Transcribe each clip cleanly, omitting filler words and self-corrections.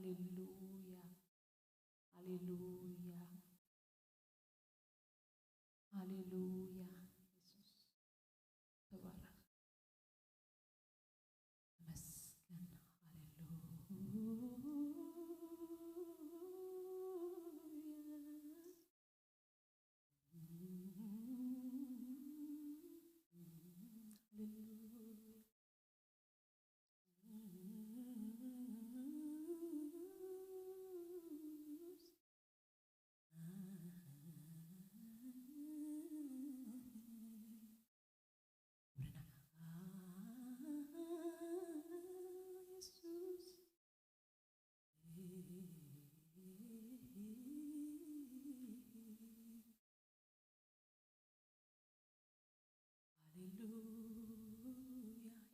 هاليلويا هاليلويا هاليلويا يسوع تبارك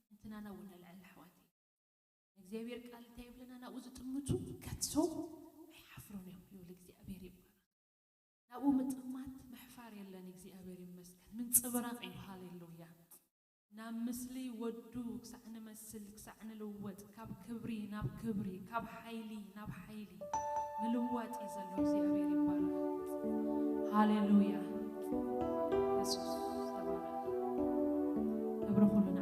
مسكن أنا ولا العل حواتي እግዚአብሔር ቃል ታይብለና ናኡ ዝጥምቱ ከትሶ አይሐፍሩን ይሁን እግዚአብሔር ይባረክ ናኡ ምጥማት መሕፋር የለን እግዚአብሔር ይመስገን ምን ጽብራቅ ሃሌሉያ ናብ ምስሊ ወዱ ክሳዕነ መስል ክሳዕነ ልወጥ ካብ ክብሪ ናብ ክብሪ ካብ ሓይሊ ናብ ሓይሊ ምልዋጥ ይዘሎ እግዚአብሔር ይባረክ ሃሌሉያ ኢየሱስ ተባረክ ክብር ሁሉና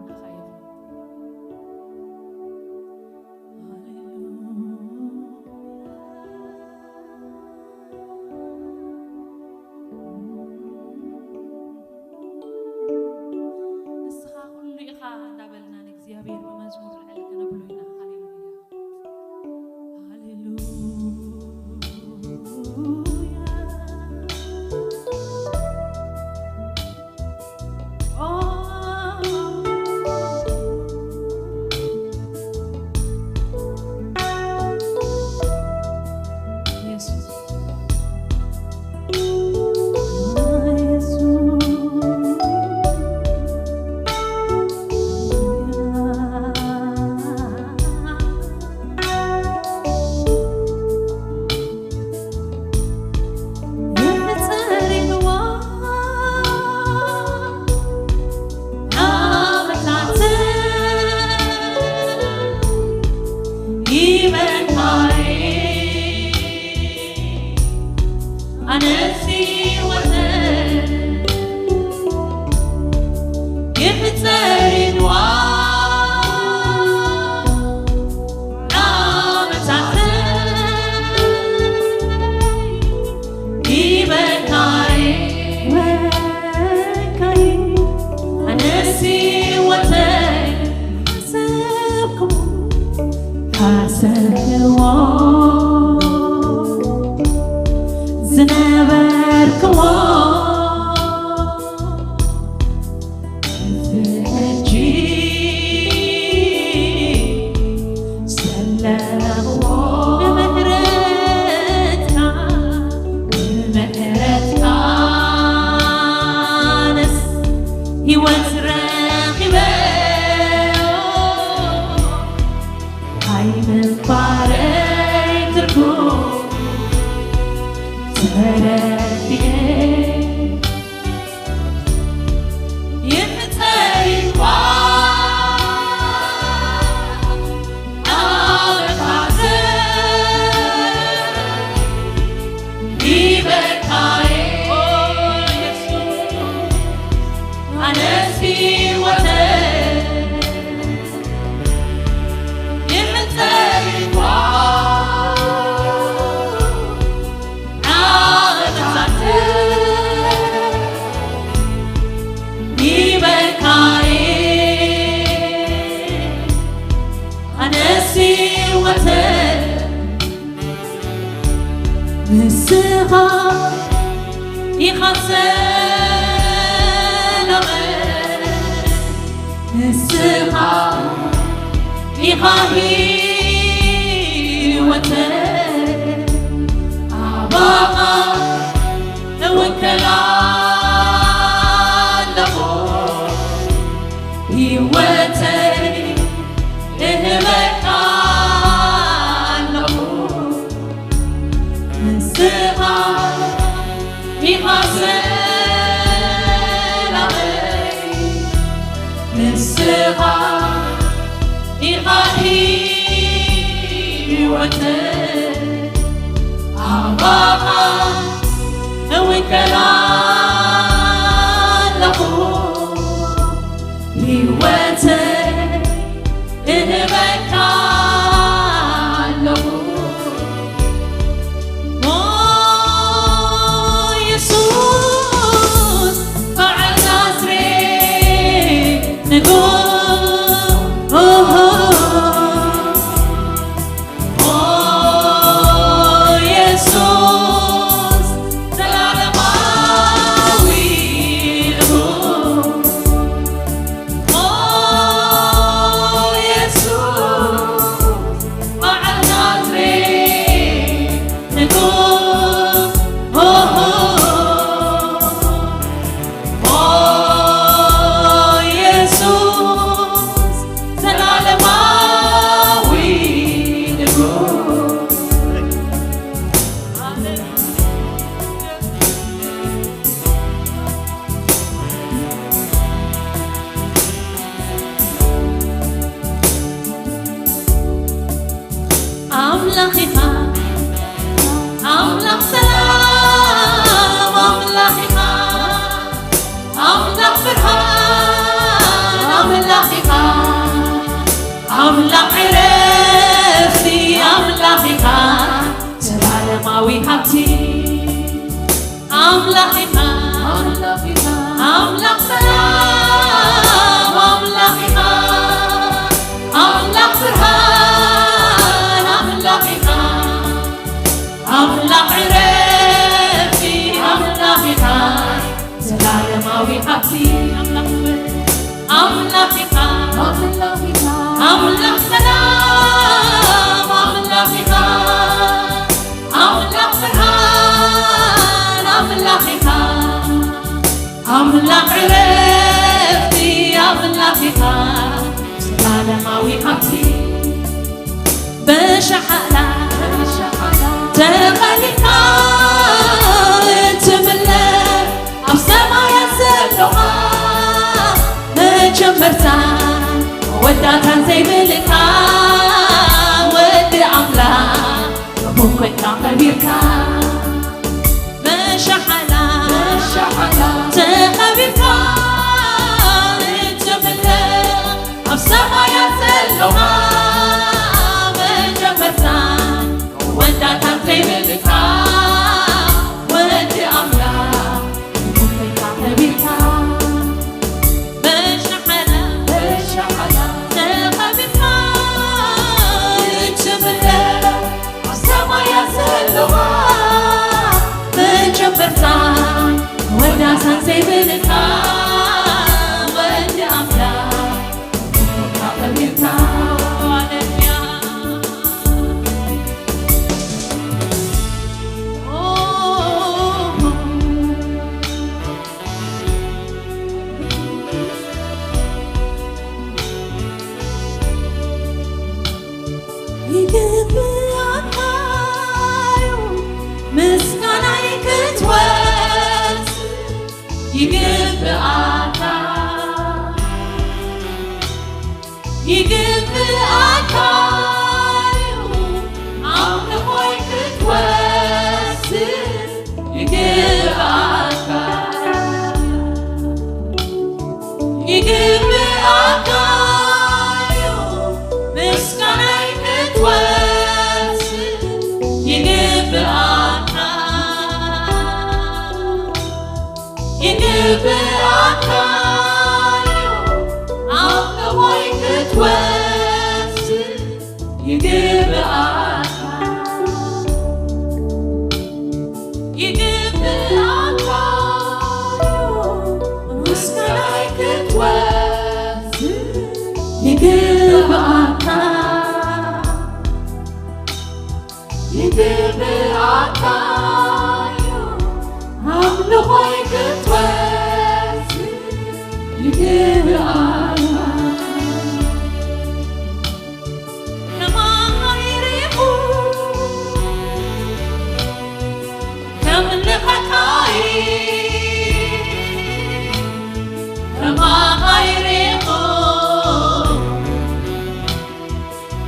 Nisra, Irahi,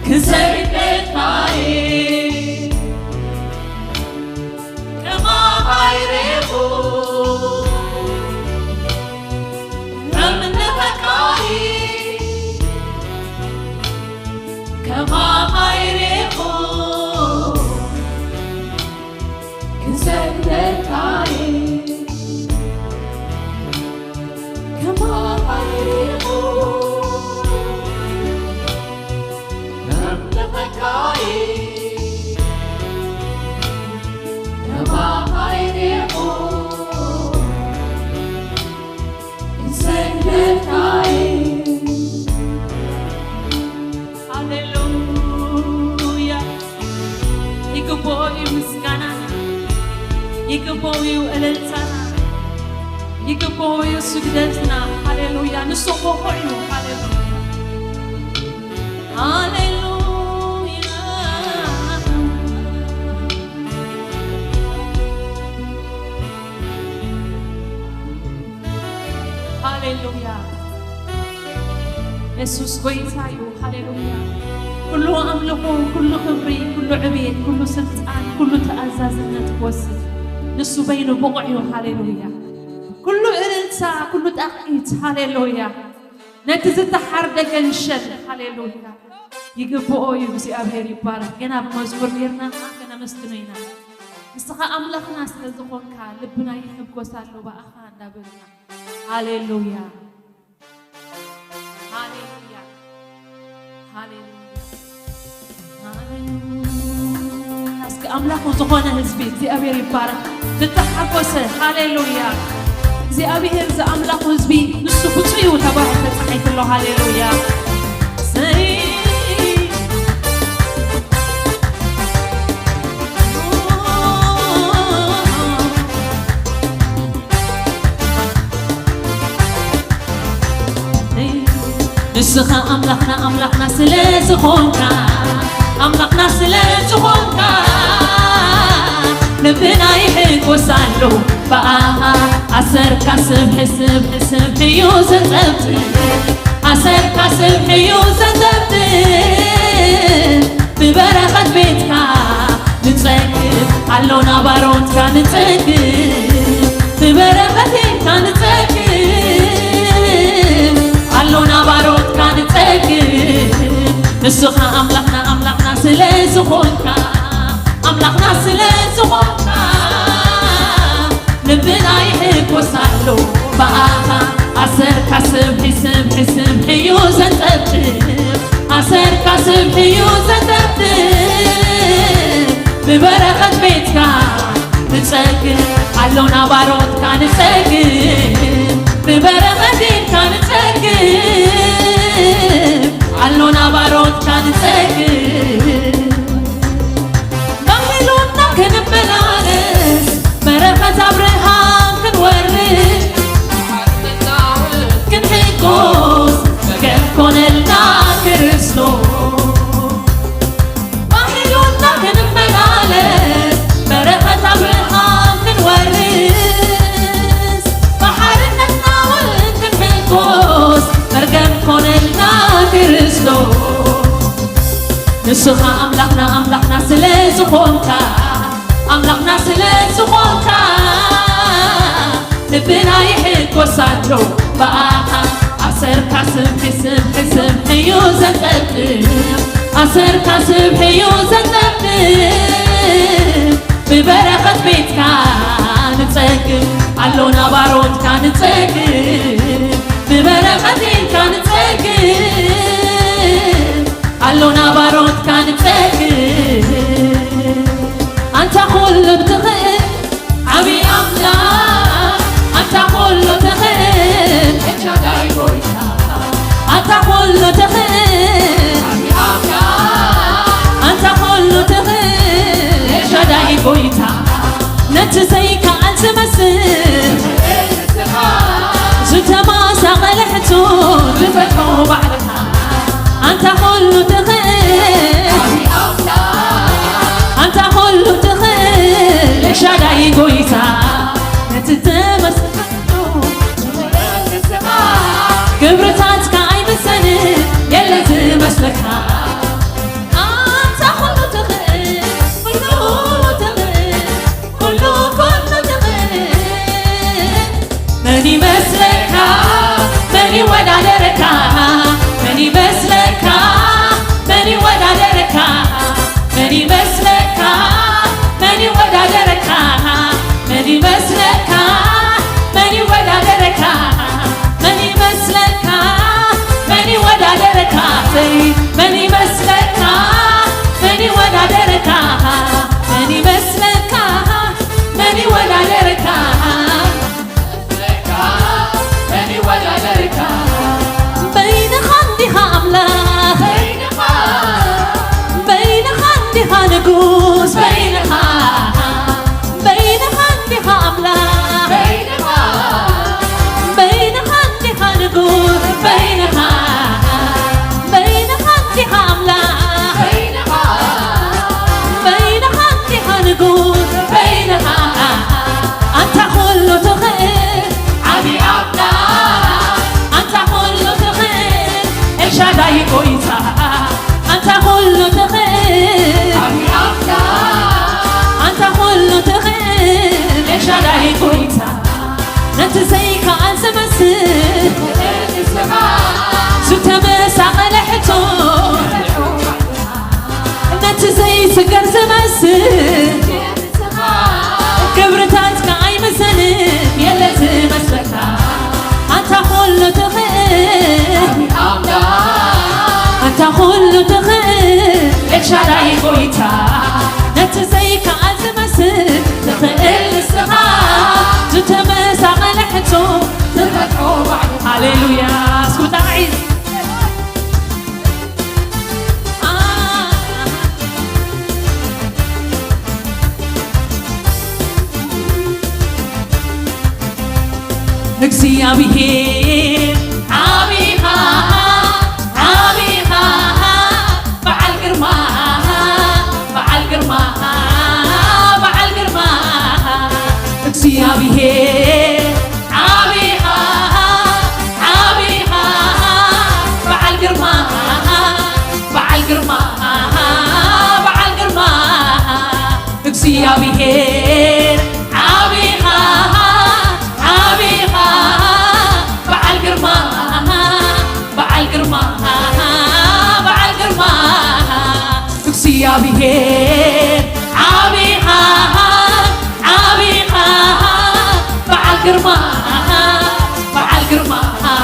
Cause everything I am يقبويو أللتنا يقبويو سجدتنا هاليلويا نصبوحيو هاليلويا هاليلويا هاليلويا يسوس قويتايو هاليلويا كله أملكه كله خبري كله عبيد كله سلطان كله تأزازنا توسد نسو بينه بقعيو هاليلويا كله إرنسا كله تأقيت هاليلويا نتزت حردك الشد هاليلويا يقبقوا يبسي أبهر يبارك جنا بمزور غيرنا أخنا مستنينا نسخة أملخنا سلزقونك لبنا يحب وسالو بأخان دابلنا هاليلويا هاليلويا هاليلويا هاليلويا اسك أملاك وزخونا هزبي زي أبهر يبارك تتحق وسل هاليلويا زي أبهر زي أملاك وزبي نسو بطوي وتبارك تتحيط الله هاليلويا سي نسخة أملاكنا سلازخونك أملاكنا سلازخونك لبنا يحك وسالو بقى أسر كسب حسب حيوزن زبط أسر كسب حيوزن زبط ببرخة بيتك نتسكر علونا باروتك نتسكر ببرخة بيتك نتسكر علونا باروت كانت تاكل نسخة أملاكنا سلازخونك أملاكنا سلازخونك لبنا يحك وسالو بقى أسر كسب حسب حيوزن تبتب أسر كسب حيوزن تبتب ببرخة بيتك نتسكر علونا باروت كانت تاكل ببرخة كانت تاكل علونا باروت كانت تاكل بميلونا كنبلانس برخة أبرهام كنورد كنحيكوس كيف كونلنا كرسلو بميلونا كنبلانس برخة أبرهام كنورد مرقم كونلنا كرسلو نسخة أملاكنا سلازخونك أملاكنا سلازخونك لبنا يحك وسالو بقى أسر كسب حسب حيوزن تبتب أسر كسب حيوزن تبتب ببرخة بيتك نتسكر علونا باروت كانت تسكر ببرخة كانت تسكر علونا باروت كانت تسكر أنت كل بتخيل عبي أملاك أنت كل تخيل إشاداي بويتا أنت كل تخيل عبي أملاك أنت كل تخيل إشاداي بويتا نتزيك أنت مسير زلت ما سقلحتو لفتحو بعدها أنت كل تخيل أنت كل تخيل إشاداي قويتا نتتمسكتو قبرتاتك عين السنة يلا تمسلكها أنت كل تخيل كله تخيل ماني مسلكها ماني ولا دركها ماني مسلكها ماني ولا ይወዳደረካ ምን ይመስለካ ምን ይወዳደረካ ምን ይመስለካ ምን ይወዳደረካ ምን ይመስለካ ምን ይወዳደረካ ምን ይመስለካ ምን ይወዳደረካ ምን ይመስለካ ምን ይወዳደረካ ምን ይወዳደረካ بينك عندها أملاك بينك عندها نجوس بينك عندها أملاك بينك عندها نجوس بينك عندها أملاك بينك عندها نجوس بينك أنت كل تخيل عبي أبدا أنت كل تخيل شاداي كويتا أنت كل تخيل عبي أبدا أنت كل تخيل شاداي كويتا نتزيك عن زمسك ستمسا قلحتو نتزي سكر زمسك كبرتاتك عي مسلم يلا زمسك أنت كل تخيل أنت كل تخيل شاداي كويتا نتزيك عن زمسك تخيل السماء تتمسا قلحتو تفتحو بعد هاليلويا اسكت عيد نكسي أبيه عبيها عبيها بعل قرماها بعل قرماها بعل قرماها نكسي أبيه عبيها عبيها بعل قرماها بعل قرماها بعل قرماها نكسي أبيه عبيها عبيها بعل قرماها بعل قرماها بعل قرماها نكسي أبيه عبيها عبيها بعل قرماها بعل قرماها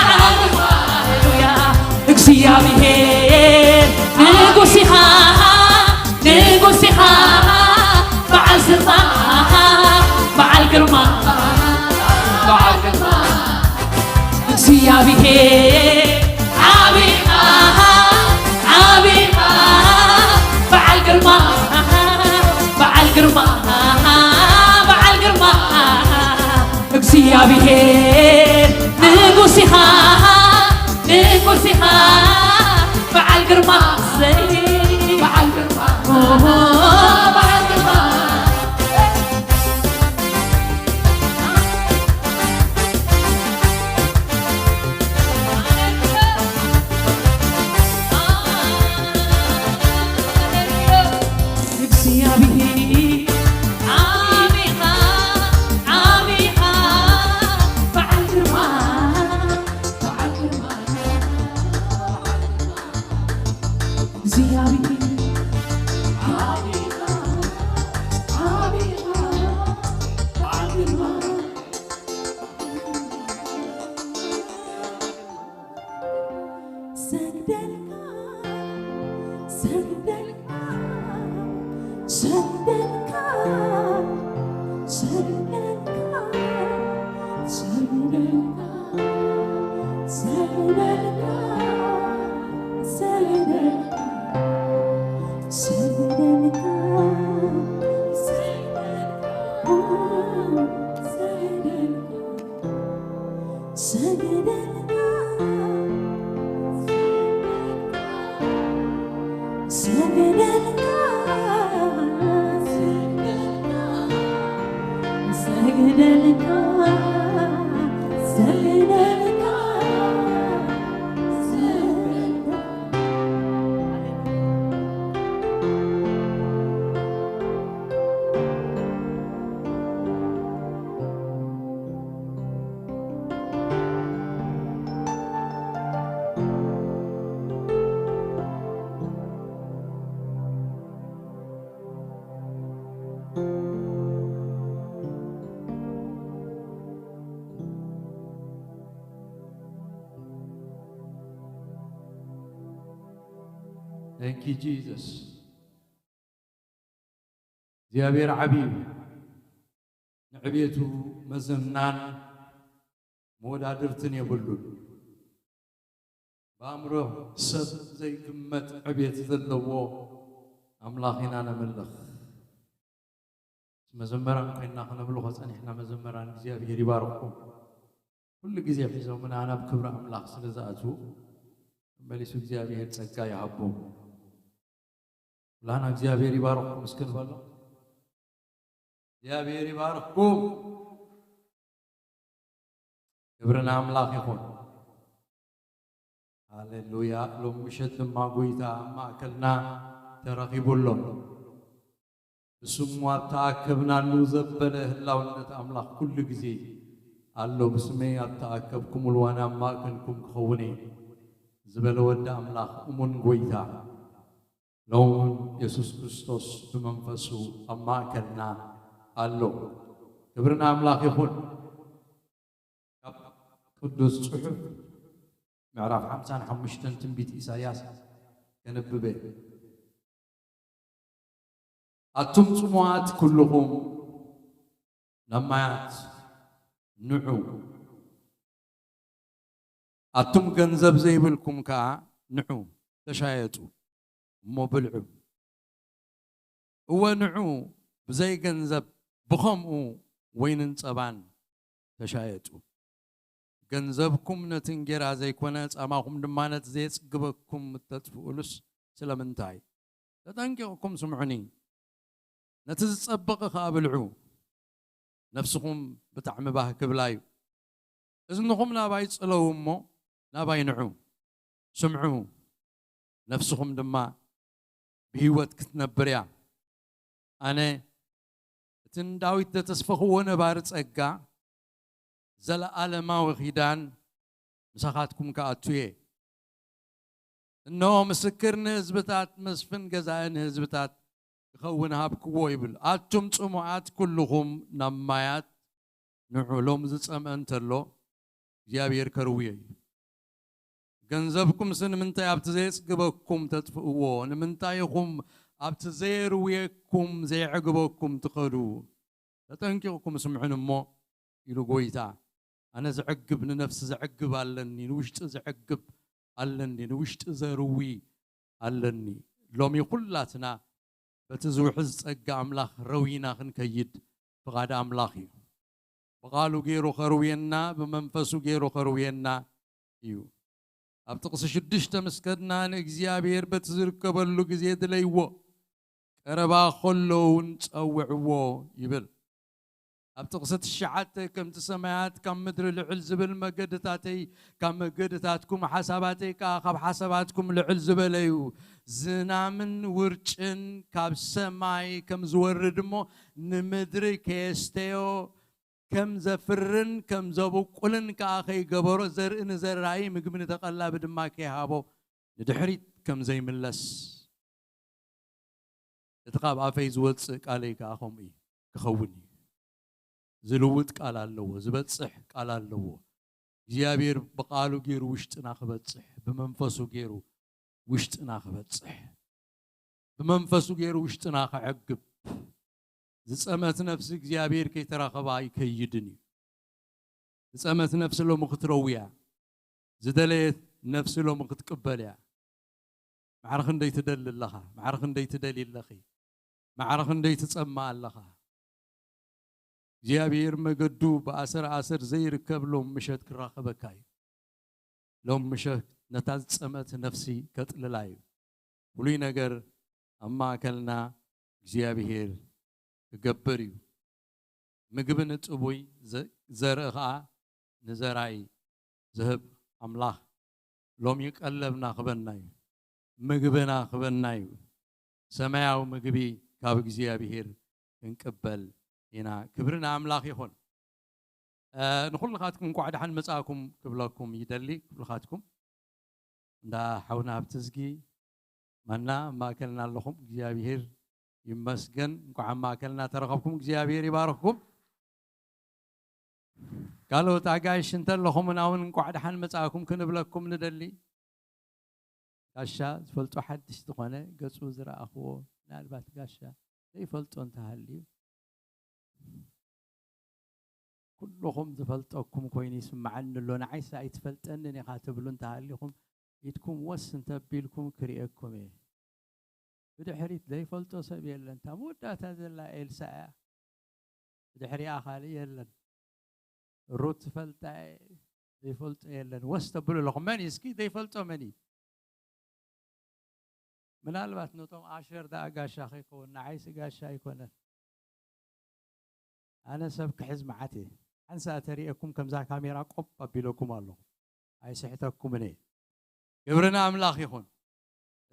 بعل قرماها نكسي أبيه نقصيها نقصيها بعل سرطانها بعل قرماها بعل قرماها نكسي أبيه عبيها عبيها بعل قرماها بعل قرماها بعل قرماها نكسي أبيه نقصيها نقصيها بعل قرماها بعل قرماها بعل قرماها نكسي أبيه عبيها عبيها بعل قرماها بعل قرماها نكسي أبيه عبيها عبيها بعل قرماها سجدلك سجدلك سجدلك سجدلك سجدلك سجدلك سجدلك سجدلك سجدلك سجدلك سجدلك سجدلك Thank you, Jesus. እግዚአብሔር ዓቢይ ንዕቤቱ መዘናን መወዳድርትን የብሉን በአእምሮ ሰብ ዘይግመት ዕቤት ዘለዎ ኣምላኽ ኢና ነምልኽ መዘመራን ኮይንና ክነምልኾ ጸኒሕና መዘመራን እግዚአብሔር ይባርኩም ኩሉ ግዜ ሒዞምና ናብ ክብሪ ኣምላኽ ስለ ዝኣትዉ መሊሱ እግዚአብሔር ጸጋ ይሃቦም ላና እግዚአብሔር ይባርኩም እስክን በሎ እግዚአብሔር ይባርኩም ክብርና ኣምላኽ ይኹን ሃሌሉያ ሎም ምሸት ድማ ጎይታ ማእከልና ተረኺቡሎ ብስሙ ኣብተኣከብናሉ ዘበለ ህላውነት ኣምላኽ ኩሉ ግዜ ኣሎ ብስመይ ኣብተኣከብኩም ልዋና ማእከልኩም ክኸውን ዝበለ ወዲ ኣምላኽ እሙን ጎይታ ሎውን ኢየሱስ ክርስቶስ ብመንፈሱ ኣብ ማእከልና ኣሎ ክብርና ኣምላኽ ይኹን ካብ ቅዱስ ጽሑፍ ምዕራፍ 55 ትንቢት ኢሳይያስ ከነብበ ኣቱም ጽሙዓት ኩልኹም ናማያት ንዑ ኣቱም ገንዘብ ዘይብልኩም ከዓ ንዑ ተሻየጡ እሞ ብልዑ እወ ንዑ ብዘይ ገንዘብ ብኸምኡ ወይንን ጸባን ተሻየጡ ገንዘብኩም ነቲ እንጀራ ዘይኮነ ጻማኹም ድማ ነቲ ዘየጽግበኩም እተጥፍኡሉስ ስለምንታይ ተጠንቂቕኩም ስምዑኒ ነቲ ዝጸበቐ ከዓ ብልዑ ነፍስኹም ብጣዕሚ ባህ ክብላ እዩ እዝንኹም ናባይ ጽለው እሞ ናባይ ንዑ ስምዑ ነፍስኹም ድማ ብህይወት ክትነብር እያ ኣነ እቲ ዳዊት ዘተስፈኽዎ ነባሪ ጸጋ ዘለኣለማዊ ኺዳን ምሳኻትኩም ከኣቱ እየ እነሆ ምስክር ንህዝብታት መስፍን ገዛእ ንህዝብታት ክኸውን ሃብክዎ ይብል ኣቱም ጽሙዓት ኩልኹም ናብ ማያት ንዑ ሎም ዝጸምአ እንተሎ እግዚአብሔር ከርውየ እዩ ገንዘብኩም ንምንታይ ኣብቲ ዘየጽግበኩም ተጥፍእዎ ንምንታይ ኢኹም ኣብቲ ዘየርውየኩም ዘይዕግበኩም ትኸዱ ተጠንቂቕኩም ስምዑን እሞ ኢሉ ጎይታ ኣነ ዝዕግብ ንነፍሲ ዝዕግብ ኣለኒ ንውሽጢ ዝዕግብ ኣለኒ ንውሽጢ ዘርዊ ኣለኒ ሎሚ ኩላትና በቲ ዝውሕዝ ጸጋ ኣምላኽ ረዊና ክንከይድ ፍቓድ ኣምላኽ እዩ ብቓሉ ገይሩ ኸርውየና ብመንፈሱ ገይሩ ኸርውየና እዩ ኣብ ጥቕሲ 6 ምስከድና ንእግዚአብሔር በቲ ዝርከበሉ ግዜ ድለይዎ ቀረባ ኸለውን ጸውዕዎ ይብል ኣብ ጥቕሲ 9 ከምቲ ሰማያት ካብ ምድሪ ልዕል ዝብል መገድታተይ ካብ መገድታትኩም ሓሳባተይ ከዓ ካብ ሓሳባትኩም ልዕል ዝበለ እዩ ዝናምን ውርጭን ካብ ሰማይ ከም ዝወርድ እሞ ንምድሪ ከየስተዮ ከም ዘፍርን ከም ዘብቁልን ከዓ ከይገበሮ ዘርኢ ንዘራእይ ምግቢ ንተቐላቢ ድማ ከይሃቦ ንድሕሪት ከም ዘይምለስ እቲ ካብ ኣፈይ ዝወፅእ ቃለይ ከዓ ከምኡ እዩ ክኸውን እዩ ዝልውጥ ቃል ኣለዎ ዝበጽሕ ቃል ኣለዎ እግዚአብሔር በቃሉ ገይሩ ውሽጥና ክበጽሕ ብመንፈሱ ገይሩ ውሽጥና ክበጽሕ ብመንፈሱ ገይሩ ውሽጥና ክዕግብ ዝጸመት ነፍሲ እግዚአብሔር ከይተራኸባ ይከይድን እዩ ዝጸመት ነፍሲ ሎሚ ክትረውያ ዝደለየት ነፍሲ ሎሚ ክትቅበል እያ ማዕረኽ እንደይ ትደሊ ኣለኻ ማዕረኽ እንደይ ትደሊ ኣለኺ ማዕረኽ እንደይ ትጸማዕ ኣለኻ እግዚአብሔር መገዱ በአስር ዘይርከብ ሎም ምሸት ክራኸበካ እዩ ሎም ምሸት ነታ ዝጸመት ነፍሲ ከጥልላ እዩ ሁሉይ ነገር ኣብ ማእከልና እግዚአብሔር ክገብር እዩ ምግቢ ንጥቡይ ዘርኢ ከዓ ንዘራይ ዝህብ ኣምላኽ ሎሚ ቀለብና ክበና እዩ ምግብና ክበና እዩ ሰማያዊ ምግቢ ካብ እግዚአብሔር ክንቅበል ኢና ክብርና ኣምላኽ ይኹን ንኹልኻትኩም እንኳዕ ደሓን መጻእኩም ክብለኩም ይደሊ ኩልኻትኩም እንዳ ሓውና ኣብትዝጊ ማና ማእከልና ኣለኹም እግዚአብሔር ይመስገን እንኳዕ ማእከልና ተረኸብኩም እግዚአብሔር ይባርክኩም ካልኦት ኣጋይሽ እንተለኹም እውን እንኳዕ ደሓን መጻእኩም ክንብለኩም ንደሊ قاشا زفلطو حدش تخونه قصو زرا أخوه نالبات قاشا زيفلطو انتهالي كلهم زفلطوكم كوين يسمع عنه لون عيسى يتفلت أنني خاتبلون تهاليكم يتكم وسن تبيلكم كريئكم إيه بدي حريت زيفلطو سبيل لن تموت تزلا إلساء بدي حري آخالي يلن روت فلتا زيفلط يلن وستبلو لهم من يسكي زيفلطو مني من البات نوتم عشر دا قاشا يكون عيسى قاشا يكون أنا سبك حزم عتي أنسى أتريكم كم ذا كاميرا قب بيلوكم الله هاي صحتكم مني يبرنا أملاخ يخون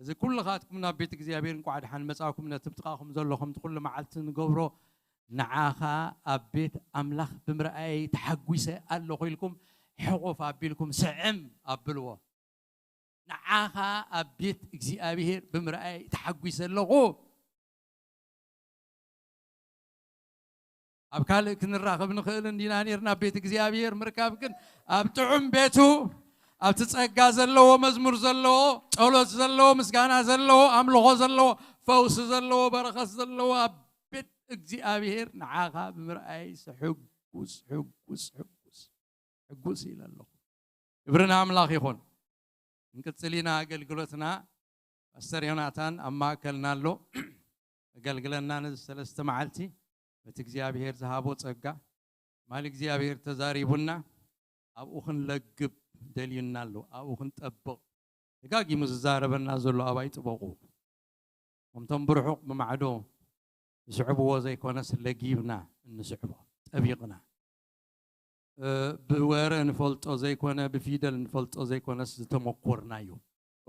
إذا كل خاتكم نبيتك زيابين قاعد حن مساكم نتبتقاكم زلهم تقول معلتن قبرو نعاخا أبيت أملاخ بمرأي تحقوسة الله لكم حقوف أبيلكم سعم أبلوه نعاخا أبيت إكزيابير بمرأي تحقوسة لغو أبكال كن الراقب نخيل دينا نيرنا بيت إكزيابير مركب كن أبتعم بيتو أبتتسقى زلو مزمور زلو تولوت زلو مسكانا زلو أملغو زلو فوس زلو برخص زلو أبيت إكزيابير نعاخا بمرأي سحقوس حقوس حقوس حقوس إلى الله إبرنا أملاخ يخون نكتسلينا قلقلتنا السريوناتان أما كلنا له قلقلنا نزل معلتي بتجزيابير ذهابو تصقع مالك زيابير تزاريبنا أبوخن لقب دليلنا له أبوخن تطبق دقاقي مزاربنا زلو أباي تبقوا ومتن برحق بمعدو يسعبوا زي كونس لقيبنا نسعبه تبيقنا بوير نفلط زي كونا بفيدل نفلط زي كونس تمقرنا يو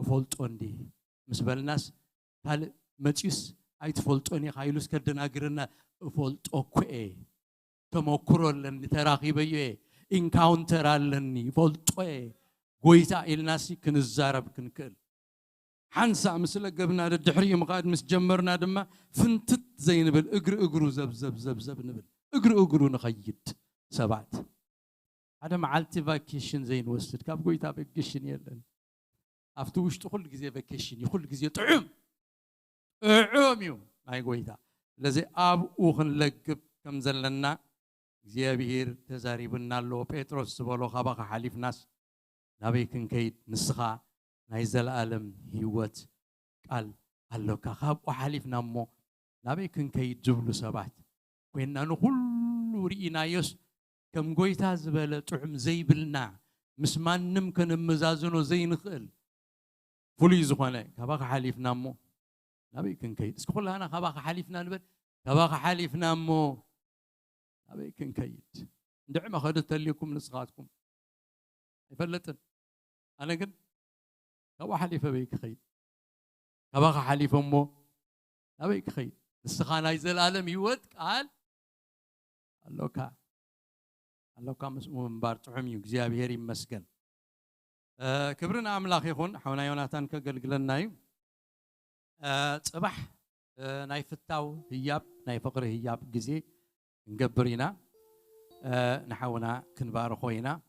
فلط عندي مسبل الناس هل متيس أي تفلطوني خايلوس كردنا قرنا فلط أوكي تمقر لن تراقي بيه إنكاونتر لني فلط أوكي قويتا الناس كنزارب كنكل حنسا مثل قبنا الدحرية مقاد مسجمرنا دما فنتت زي نبل اقرو زب زب زب زب نبل اقرو نخيد سبعت هذا معلتي فاكيشن زين وستد كاب قويتا فاكيشن يلن افتوش تخل جزي فاكيشن يخل جزي طعم عوميو هاي قويتا لذي اب اوخن لقب كم زلنا زيابير تزاريبنا لو بيتروس بولو خباق حليف ناس نبي كنكيد نسخة نايزل عالم هيوت قال هلو كخاب وحليفنا مو نبي كنكيد جبلو سبعت وإننا نقول رئينا يس كم قويتا زبالة طعم زي بلنا مسمان نمكن مزازنو زي نخل فولي زخانة كباق حليفنا مو نبي كنكيد اسكول أنا كباق حليفنا نبل كباق حليفنا مو نبي كنكيد دعم أخذت لكم نسخاتكم يفلتن أنا قد كوا حليفة بيك خيد كباق حليفة مو نبيك خيد السخانة يزل العالم يود قال اللوكا مسؤول بارت عميو زيابيري مسكن كبرنا أملاخ يخون حونا يوناتان كقلقلناي صباح ناي فتاو هياب ناي فقر هياب جزي نقبرينا نحاونا كنبار خوينا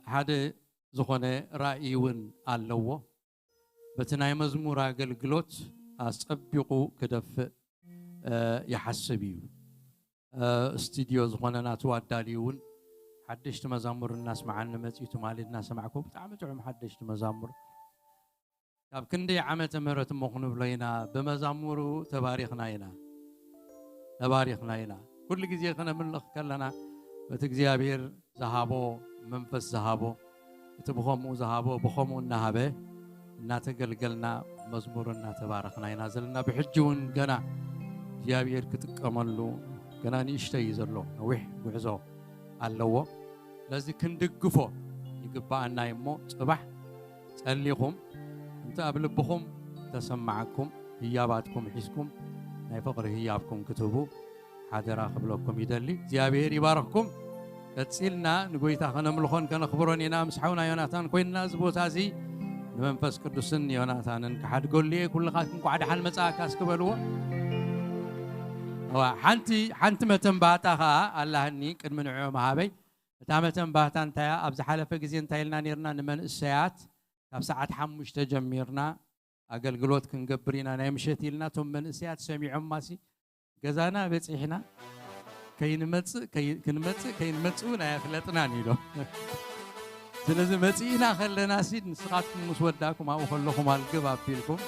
هذا زخونة رأيون اللوه بتناي مزمور قلقلوت أسبقوا كدف يحسبيو استديو زخونة ناتوا الداليون حدشت مزامر الناس معنا متيتو مالي الناس معكم تعمتوا حدشت مزامر كاب كندي عمت مرت مخنب لينا بمزامرو تباريخنا كل جزية خنا من لخ كلنا بتجزيابير ذهابو منفس ذهابو تبخمو ذهابو بخمو النهبه ناتقلقلنا مزمورنا تباركنا ينازلنا بحجون قنا جابير كتقملو قنا نيشتي زلو نوح وعزو اللو لازم كندقفو يقبعنا يمو صباح تسأليكم انت قبلبكم تسمعكم هياباتكم حسكم ناي فقر هيابكم كتبوا حاضر قبلكم يدلي جابير يبارككم تسيلنا نقويتا خنا ملخون كان خبروني نام سحونا يوناتان كوينا زبوتازي نمنفس قدسن يوناتان كحد قول لي كل خاتكم قاعد حال مساك اسكبلوا حنت متن باتها الله اني قد منعو مهابي تامتن باتان تايا ابز حلفه غزي انتايلنا نيرنا نمن السيات ካብ ሰዓት 5 ተጀሚርና ኣገልግሎት ክንገብር ኢና ናይ ምሸት ኢልና ቶም መንእስያት ሰሚዖም ማሲ ገዛና በፂሕና ከይንመጽእ ናይ ፍለጥናን ኢሎም ስለዚ መጽኢና ከለና ሲድ ንስኻትኩም ምስ ወዳኩም ኣብኡ ከለኹም ኣልግብ ኣቢልኩም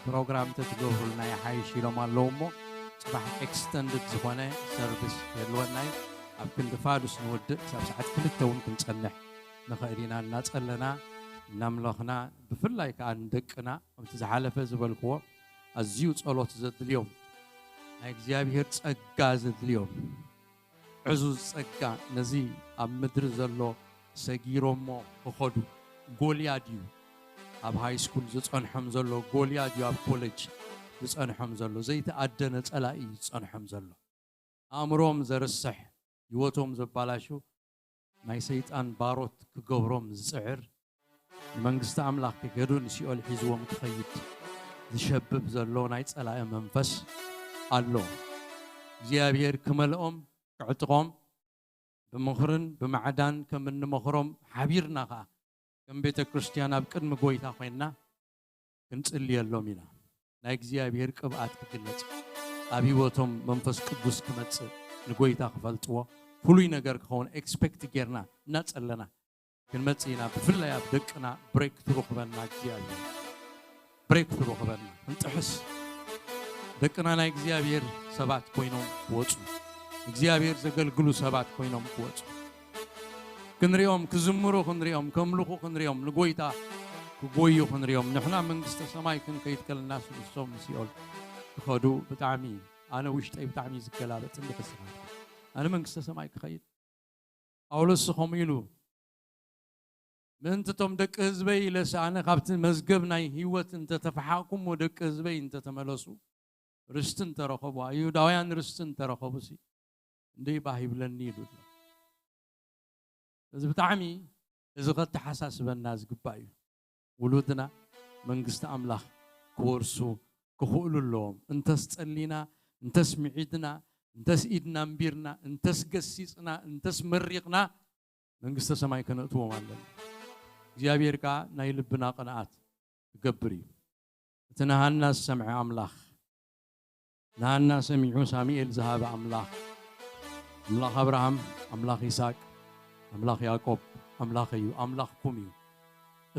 ፕሮግራም ተትገብሩልና ይሓይሽ ኢሎም ኣለዉ እሞ ጽባሕ ኤክስተንድድ ዝኾነ ሰርቪስ የልወና እዩ ኣብ ክንዲ ፋዱስ ንውድእ ክሳብ ሰዓት 2 እውን ክንጸንሕ ንኽእል ኢና እናጸለና እናምለኽና ብፍላይ ከዓ ንደቅና ኣብቲ ዝሓለፈ ዝበልክዎ ኣዝዩ ጸሎት ዘድልዮም ናይ እግዚኣብሔር ጸጋ ዘድልዮም ዕዙዝ ጸጋ ነዚ ኣብ ምድሪ ዘሎ ሰጊሮሞ ክኸዱ ጎልያድ እዩ ኣብ ሃይ ስኩል ዝጸንሖም ዘሎ ጎልያድ እዩ ኣብ ኮሌጅ ዝጸንሖም ዘሎ ዘይተኣደነ ጸላኢ ዝጸንሖም ዘሎ ኣእምሮም ዘርስሕ ህይወቶም ዘባላሹ ናይ ሰይጣን ባሮት ክገብሮም ዝጽዕር ንመንግስቲ ኣምላኽ ክገዱ ንሲኦል ሒዝዎም ክኸይድ ዝሸብብ ዘሎ ናይ ጸላኢ መንፈስ ኣሎ እግዚኣብሔር ክመልኦም ክዕጥቖም ብምኽርን ብምዕዳን ከም እንመኽሮም ሓቢርና ከዓ ከም ቤተ ክርስቲያን ኣብ ቅድሚ ጎይታ ኮይንና ክንጽልየሎም ኢና ናይ እግዚኣብሔር ቅብኣት ክግለጽ ኣብ ህይወቶም መንፈስ ቅዱስ ክመጽእ ንጎይታ ክፈልጥዎ ፍሉይ ነገር ክኸውን ኤክስፔክት ጌርና እናጸለና ክንመጽእ ኢና ብፍላይ ኣብ ደቅና ብሬክ ትሩ ክበልና እግዚኣብሔር ብሬክ ትሩ ክበልና እንጥሕስ ደቅና ናይ እግዚኣብሔር ሰባት ኮይኖም ክወፁ እግዚአብሔር ዘገልግሉ ሰባት ኮይኖም ክወፁ ክንሪኦም ክዝምሩ ክንሪኦም ከምልኹ ክንሪኦም ንጎይታ ክጎዩ ክንሪኦም ንሕና መንግስተ ሰማይ ክንከይድ ከለና ንሶም ሲኦል ክኸዱ ብጣዕሚ ኣነ ውሽጠይ ብጣዕሚ ዝገላበጥ እንድክስኻ ኣነ መንግስተ ሰማይ ክኸይድ ጳውሎስ ከምኡ ኢሉ ምንትቶም ደቂ ህዝበይ ኢለስ ኣነ ካብቲ መዝገብ ናይ ህይወት እንተተፈሓኩም ወደቂ ህዝበይ እንተተመለሱ ርስትን ተረኸቡ አይሁዳውያን ርስትን ተረኸቡ ሲ እንደይ ባሂብለኒ ኢሉ እዚ ብጣዕሚ እዚ ከተሓሳስበና ዝግባእ እዩ ውሉድና መንግስቲ ኣምላኽ ክወርሱ ክኽእሉ ኣለዎም እንተስ ጸሊና እንተስ ምዒድና እንተስ ኢድና እምቢርና እንተስ ገሲጽና እንተስ መሪቕና መንግስተ ሰማይ ከነእትዎም ኣለና እግዚአብሔር ከዓ ናይ ልብና ቅንዓት ክገብር እዩ እቲ ናሃና ዝሰምዐ ኣምላኽ ናሃና ሰሚዑ ሳሙኤል ዝሃበ ኣምላኽ ኣምላኽ አብርሃም ኣምላኽ ይስሐቅ ኣምላኽ ያዕቆብ ኣምላኽ እዩ ኣምላኽኩም እዩ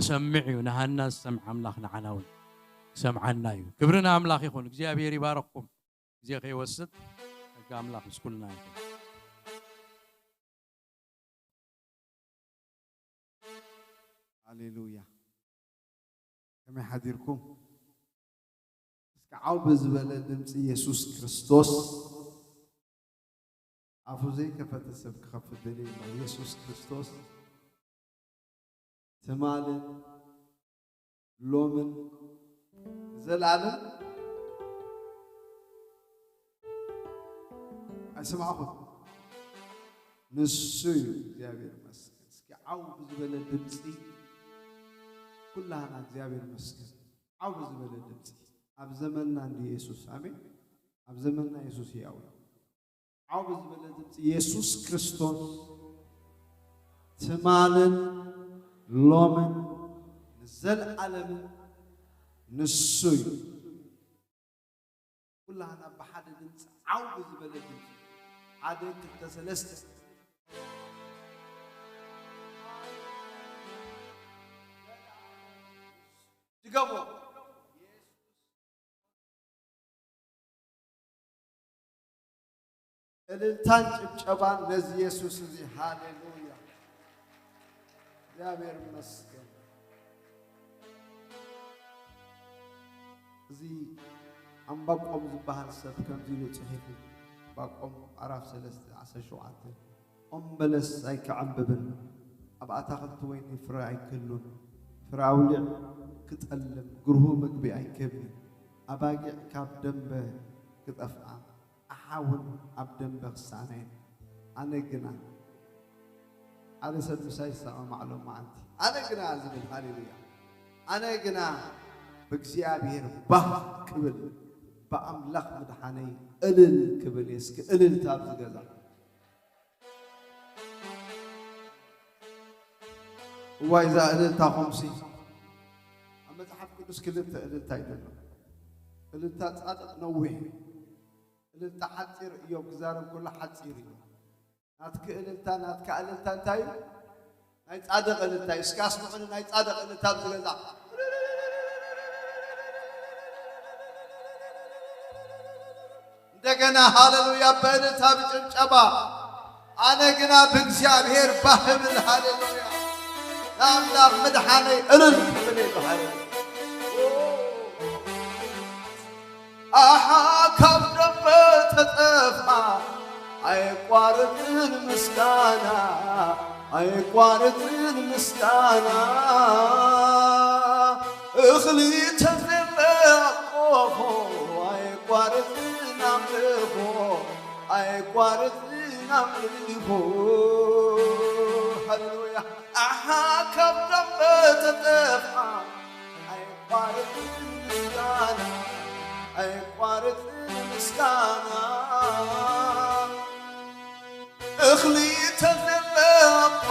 እሰምዕ እዩ ናሃና ዝሰምዐ ኣምላኽ ንዓና እውን ሰምዓና እዩ ክብርና ኣምላኽ ይኹን እግዚአብሔር ይባረክኩም ግዜ ከይወስድ ሕጋ ኣምላኽ ምስኩልና ይኹን ሃሌሉያ كما حديركم اسكعوا بزبل دمጽ ኢየሱስ ክርስቶስ አፉ ዘይ ከፈተሰብ ከፈደለ ኢየሱስ ክርስቶስ ተማለ ሎምን ዘላለም اسمعوا ንሱ እግዚአብሔር ይመስገን እስኪዓው በዝበለ ድምጽ كلنا እግዚአብሔር ይመስገን ዓው በዝበለ ድምጽ ኣብ ዘመንና እንደ ኢየሱስ አሜን ኣብ ዘመንና ኢየሱስ ያው ዓው በዝበለ ድምጽ ኢየሱስ ክርስቶስ ተማለን ሎምን ዘላለም ንሱ كلنا بحد ድምጽ ዓው በዝበለ ድምጽ عدد الثلاثة تقبل التانج شبان نز يسوع زي هاليلويا يا بير مسكين زي عم بقوم زبهر سب كم زيلو صحيح باقوم عرف سلسة عسى شوعته بلس أي كعببن أبقى تاخذت ويني فراعي كلون فراولع كتألم قرهو مقبي أي كبني أباقي كاب دنبه كتأفعى أحاول أب دنبه السانين أنا قنا على سد مسايسة معلومة عندي أنا قنا عزيز الهاليلويا أنا قنا بكزيابير به كبل بأملاخ مدحاني ألل كبل يسك ألل تابز جزا وإذا ألل تخمسي ቅዱስ ክልተ እልልታ ይደሎ እልልታ ጻድቅ ነዊሕ እልልታ ሓፂር እዮም ክዛረብ ኩሉ ሓፂር እዩ ናትክ እልልታ ናትካ እልልታ እንታይ ናይ ጻድቅ እልልታ እስኪ ኣስምዑኒ ናይ ጻድቅ እልልታ ብዝገዛ እንደገና ሃሌሉያ በእልልታ ብጭብጨባ ኣነ ግና ብእግዚአብሔር ባህብል ሃሌሉያ ለአምላክ መድኃኔ እልል ብለ ሃሌሉያ አሃ ካብ ደበ ተጠፋ አይቋርጥን ምስጋና አይቋርጥን ምስጋና እኽሊ ተዘለቆ አይቋርጥን አምልኮ አይቋርጥን አምልኮ ሃሌሉያ አሃ ካብ ደበ ተጠፋ አይቋርጥን ምስጋና አይቋርጥን ምስጋና እኽሊ ተዘለቆ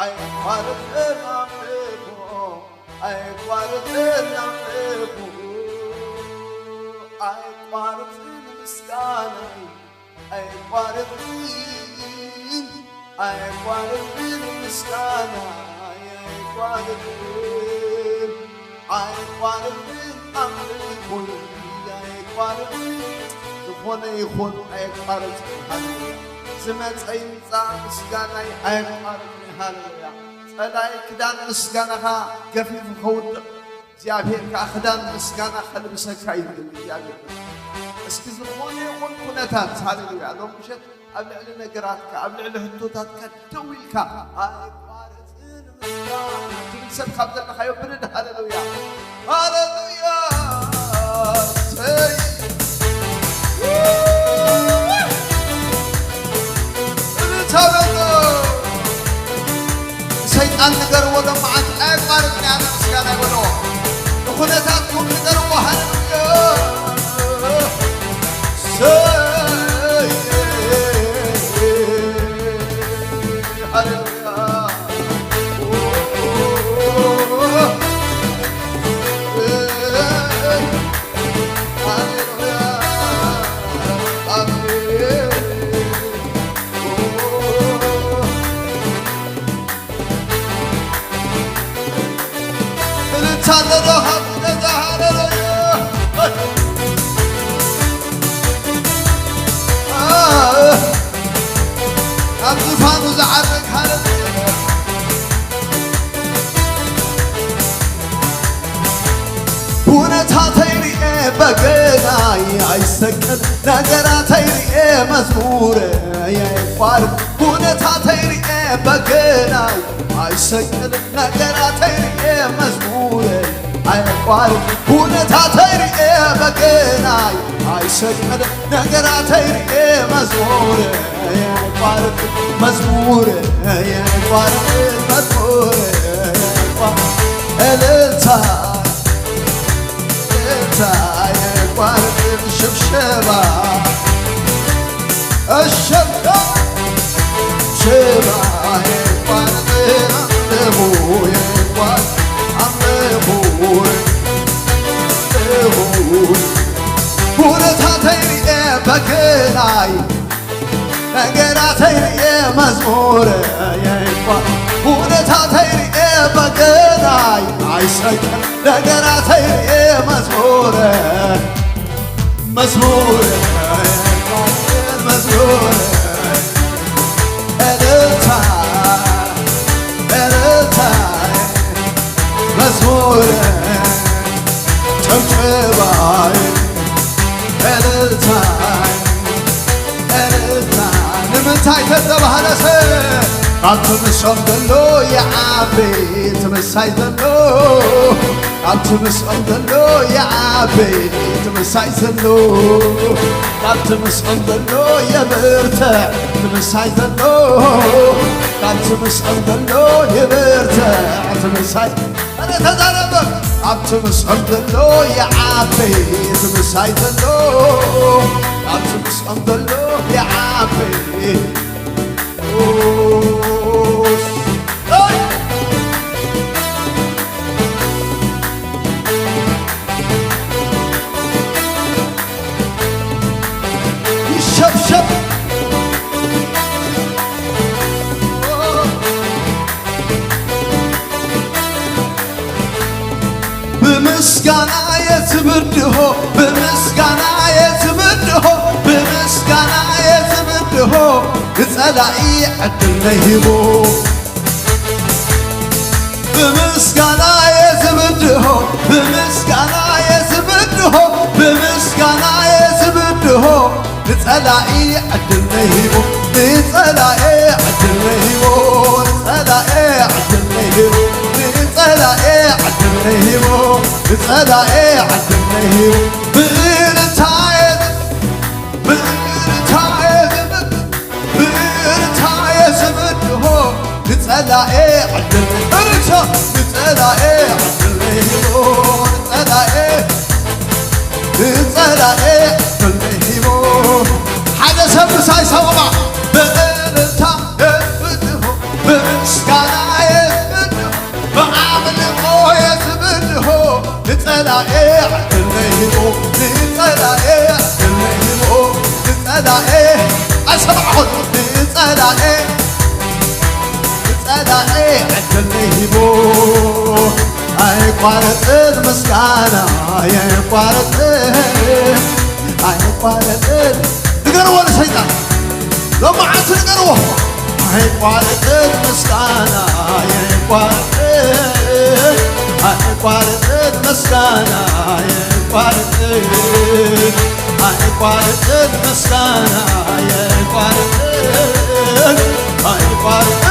አይቋርጥን አምልኮ አይቋርጥን አምልኮ አይቋርጥን ምስጋና አይቋርጥን አይቋርጥን ምስጋና አይቋርጥን አይቋርጥን አምልኮ አይቋርጥን ዝኾነ ይኹን አይቋርጥን ሃሌሉያ ዝመፀ ይምፃ ምስጋናይ ኣይቋርጥን ሃሌሉያ ጸላይ ክዳን ምስጋናኻ ገፊፍ ከውድቕ እግዚአብሔር ከዓ ክዳን ምስጋና ከልብሰካ ይብል እግዚአብሔር እስኪ ዝኾነ ይኹን ኩነታት ሃሌሉያ ሎም ምሸት ኣብ ልዕሊ ነገራትካ ኣብ ልዕሊ ህቶታትካ ደው ኢልካ ኣይቋርጥን ምስጋና ትብል ሰብ ካብ ዘለኻዮ ብልድ ሃሌሉያ ሃሌሉያ ሰይጣን ነገር ወደ ማዓት አይቋርጥን ያለ ምስጋና ይወለው ኩነታትኩም ንገርዎ ሃሌሉያ ሃሌሉያ ዙፋኑ ዝዓርግ ሃሌሉያ ኩነታተይ ርኤ በገናይ አይሰቀል ነገራተይ ርኤ መዝሙረ አይቋርጥ ኩነታተይ ርኤ በገናይ አይሰቀል ነገራተይ ርኤ መዝሙረ አይቋርጥ ኩነታተይ ርኤ በገናይ አይሰቀል ነገራተይ ርኤ መዝሙረ አይቋርጥ መዝሙረ አይቋርጥ መዝሙረ እልልታ እልልታ አይቋርጥ ሽብሸባ الشبكة شبا يقوان عملهوي يقوان عملهوي ولتها تيري بكناي نقرا تيري مزمور يقوان ولتها تيري بكناي عيشك نقرا تيري مزمور مزمور مزمور ألتا ألتا مزمور تمشباي ألتا ألتا نمتاي تذبح لسه أتمسهم دلو يا عبي تمساي دلو أتمسهم دلو يا عبي تمساي دلو أتمسهم دلو يا برتع تمساي دلو أتمسهم دلو يا برتع تمساي أنا تضرب أتمسهم دلو يا عبي تمساي دلو أتمسهم دلو يا عبي يزبده بمسكانا يزبده بمسكانا يزبده تلاقي عدلنا يهبو بمسكانا يزبده بمسكانا يزبده بمسكانا يزبده تلاقي عدلنا يهبو تلاقي عدلنا يهبو تلاقي عدلنا يهبو تلاقي عدلنا يهبو تلاقي عدلنا يهبو بنتايد بنتايد بنتايد زبده تلاقي عدلنا ارجع تلاقي عدلنا يهبو تلاقي تلاقي عدلنا يهبو حدا سب ساي سوا بنتايد زبده بمسكانا يزبده بعمل مويه زبده تلاقي عدلنا يهبو تلاقي عدلنا يهبو تلاقي اسمعوا تلاقي تلاقي عدلنا يهبو اي قارت المسكانة يا قارت اي قارت تقروا ولا شيطان لو ما عاد تقروا اي قارت المسكانة يا قارت اي قارت المسكانة يا قارت اي قارت المسكانة يا قارت اي قارت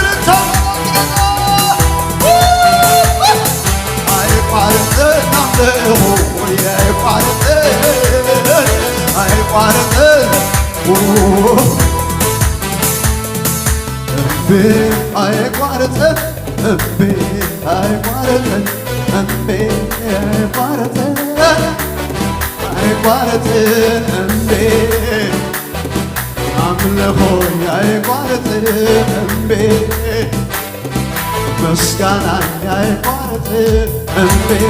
مسكانا يا قارت أمبي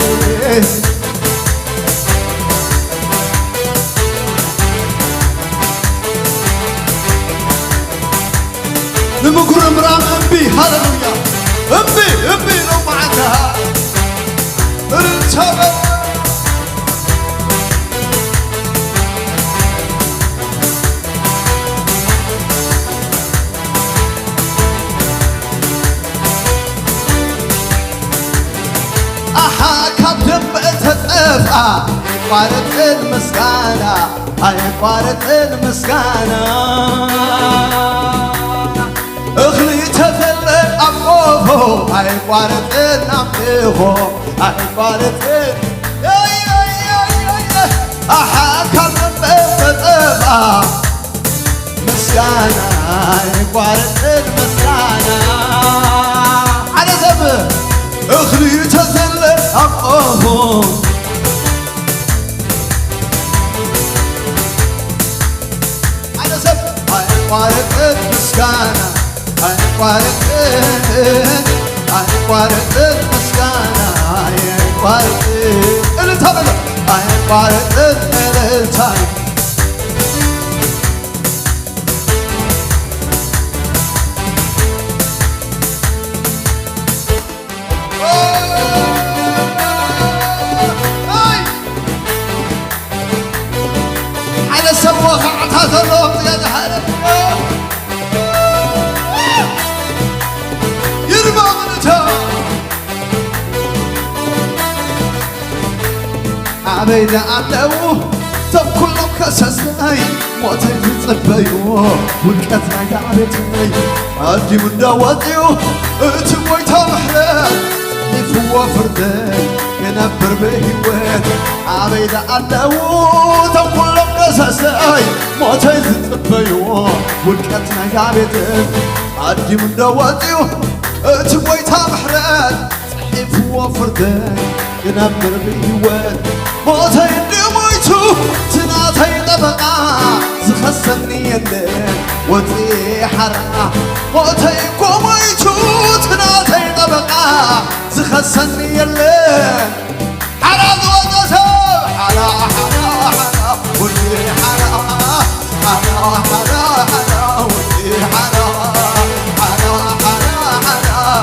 نمكر مرام أمبي هاللويا أمبي أمبي لو معتها ارتبط قارت المسكانة هاي قارت المسكانة اغلي تثل أبوه هاي قارت النميه هاي قارت أحاكم بفتبا مسكانة هاي قارت المسكانة على زبه اغلي تثل أبوه قارت المسكانة هاي قارت هاي قارت المسكانة هاي قارت التابلة هاي قارت التايم على سوا خعتها اللوم زيادة حالة عبيدة عملو طب كلهم كسسناي موتي تتصبيو والكتنا قعدتني عدي من دواتيو اتموي تمحلال يفوا فردان ينبر بهيوان عبيدة عملو طب كلهم كسسناي موتي تتصبيو والكتنا قعدتني عدي من دواتيو اتموي تمحلال يفوا فردان ينبر بهيوان موتي دمويتو تناتي طبقا زخسني يدين وتي حرا موتي قوميتو تناتي طبقا زخسني يدين حرا وتصب حرا حرا حرا وتي حرا حرا حرا حرا وتي حرا حرا حرا حرا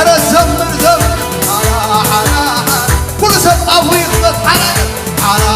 أنا الزمر زمر حرا حرا حرا كل سب أفريق حرا حرا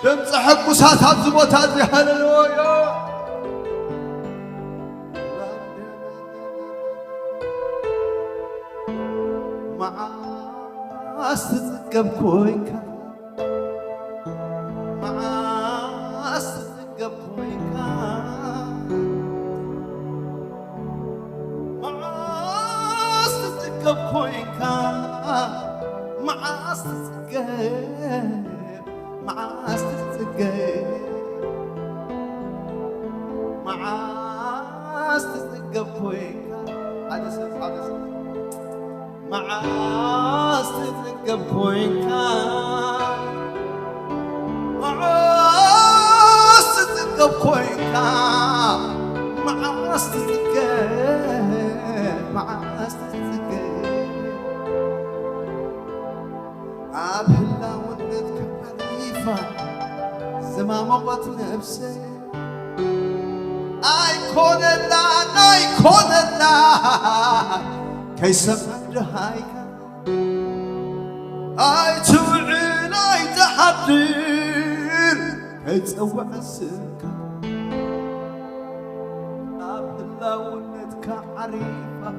دمس حقوسات هزبوتات زي هللويا مع استتقب كويكا مع استتقب كويكا مع استتقب كويكا مع استتقب مع استتقب مع استتقب كويكا هذا سف مع استتقب كويكا مع استتقب كويكا مع استتقب مع استتقب عبهلا ونتك حليفة زما موت نفسي أيكون الله أيكون الله كي سمعت هايكا أي توعين أي تحضير كي تسوع السكة عبهلا ونتك عريفة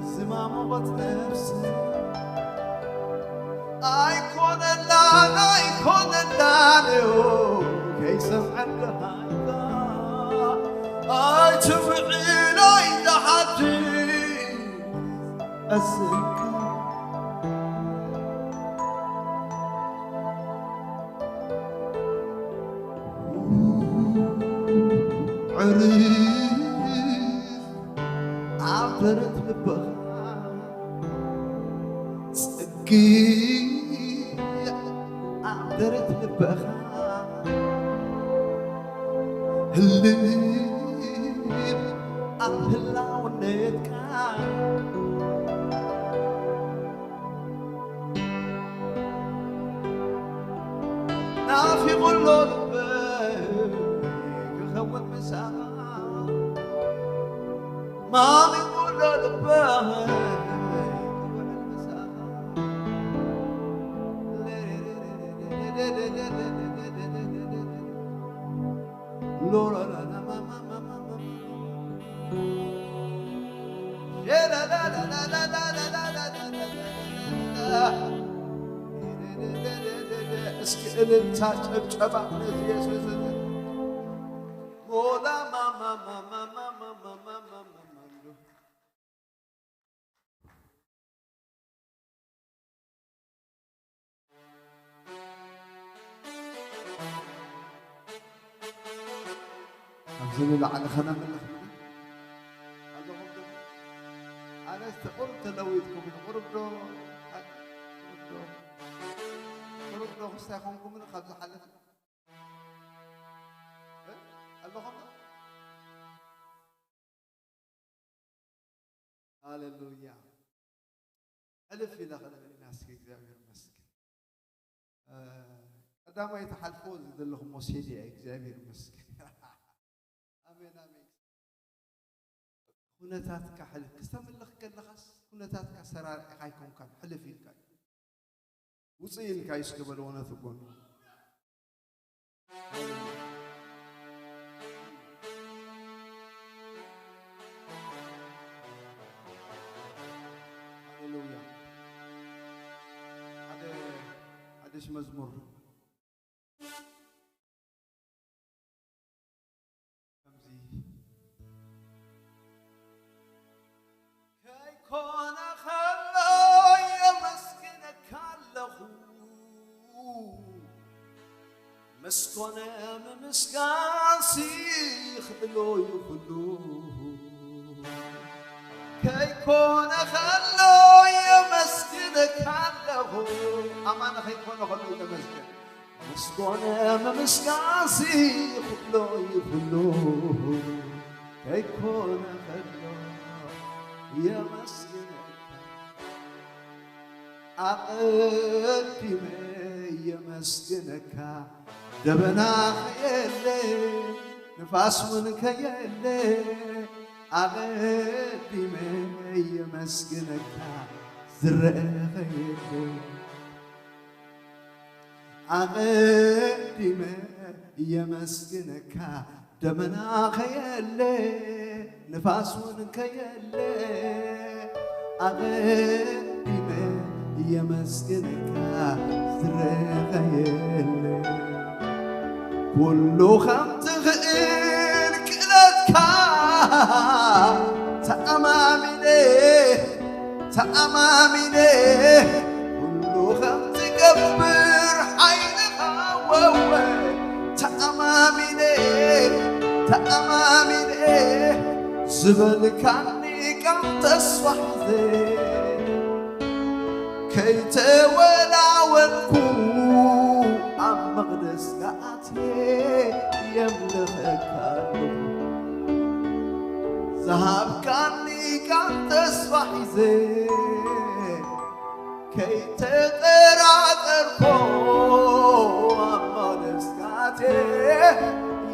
زما موت نفسي أيكون الله أيكون الله كي سمعت هايكا أي توعين أي تحضير السكة عريف عبرت لبها سقي عبرت لبها الليل أهلا ونتكا نافي غلو لبك يخوت مساحة مامي غلو لبك يخوت مساحة لورا لا لا ما ما ما ما لا لا لا لا لا لا لا اسكي انت تشبع يسوس مولا ما ما ما ما ما ما ما ما ما أبزل على خنا من الخنا أنا استقرت لويتكم من قرب له خستاخونكم من خبز حلف اللهم هاللويا ألف إلى غنم الناس كإجابير مسك قدام يتحلفوا زد لهم موسيقى إجابير مسك آمين آمين كنتاتك حلف كستمر لك كنخس كنتاتك سرار عايكم كان حلف إلك وصيل كايس قبلونا ثقون هاللويا هذا اسم مزمور كي كون خلو يا مسكنك مسكونة مسكان سيخ بلو يخلو كي كون خلو يا مسكنك له أمانة كي كون خلو يا مسكن مسكونة مسكان سيخ بلو يخلو كي كون خلو يا مسكنك أقدم يا مسكنك دبنا خيالي نفاس منك يالي أقدم يا مسكنك زرع خيالي أقدم يمسكنك دمنا خيالي نفاسون كيالي أقدم يمسكنك سر خيالي كل خمت غير كلتك تأمامي ليه كل خمت قبر حينها ووي تأمامي ليه زبل كاني كم تصبح ذي كي تولع ونكو عم مغرس قاتي يملخك ذهب كاني كم تصبح ذي كي تتراقركو عم مغرس قاتي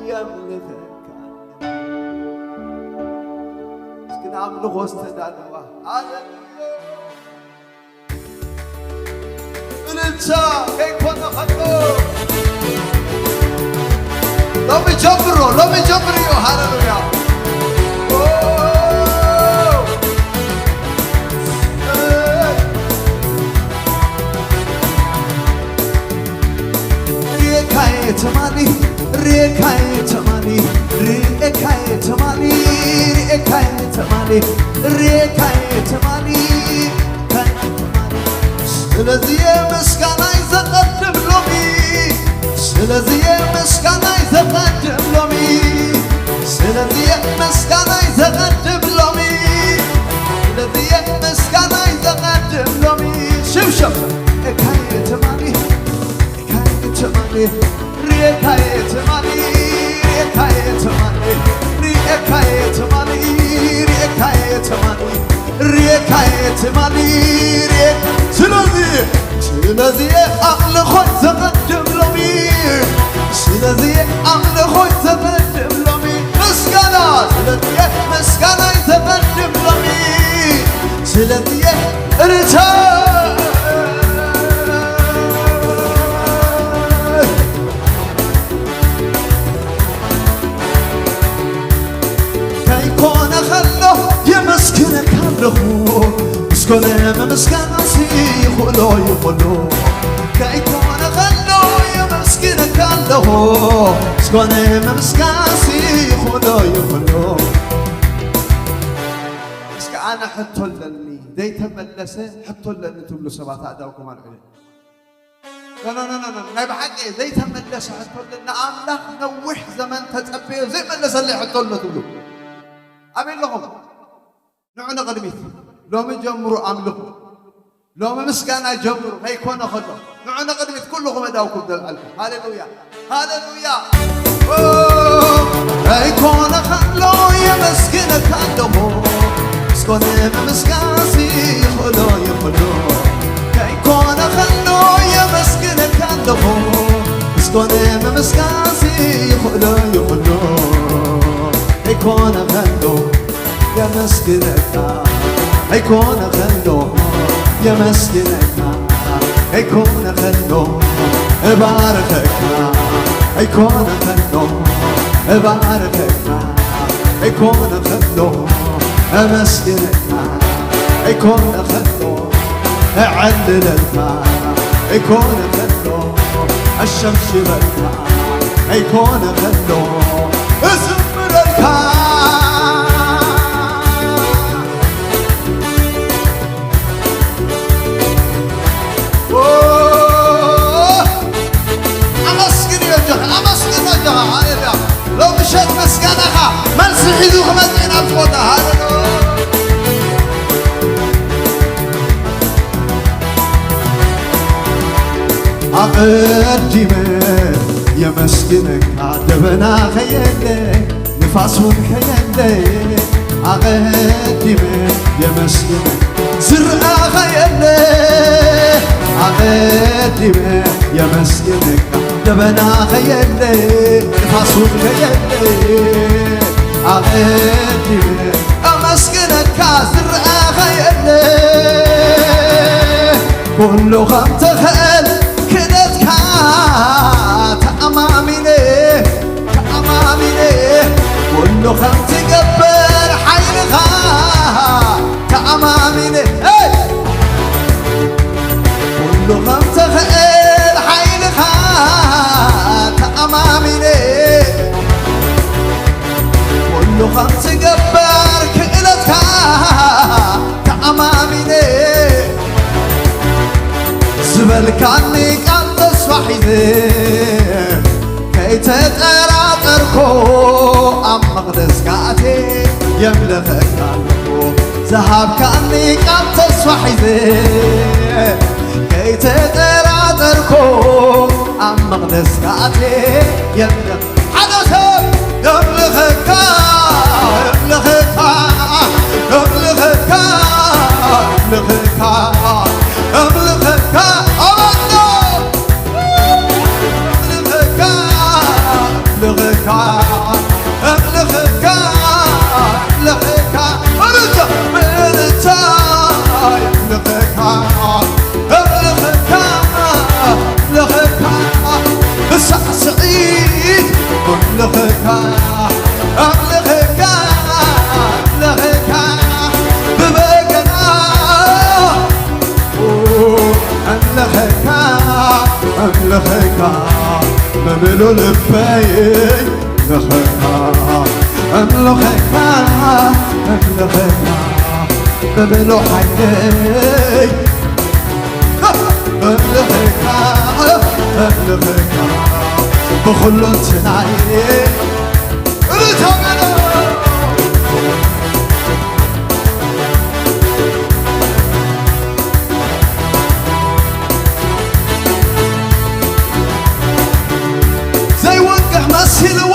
يملخك مسكين عم نغوص تدانوا الانسا كي كنا خطو لو بيجبروا هاللويا ريكاي تماني ስለዚህ ምስጋና ይዘቀድም ሎሚ ስለዚህ ምስጋና ይዘቀድም ሎሚ ስለዚህ ምስጋና ይዘቀድም ሎሚ ስለዚህ ምስጋና ይዘቀድም ሎሚ ሽብሽብ ኤካይ ተማኒ ሪኤካይ ተማኒ ስለዚህ አምልኮት ዘቀድም ሎሚ ስለዚህ አምልኮት ዘቀድም ሎሚ ምስጋና ስለዚህ ምስጋና ዘቀድም ሎሚ ስለዚህ እርታ ከይኮነ ከሎ የመስክነክ አለሁ እስኮነ ምስጋና ሲሁሎ ይሁሎ ከይኮነ ከሎ የመስክነክ አለሁ እስኮነ ምስጋና ሲሁሎ ይሁሎ እስከ አነ ሕቶለኒ ዘይተመለሰ ሕቶለኒ ትብሉ ሰባት አዳውኩም አልዕለ ናይ ብሓቂ ዘይተመለሰ ሕቶለኒ ኣምላኽ ነዊሕ ዘመን ተፀበዮ ዘይመለሰለይ ሕቶሎ ትብሉ أبي لهم نعنا قدميت لو من جمروا أملكم لو من مسكنا جمروا ما يكون خلوا نعنا قدميت كلكم أداوكم دلالكم هاللويا ما يكون خلوا يا مسكنا كلهم مسكنا مسكاسي خلوا يخلوا ما يكون خلوا يا مسكنا كلهم مسكنا مسكاسي خلوا يخلوا هيكون خلو يا مسكنك هيكون خلو يا مسكنك هيكون خلو باركك هيكون خلو باركك هيكون خلو مسكنك هيكون خلو عللك هيكون خلو الشمس بكى هيكون خلو لو مشيت مسكنها من سحيدوك مدينة بفوتها أقدم يا مسكنك عدبنا خيالي نفاسون خيالي أقدم يا مسكنك زرع خيالي أقدم يا مسكنك عدبنا خيالي نفاسون خيالي أقدم أمسكنك زرع خيالي كله خمت خيال كدتك በልካኒ ቃል ተስፋ ሒዘ ከይተጠራጠርኮ ኣብ መቕደስካ ኣትየ የምልኸካ ኣለኹ ዝሃብካኒ ቃል ተስፋ ሒዘ ከይተጠራጠርኮ ኣብ መቕደስካ ኣትየ የምልኽ ሓደ ሰብ የምልኸካ የምልኸካ የምልኸካ የምልኸካ የምልኸካ ኣበዶ የምልኸካ የምልኸካ የምልኸካ የምልኸካ ምርታ ምርታ የምልኸካ የምልኸካ የምልኸካ ብሳዕስዒት የምልኸካ የምልኸካ የምልኸካ ብበገና أملخك أملخك بملو لبي أملخك أملخك أملخك بملو حياتي أملخك أملخك بخل تنعي رتمنا مسيلو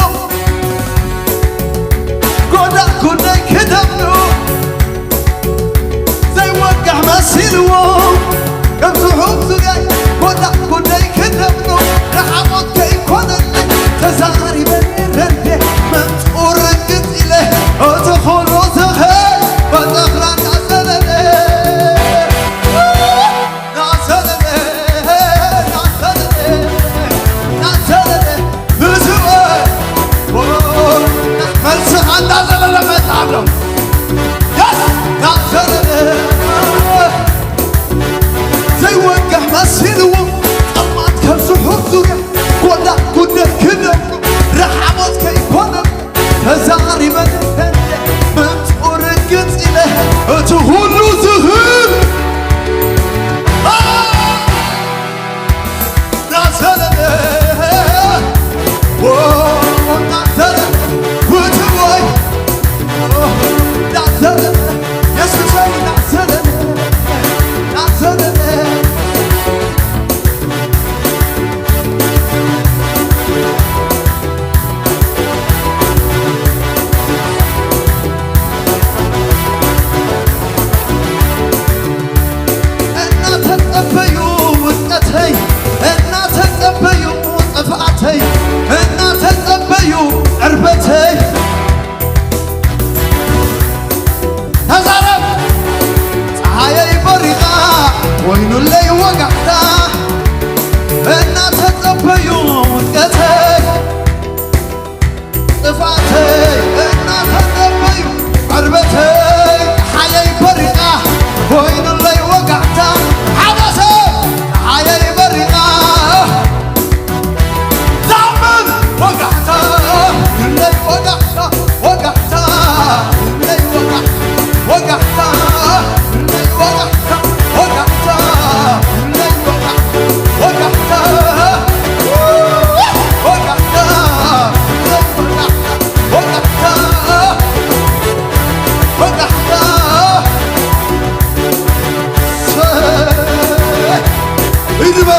قودا قودا كدبنو زي وقع مسيلو كم صحوب زجاج قودا قودا كدبنو رحمت كيكون لك تزاري بني رنده من تورقت إليه أدخل وتخيل فتخلق عسلني نعسلني نعسلني نعسلني فلسخ عندازل لما يتعاملوا يس نعسل زي وقع مسيلو طمعت كم سحور زوريا قولا قولا كده رحمت كيكونا تزاري من الهندة من تورقت إله تهولو زهير نعسل نعسل وتبوي نعسل يسوع شيء نعسل نعسل أنا تتقبيو وتقتي أنا تتقبيو طفعتي أنا تتقبيو عربتي هزارب تعايا بريقا وينو اللي وقعتا أنا تتقبيو وتقتي طفعتي أنا تتقبيو عربتي حيا بريقا وينو اللي وقعتا حدثي تعايا بريقا زعمن وقعتا اللي وقعتا وقعتا اللي وقعتا اللي وقعتا وقعتا اللي وقعتا وقعتا اللي وقعتا وقعتا إذا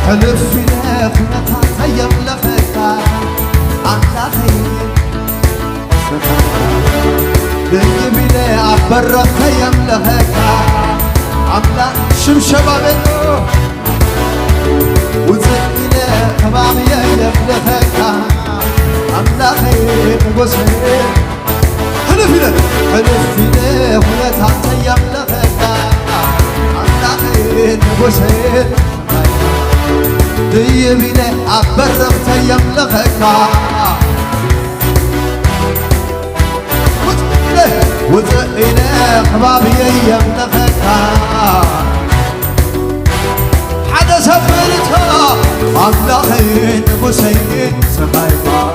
حلف لك متى يملخك أملخي بيجي لي عبرك يملخك أملخ شبابته وزي لي كبابي يملخك أملخي نقصي حلف لك متى يملخك أملخي نقصي ديبيلي عبرت يملخك وزقنا حبابي يملخك حدا سفرتها أملاخين بوسين سخايفا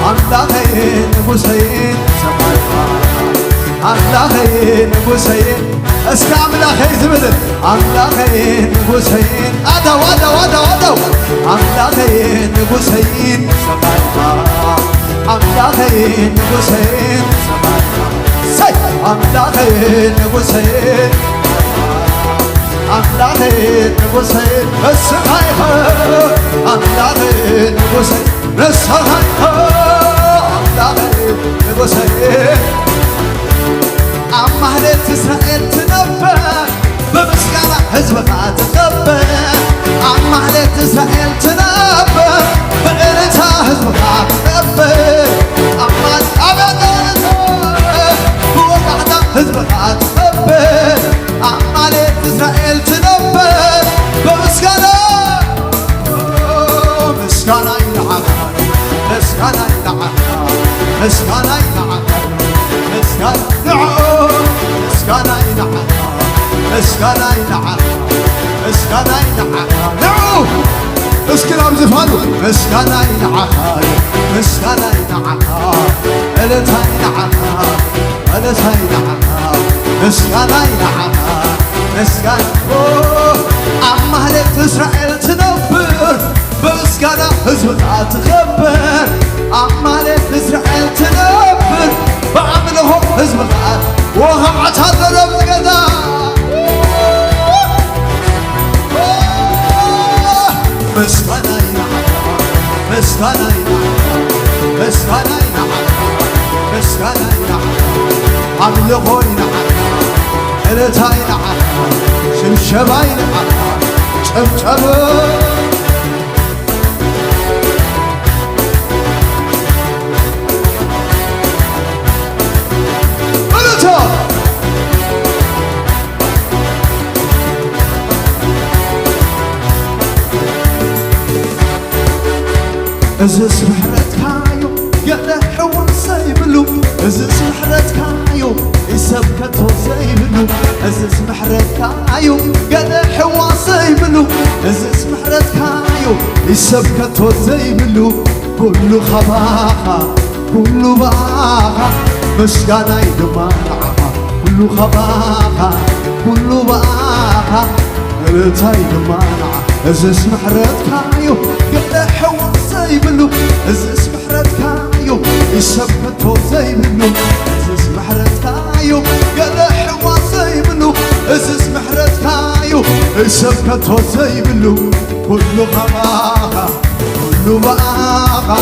أملاخين بوسين سخايفا أملاخين بوسين اسكع أملاخين زبدل أملاخين بوسين أدو أدو أدو أدو أملاخين بوسين سخايفا أملاخين بوسين سخايفا سي أملاخين بوسين أملاخين بوسين السخايفا أملاخين بوسين السخايفا أملاخين بوسين أمهلت إسرائيل تنبه بمسكنة حزبك تقبل أمهلت إسرائيل تنبه بإلتها حزبك تقبل أمهلت بوقعتها حزبك تقبل أمهلت إسرائيل تنبه بمسكنة مسكنة يلعب مسكنة يلعب مسكنة يلعب مسكنة يلعب مسكنة يلعب مسكنة يلعب مسكنة يلعب نعم مسكنة بزفانو مسكنة يلعب مسكنة يلعب إلتها يلعب إلتها يلعب مسكنة يلعب مسكنة أمهلت إسرائيل تنبر بمسكنة حزبها تخبر أمهلت إسرائيل تنبر بعملهم حزبها وهبعتها ضرب قدا مسكنة يلعب مسكنة يلعب مسكنة يلعب مسكنة يلعب عملهم يلعب إلتها يلعب شبشبة يلعب شبشبة إزس محرت كايو قال حوان سيبلو إزس محرت كايو يسبكتو سيبلو إزس محرت كايو قال حوان سيبلو إزس محرت كايو يسبكتو سيبلو كل خباخة كل باخة مسكانا يدمانعها كل خباخة كل باخة إلتاي دمانعها إزس محرت كايو قال حوان سيبلو إزس محرت كايو يسبكتو سيبلو إزس محرت كايو قال حوان سيبلو إزس محرت كايو يسبكتو سيبلو كل خباها كل باغا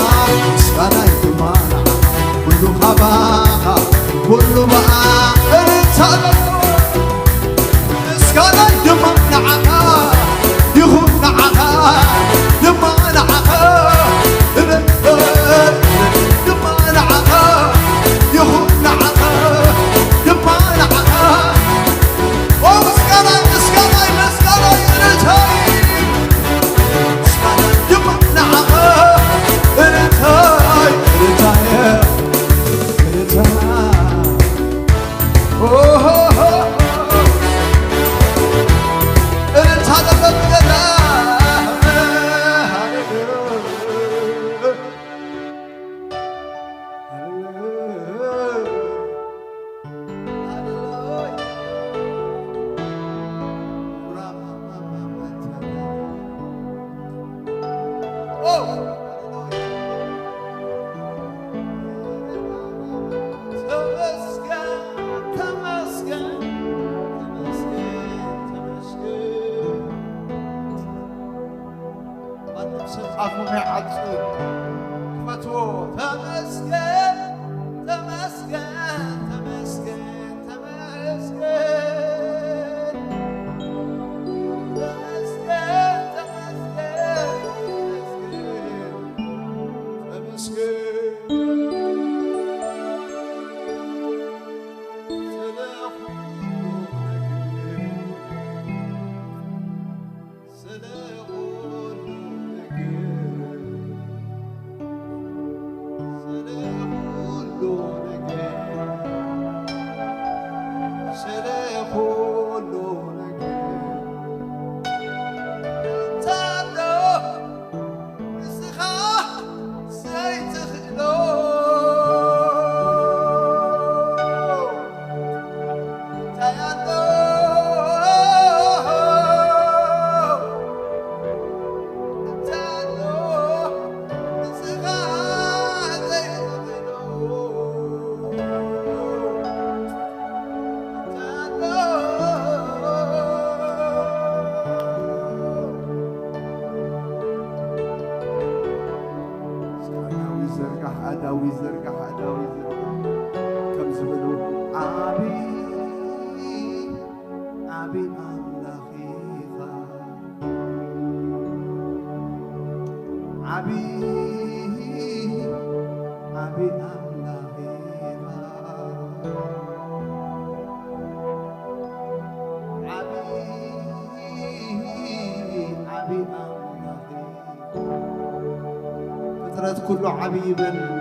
مسكانا يدمانا كل خباها كل باغا مسكانا يدمانا يخون نعها دمانا أداوي زرقة كم زبلو عبي أملاخيخا عبي أملاخيخا عبي أملاخيخا فترة كله عبيبا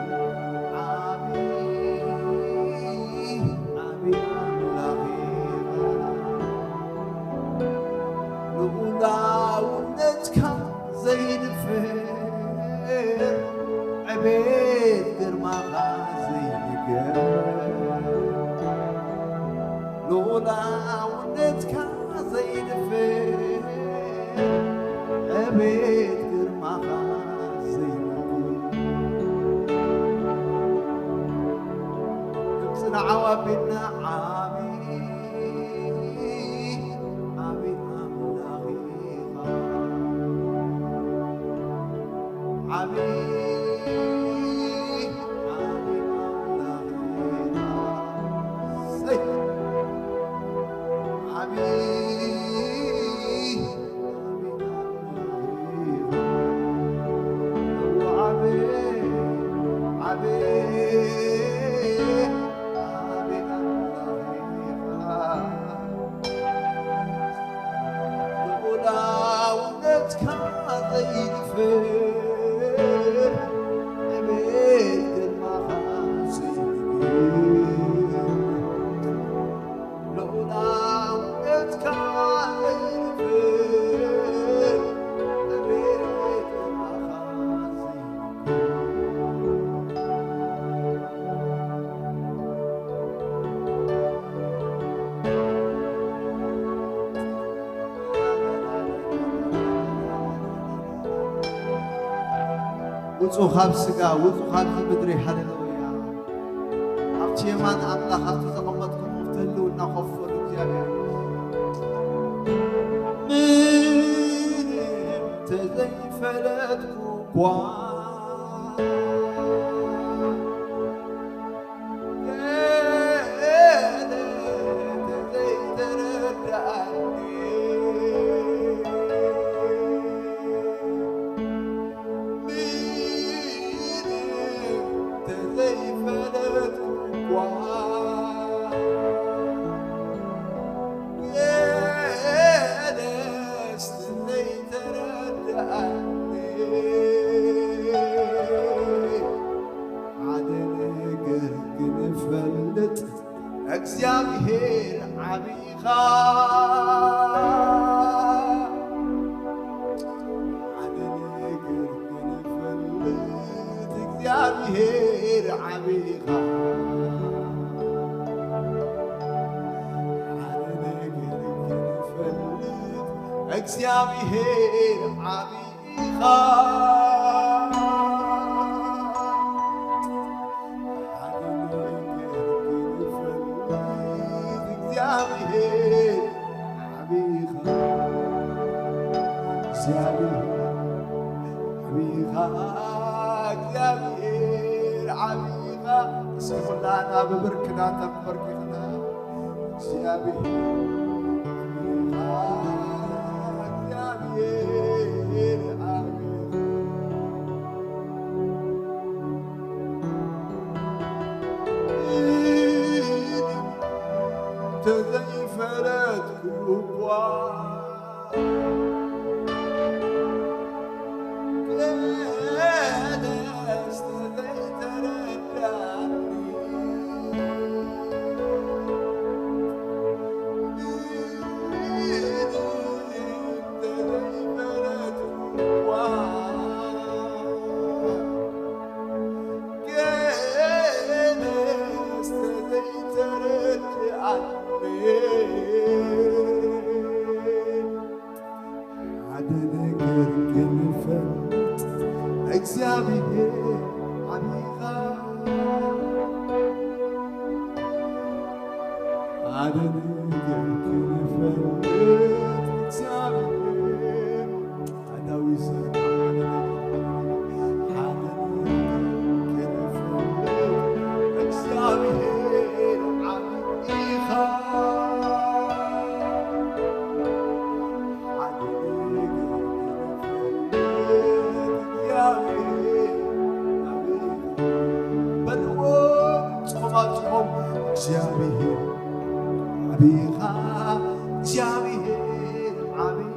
زين الفير عبيد قرماغا زين القمر لولا ولدك زين الفير عبيد قرماغا زين القمر نمسنا عوابنا عابي وصو خاب سقا وصو خاب مدري هاللويا أبتي من أملا خاطر تقمتكم مفتلو نخفر እግዚአብሔር من تزيفلتكم እግዚአብሔር ዓቢኻ እግዚአብሔር ዓቢኻ እግዚአብሔር ዓቢኻ እግዚአብሔር ዓቢኻ ስሙላና በብርክና ተንበርክኽና እግዚአብሔር تزيفلت እግዚአብሔር ዓቢኻ አደነገር ክንፈልጥ እግዚአብሔር አዳዊ ዘር አደነገር ክንፈልጥ እግዚአብሔር አቢኻ እግዚአብሔር አቢኻ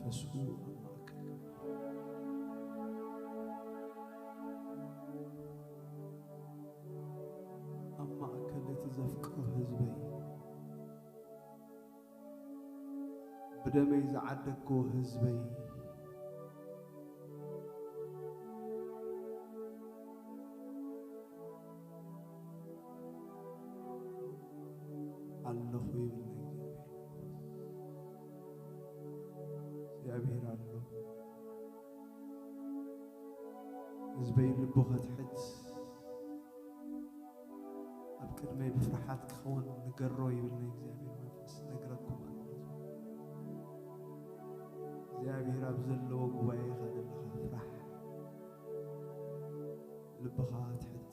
መንፈሱ አማከለ تزفقه هزبي بدمي زعدكو هزبي الله يبلغ يا بير الله هزبي لبوخة حد كلمة بفرحات كون نقروي بالله እግዚአብሔር መንፈስ ነግረኩም እግዚአብሔር አብዘለው ጉባኤ ካደለኻ ፍራህ ልብኻ ትሕት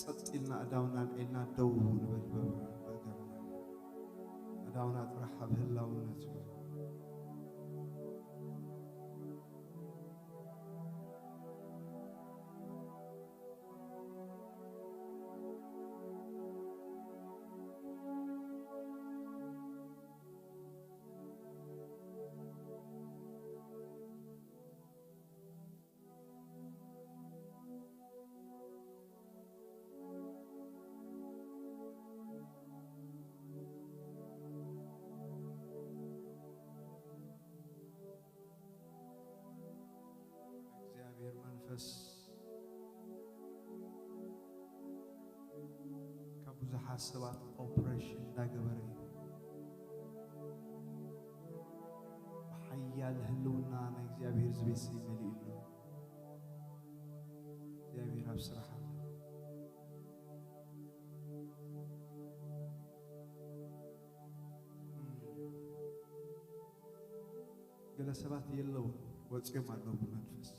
ጸጥልና አዳውና ጤና ደው ንበል በገርና አዳውና ጥራሐ በህላውነቱ መንፈስ ከብዙሓት ሰባት ኦፕሬሽን እንዳገበረ በሓያል ህልውና ናይ እግዚአብሔር ዝቤት ይመልእ ኢሉ እግዚአብሔር ኣብ ስራሕ ኣሎ ገለ ሰባት የለውን ወፂኦም ኣለዉ ብመንፈስ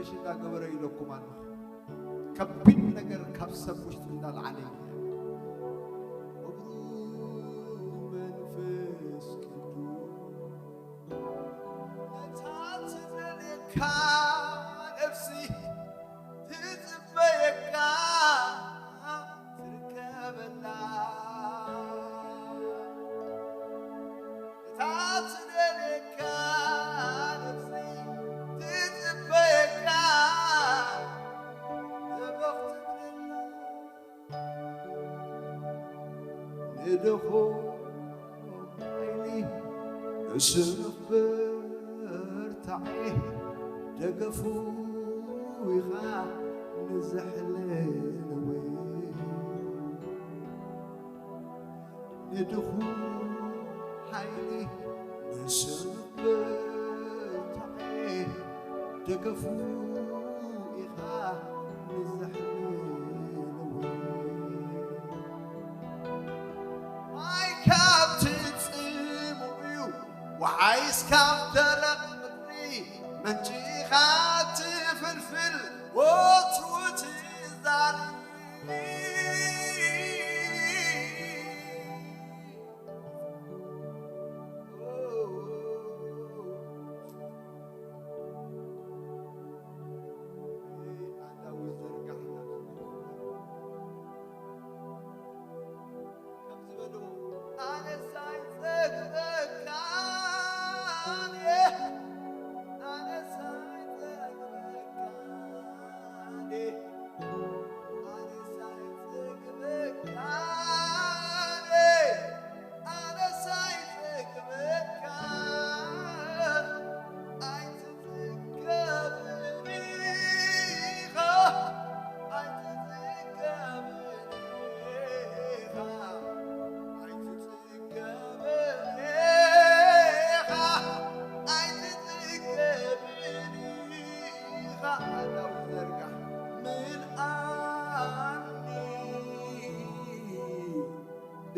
ፍተሽ እንዳገበረ ይለኩም አለ ከቢድ ነገር ካብሰብ ውስጥ እንዳልዓለኝ መንፈስ ነፍሲ ትጽበየካ ትርከበላ ታጽደለካ ነፍሲ ትጽበየካ ተበኽትብለላ ንድኹ ዓይኒ ንስንኽብር ታዒ ደገፉ ኢኻ ንዘሕለወይ ንድኹ ሓይሊ ንስንኽብር ታዒ ደገፉ ኢኻ ንዘሕለወይ ማይ ካብቲ ጽሙቕ እዩ ወሓይስ ካብ ደረቕ ምድሪ መንጭኻ ትፍልፍል ወትሩ ትዛሪ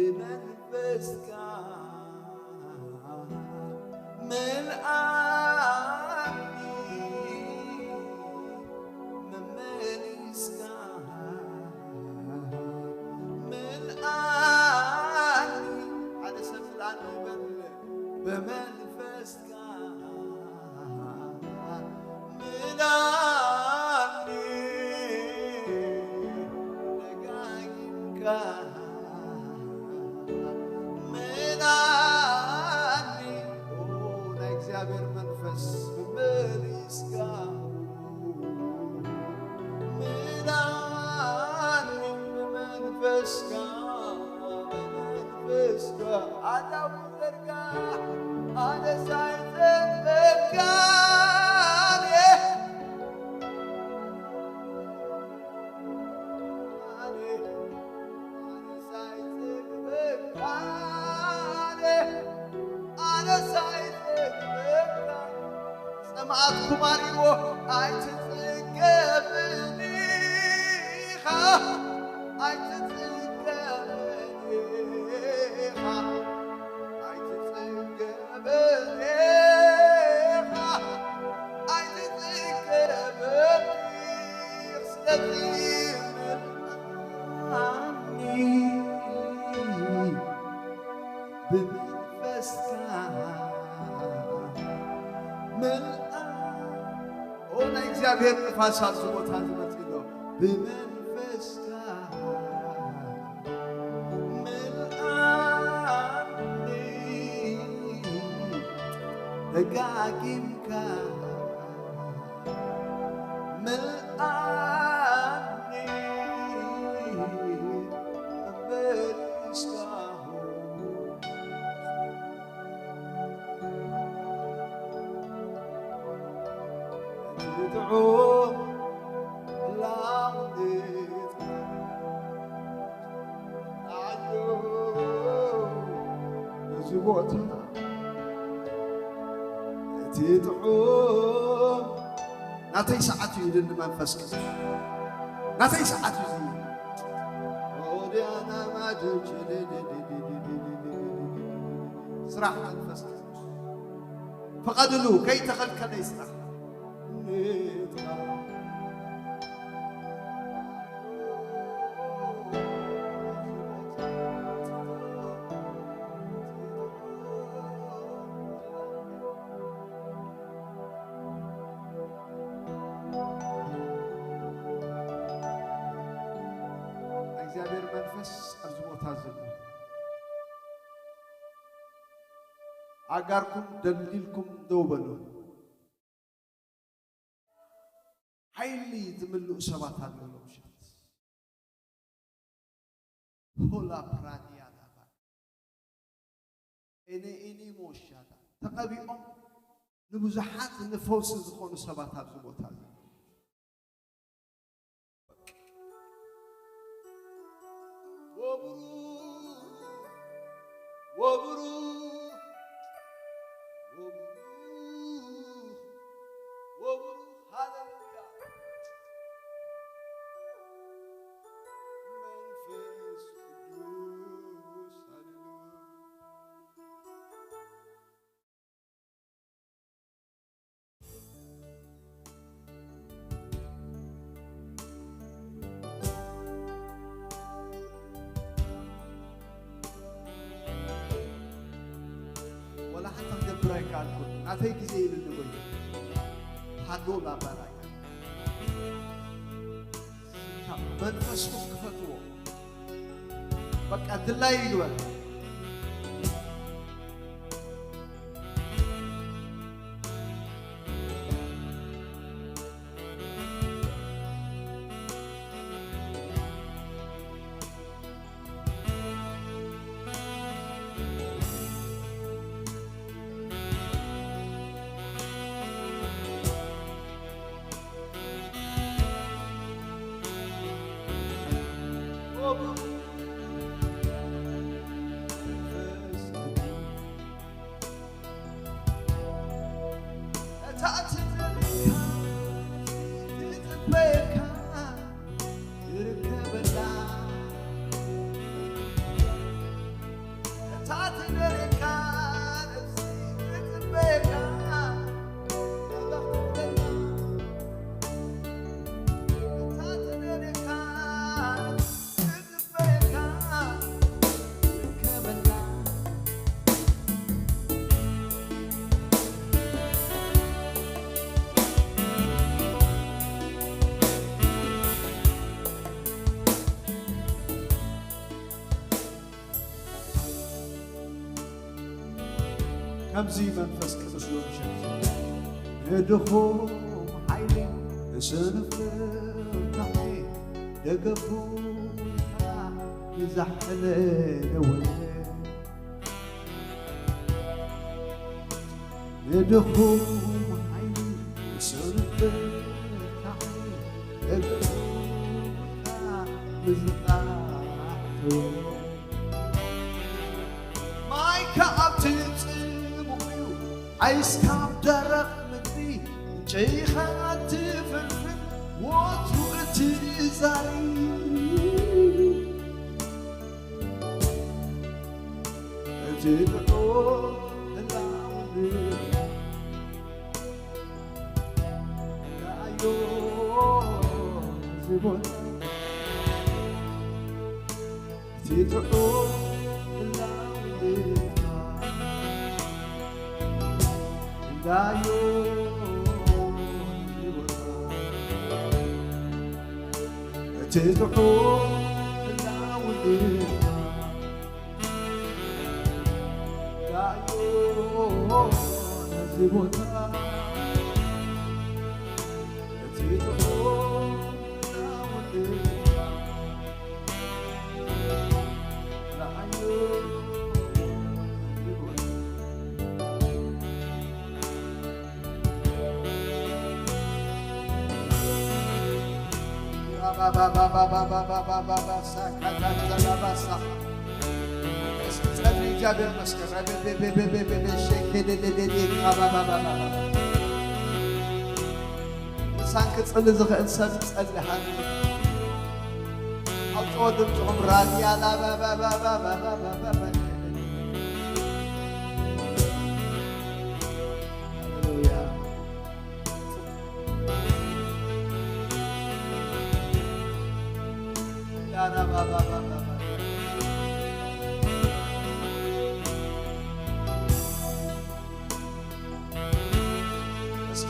بمنفسك ملأني مملسك ملأني على سفل عنه بمنفسك ملأني دقائقك እግዚአብሔር መንፈስ በመሪስካ ምናኒ በመንፈስካ በመንፈስካ አዳው ዘርጋ አነሳይ ዘርጋ سمعتكم أريوه أيتتقبلني خا أيتتقبلني خا أيتتقبلني خا أيتتقبلني خسلتي من عني بمنفسك ሆነ እግዚአብሔር ንፋስ አዝቦታ ዝመጽለው በመንፈስካ መልአኒ ደጋጊምካ መልአኒ በሪስካ تدعو لعودك تعجو زبوتها تدعو ناتي ساعات يدن منفسك ناتي ساعات يدن ودي أنا ما تجي سرح منفسك فقد له كي تخلك ليسرح መንፈስ ኣብዚ ቦታ ዘሎ ኣጋርኩም ደሊልኩም ደው በሉ ሓይሊ ዝምልኡ ሰባት ኣለዉ ምሸት ሆላ ፕራዲያ ዳባ እኔ ሞሻዳ ተቐቢኦም ንብዙሓት ንፈውሲ ዝኾኑ ሰባት ኣብዚ ቦታ ኣሎ ወብሩ ሃሌሉያ መንፈስ ቅዱስ ሃሌሉያ ولا حتى نقبرك عنكم نعطيك زي اللي نقول حدو لا براي منفسكم كفتوه بقى دلاي يقول ከምዚ መንፈስ ቅዱስ ይውሸት ንድኹም ሓይሊ ንስንፍታሒ ደገፉታ ንዛሕለ ደወለ ንድኹም ሓይሊ ንስንፍታሒ ደገፉታ ንዝጣሕቶ ማይካ ኣብቲ عايزكم درق مدري جيخة تفرفر وطوة زاري تدعو العوني يا أيوه زبون تدعو العوني Dayo تدعو العودة دايو نزبوتا تدعو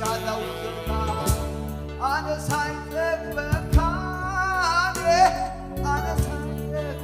العودة أنا سايدك مكاني أنا سايدك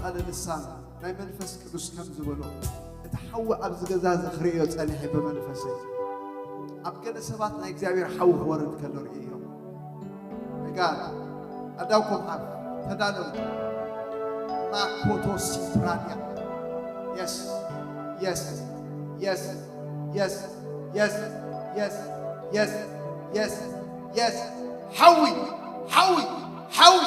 على اللسان ناي منفس قدوس كم زبلو تحوى أبز جزاز خريو تسألني بمنفسي أبكر سبات ناي إخزابير حوه ورد كالور إيهم قال أداوكم عب تدانو ما كوتو سيبرانيا يس يس يس يس يس يس يس يس يس حوي حوي حوي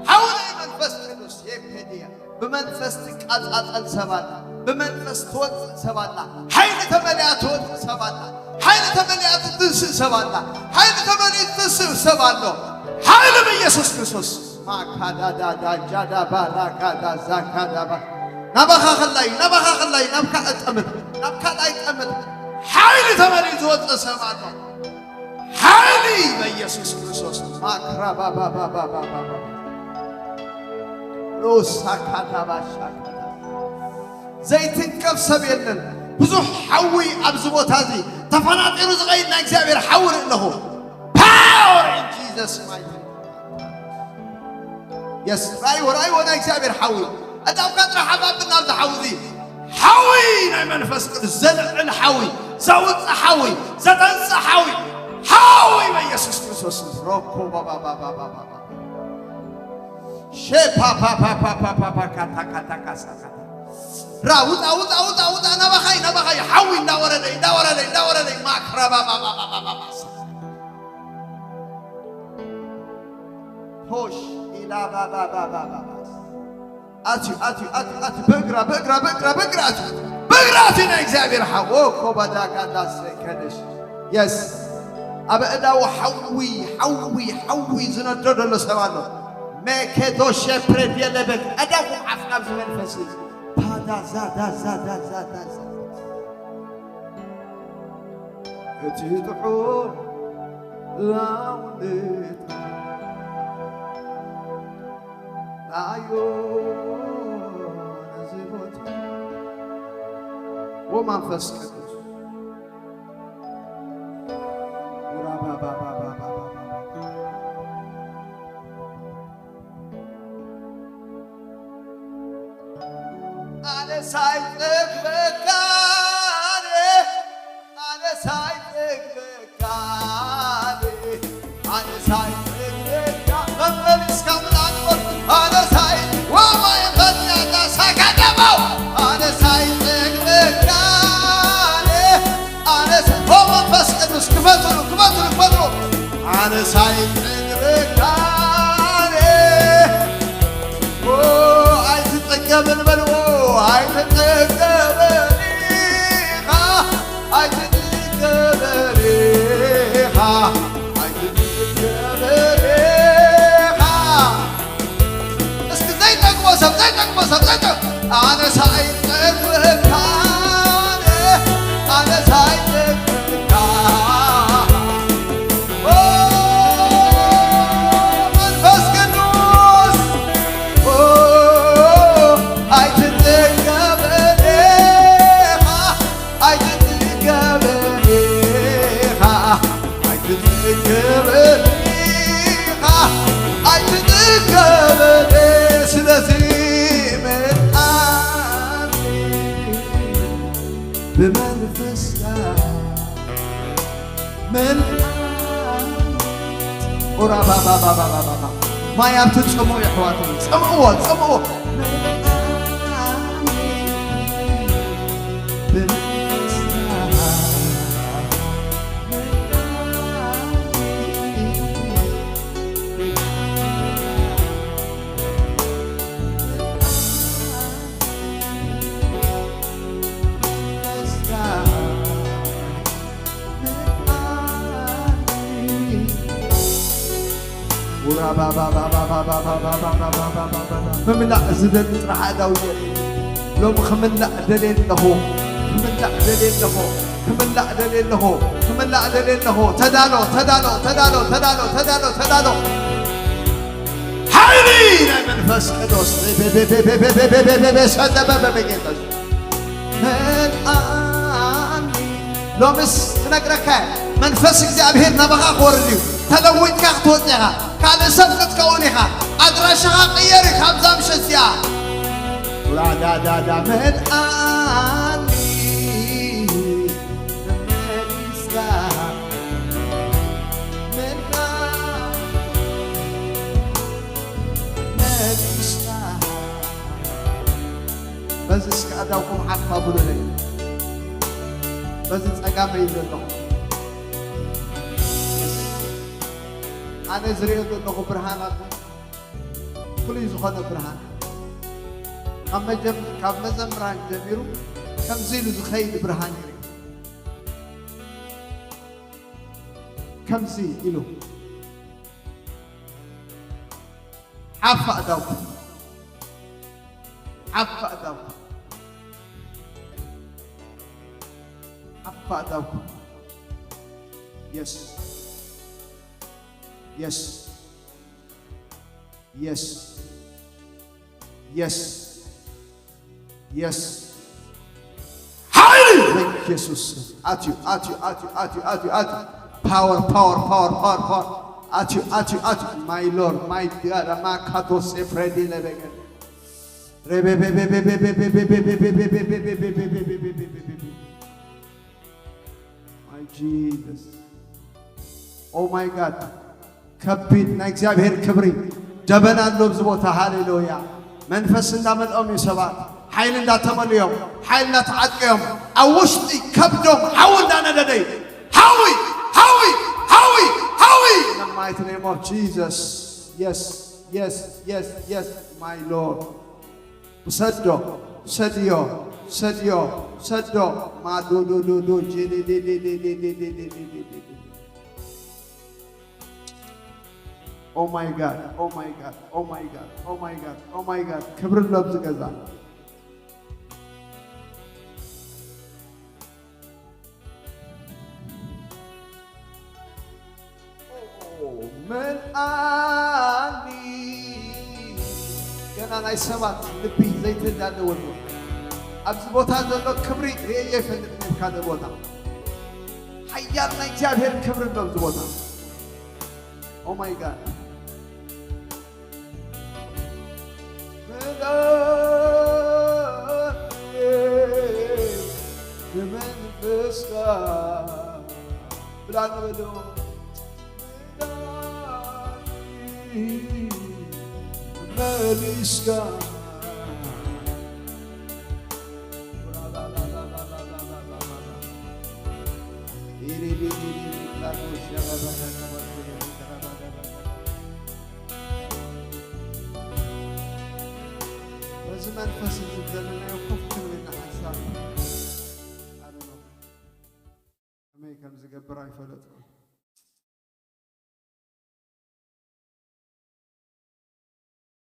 حوي ناي منفس قدوس يبهديا بمنفس تقاطع سبانا بمنفس توت سبانا حين تمليات توت سبانا حين تمليات تس سبانا حين تمليات تس سبانا حين بيسوع كريستوس ما كادا دا جادا بالا كادا زكادا با نبخ خلاي نبكا اتمد نبكا لا يتمد حين تمليات توت سبانا حين بيسوع كريستوس ما كرا با با با با با روسا كاتاباشا زيتن كف سبيلن بزح حوي أبزبوت هذه تفنات إنه زغيرنا إخزابير حور له power in Jesus mighty yes رايو نا إخزابير حوي أدام قدر حباب النار حوي حوي نعم نفس الزلع الحوي زوت حوي زتنس حوي حوي بيسوع كريستوس روكو بابا بابا بابا شيبا با با با با با با كاتا كاتا كاسا راود أود أنا بخاي حوي دورة لي ما كربا با با با با هوش إلى با با با با با أتي بقرا إخزابير حوك وبدا كاتا سكدش يس أبا أداو حوي زندر له سوالو مكدو شبرد يلبك أداو عفنا بمنفسي هذا زاد تدعو لاوليت عيون زبوت ومنفس قدوس ورابا بابا أنا سايقك بكاري أنا سايقك بكاري أنا سايقك بكاري قبل إسكام الأنور أنا سايق وما يبني أنا ساكدمو أنا سايقك بكاري أنا سايق وما بسكدوس كفتلو أنا سايقك بكاري عايز تتقبل بلو عايز تتقبليها اسكت زيتك وصف أنا سايقك بكاري أنا سايقك ከበደ ስለዚህ ምልአኒ በመንፈስ ምልአኒ ኦራ ባባባባባባ ማያት ጽሙ ይሕዋት ጽምዎ مملأ زدن راح داوي لو مخملأ دليل له مملأ دليل له مملأ دليل له مملأ دليل له تدالو حيلي منفس قدوس سدب ببيتش الآن لو مس نقرك منفس እግዚአብሔር نبغى قورليو تلويت كاختوتها كان سفقت كونها أدرشها قيري خمسة مشزيا لا دا من آني من إسلام من إسلام بس اسكادوكم حقا بلولي بس اسكام يزلهم أنا زريت إنه برهانات كل يزخون برهان كم زمران جميرو كم زيلو زخيل برهان يري كم زيل إلو عفا دوك Yes. Hallelujah. Jesus. At you. Power. At you. My Lord, my God, Amakato Sefredi Lebegan. My Jesus. Oh my God. ከቢድ ናይ እግዚአብሔር ክብሪ ጀበና ሎብዝ ቦታ ሃሌሉያ መንፈስ እንዳመልኦም ይሰባት ኃይል እንዳተመልዮም ኃይል እንዳተዓቀዮም አውሽጢ ከብዶም ሐው እንዳነደደይ ሐዊ in the mighty name of Jesus. Yes my Lord ሰድዮ ማዶዶዶዶ Oh my God. ክብር ለብዝ ገዛ መልአኒ ገና ናይ ሰባት ልቢ ዘይተዳለወሉ ኣብዚ ቦታ ዘሎ ክብሪ የፈልጥ ካደ ቦታ ሓያል ናይ እግዚአብሔር ክብር ለብዝ ቦታ Oh my God. መንፈስ ዝደለናዮ ኮፍክም ለና ሐሳብ አለና ከመይ ከም ዝገብር አይፈለጥ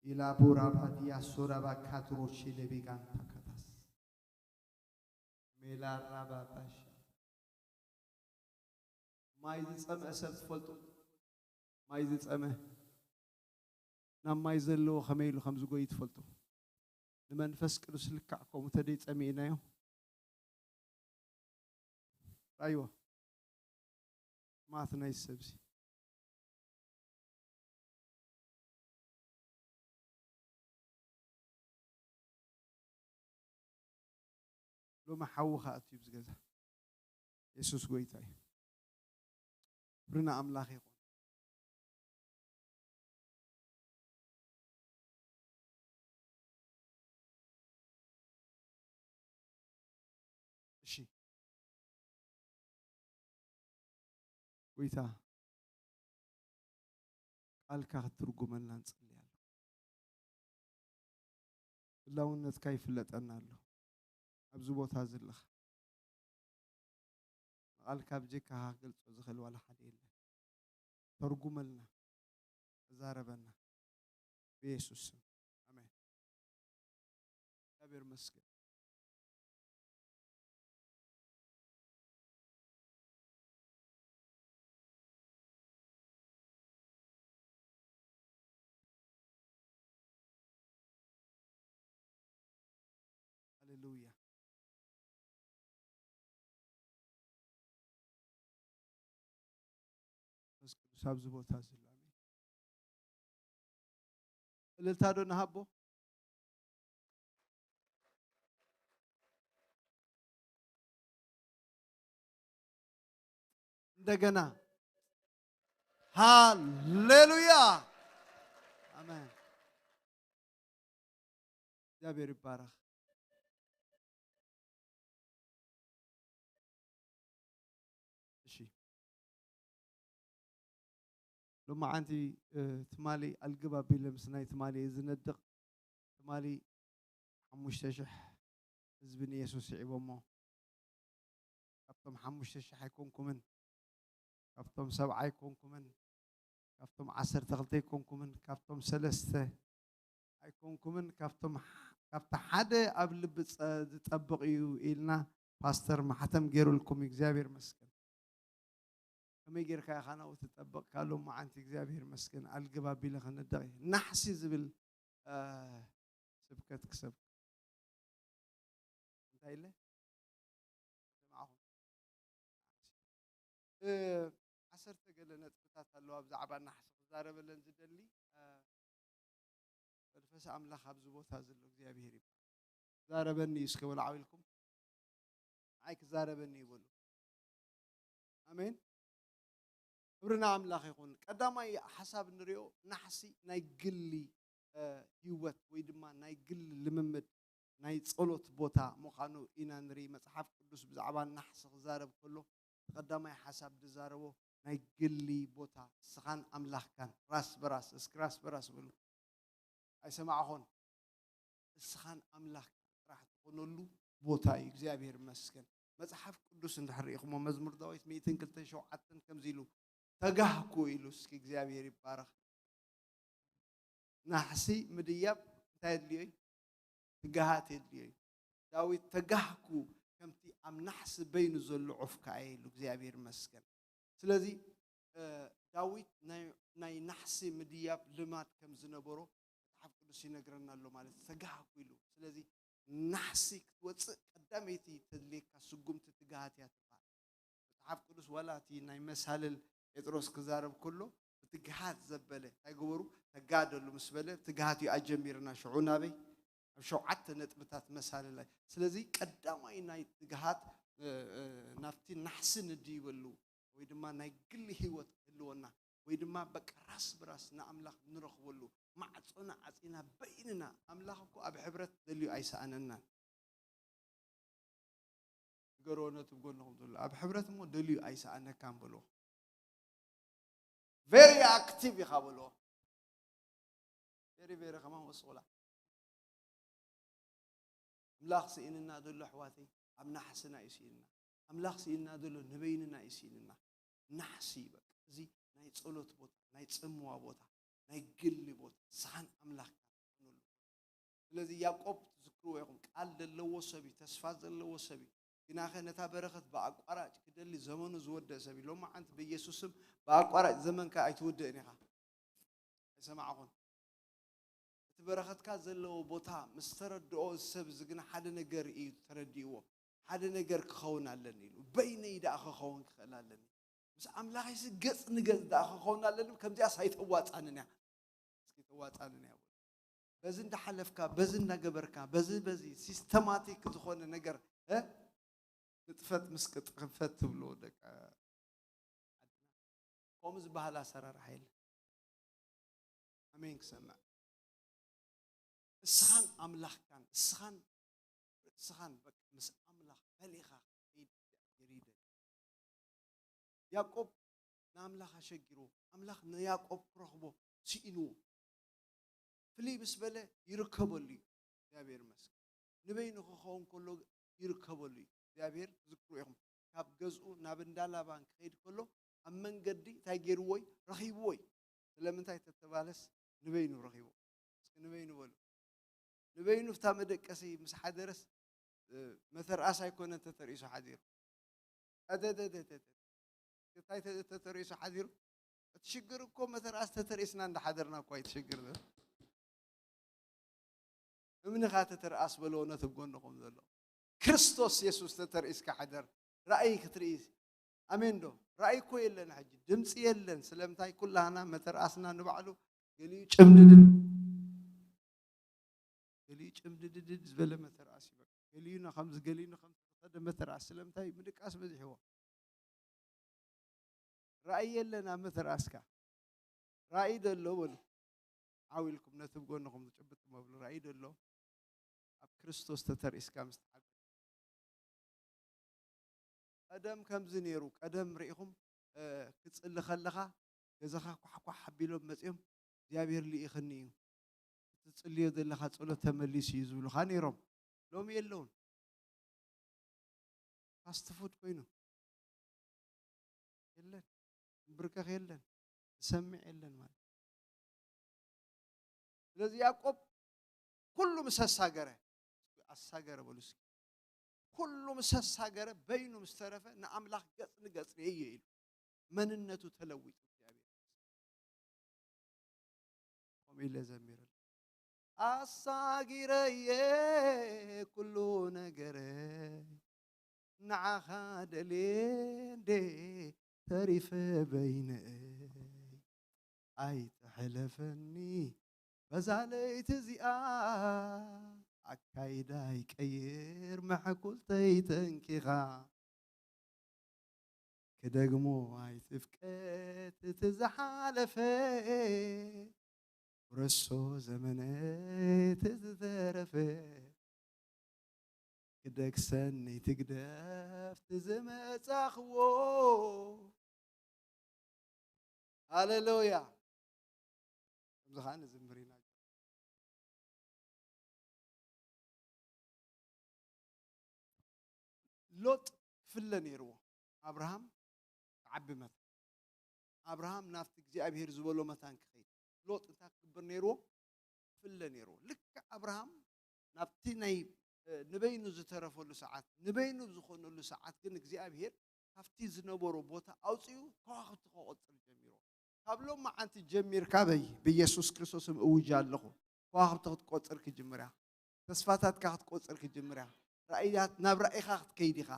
ኢላቦራ ፓዲያ ሶራባ ካትሮሽ ለቤጋን ተከታስ ሜላራባ ባሽ ማይዝ ጸመ ሰብ ትፈልጡ ማይዝ ጸመ ናማይ ዘለዎ ከመይሉ ከም ዝጎይ ትፈልጡ መንፈስ ቅዱስ ልካዕኮም ተደይ ጸሚናዮ አይዋ ማትናይ ሰብሲ لما حوخا أتيب زجزا يسوس قويتاي برنا أملاخي شي قويتا قال كاخد ترجمان لانصلي له لونت كيف لتقنا له أبزبوت هذا الأخ قال كابجيك هاقل زخل ولا حد إلا ترجم لنا زاربنا بيسوس آمين كبير مسكين هللويا مسكين سابزبوت هذا آمين اللي تادو نهبو دقنا هاللويا آمين جابر يبارك شيء لما عندي تمالي القبا بيلمسناي تمالي زندق تمالي حموش تشح زبني يسوس عبمو كفتم حموش تشح يكونكم من كفتم سبعة يكونكم من كفتم 10 تغلطي يكونكم من كفتم 3 يكونكم من كفتم كفت حدا قبل بتطبق إلنا باستر ما حتم غيروا لكم إجابير مسكن كم يجير كا خنا وتطبق قالوا ما أنت إجابير مسكن الجبا بيلا خنا داي نحسي زبل سبكت كسب انتهيله معهم 10 تقلنا تبتات الله بزعبا نحس زارب لنا زدلي الفس أملاخ أبزبوت هذا الإجابير زاربني يسكوا العويلكم عيك زاربني يقولوا آمين برنا أملاخ يكون قدامي حساب نريو نحسي نايقلي هيوت ويدما نايقل لممد نايتصلوت بوتا مخانو إنا نري مصحف قدوس بزعبان نحس زارب كله قدامي حساب دزاربو نايقلي بوتا سخان أملاخ كان راس براس اسكراس براس بلو أي سمعهون سخان أملاخ راح تقولوا له بوتا إجابير مسكن مصحف قدوس اندحريكم مزمور داويت 207 كم زيلو تجاهكوا إلوس إجابير يبارك نحسي مدياب تادلي تجاهات تادلي داويت تجاهكوا كم تي أم نحس بين زل عفك عيلو إجابير مسكن سلذي داويت ناي نحسي مدياب لمات كم زنبرو مصحف قدوس ينقرنا له مالت تجاهكوا إلو سلذي نحسي قداميتي تدليك سجوم تتجاهات يا تبع مصحف قدوس ولا تي ناي مسهل يدرس كزارب كله تجاهات زبلة تجورو تجادلوا مسبلة تجاهات يأجميرنا شعونا بي شوعت نتبتات مسهل الله سلذي قدامي ناي تجاهات نفتي نحسن الدي ولو ويدما ناي كل هوت اللونا ويدما بك راس براس نأملاخ نرخ ولو ما عصنا عصينا بيننا أملاخكو أب حبرت دليو أيسا أننا قرونا تقول لهم دول أب حبرت مو دليو أيسا أنا كان بلو very active يخابلو very كمان وصولا أملاخ سئلنا دول حواتي أم نحسنا يسيلنا أملاخ سئلنا دول نبيننا يسيلنا نحسي بك زي نايت صلوت بوت نايت سموا بوتا نايت قل بوت سخان أملاخ الذي يعقوب تذكروا يقوم قال للو سبي تسفاز للو سبي كنا نتا بركت بأقراج كده اللي زمانه زود سبي لو ما أنت بيسوسم بأقراج زمن كأيتود إنها سمعون تبركت كذلوا بوتا مسترد أو سب زجنا حد نجر إيه ترديوه حد نجر خون لني بين يدا خون خلالني بس أملاك يسقط نجز دا خون لني كم جاء سايت وات عننا سايت وات عننا بزن ده حلفك بزن نجبرك بزن سيستماتيك تخون نجر نطفت مسكت خفت تبلو دك قومز بهلا سرر حيل أمين سمع السخان أملاح كان السخان بك مس أملاح بليغة يريد يعقوب ناملاح شجرو أملاح يعقوب رخبو سينو فلي بسبله يركبوا لي يا بير مسك نبين خون كله يركبوا لي يا بير ذكرهم كاب جزء نابندالا بانك خيد كله أمن قدي تاجروي رخيبوي لما تاي تتبالس نبينو رخيبو نبينو بلو نبينو فتامدك كسي مس حدرس مثل أسا يكون أنت ترئيس حدير أدد تاي ترئيس حدير تشجركم مثل أسا ترئيسنا عند حدرنا كويس تشجر ده من خاطر ترأس بلونا تبقونكم ذلوا كريستوس يسوس ترئيس كحدر رأيك ترئيس أمين دو رأيكو يلن حج دمس يلن سلامتاي كلها أنا مترأسنا نبعلو قلي چمدد زبالة مترأسي بك قلينا خمس قد مترأس سلامتاي بدك أس بزحوا رأي يلن مترأسك رأي دلو ولو عاولكم نتبقونكم تشبتوا مبلو رأي دلو أب كريستوس تترئيس كامستحق أدم كم زنيروك أدم رئيهم كتصل خلخا جزخا كحكوا حبيلهم مسيهم زيابير لي يخنيهم تصل يد اللي خاصله تمليس يزولو خانيرهم لوم يلون فاستفود كوينو يلن بركة يلن سمع يلن مال الذي يعقوب كل مسساجره الساجره بولس كل مسساجره بينه مسترفه نعملاخ قص هي من النتو تلويت እግዚአብሔር قوم الى زمير አሳጊረየ ኩሉ ነገር ንዓኻ ደልየንዴ ተሪፈ በይነይ ኣይትሕለፈኒ በዛ ለይቲ እዚኣ ኣካይዳ ይቀይር መሕኩልተይ ተንኪኻ ክደግሞ ኣይትፍቀት እቲ ዝሓለፈ ورسو زمنت تترفه كدك سني تقدف تزمت أخوو هاليلويا زخان زمرينا لوط فلن يروى أبراهام عبي مت أبراهام نافتك زي أبير زبولو متان كخير لوط انت كبر نيرو فل نيرو لك ابراهام نابتي ناي نبينو زترفو له ساعات نبينو زخونو له ساعات كن እግዚአብሔር ካፍቲ ዝነበሩ ቦታ አውጽዩ ከዋክብቲ ከቆጽር ጀሚሮ ካብሎም ማ አንተ ጀሚር ካበይ በኢየሱስ ክርስቶስም እውጃለሁ ከዋክብቲ ክትቆጽር ክጅምራ ተስፋታት ክትቆጽር ክጅምራ ራእያት ናብ ራእይኻ ክትከይዲኻ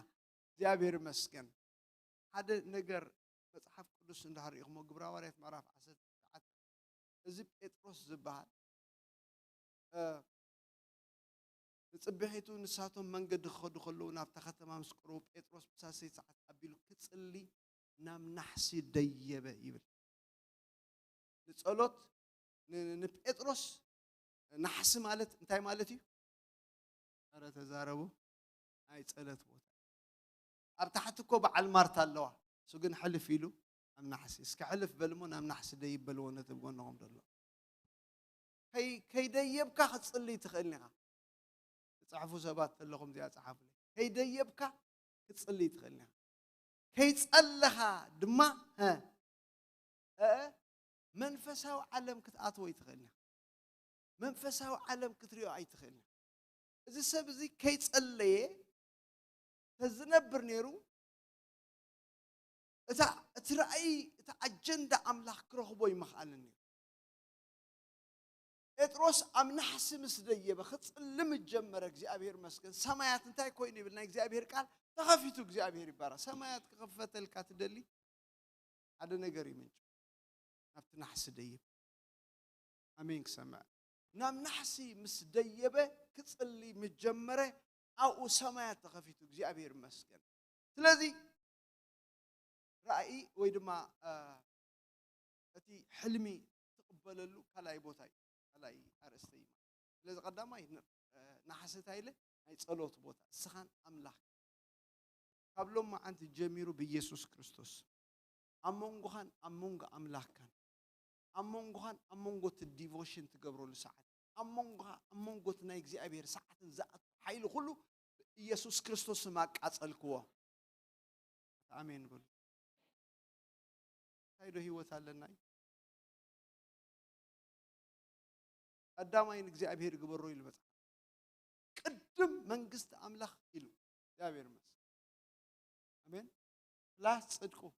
እግዚአብሔር መስገን ሓደ ነገር መጽሐፍ ቅዱስ እንዳህሪኹሞ ግብረ ሐዋርያት ምዕራፍ 10 إذا بيتروس زبال نصبحيتو نساتهم من قد خلو نافتخت ما مسكرو بيتروس بساسي ساعات أبيلو كتصلي نام نحسي ديبه يبل نسألوت نبيتروس نحس مالت انتاي مالتي أرى تزاربو هاي تسألت بوتا أبتحتكو بعل مارتا اللوا سوقن حلف يلو أم نحس إسكحلف بلمون أم نحس ديب بلونه تبغون نقوم دلوا كي ديبك ختصلي تخليها تصحفوا سبات لكم زي تصحفوا كي ديبك ختصلي تخليها كي تسألها دما منفسها وعلم كتأطوي تخليها منفسها وعلم كتريو أي تخليها إذا سبزي كي تسألي تزنبر نيرو ترأي أجندة أملاك كرهبوي مخالني إتروس أم نحس مسدية بخص اللي متجمرك زي أبير مسكن سمايات انتاي كويني بالناك زي أبير قال تخفيتوك زي أبير بارا سمايات كخفت الكاتدلي هذا نجاري منج نفت نحس دية أمين سمع نام نحسي مسدية بخص اللي متجمرة أو سمايات تخفيتوك زي أبير مسكن ስለዚህ رأي ويدما أتي حلمي تقبل له كلاي بوتاي كلاي أرستي لذا قدامي نحست هايله هاي صلوت بوتا سخان أملاك قبل ما أنت جميرو بيسوع كريستوس أمونغان أمونغ أملاكان أمونغان أمونغو الديفوشن تقبروا لساعات أمونغو تنايجزي أبير ساعات زاء حيل كله يسوع كريستوس ماك أسألكوا آمين قول هيدو هي لنا قدامين እግዚአብሔር أبير قبروا يلبس قدم منجست أملاخ إلو يا أبير مس آمين لا تصدقوا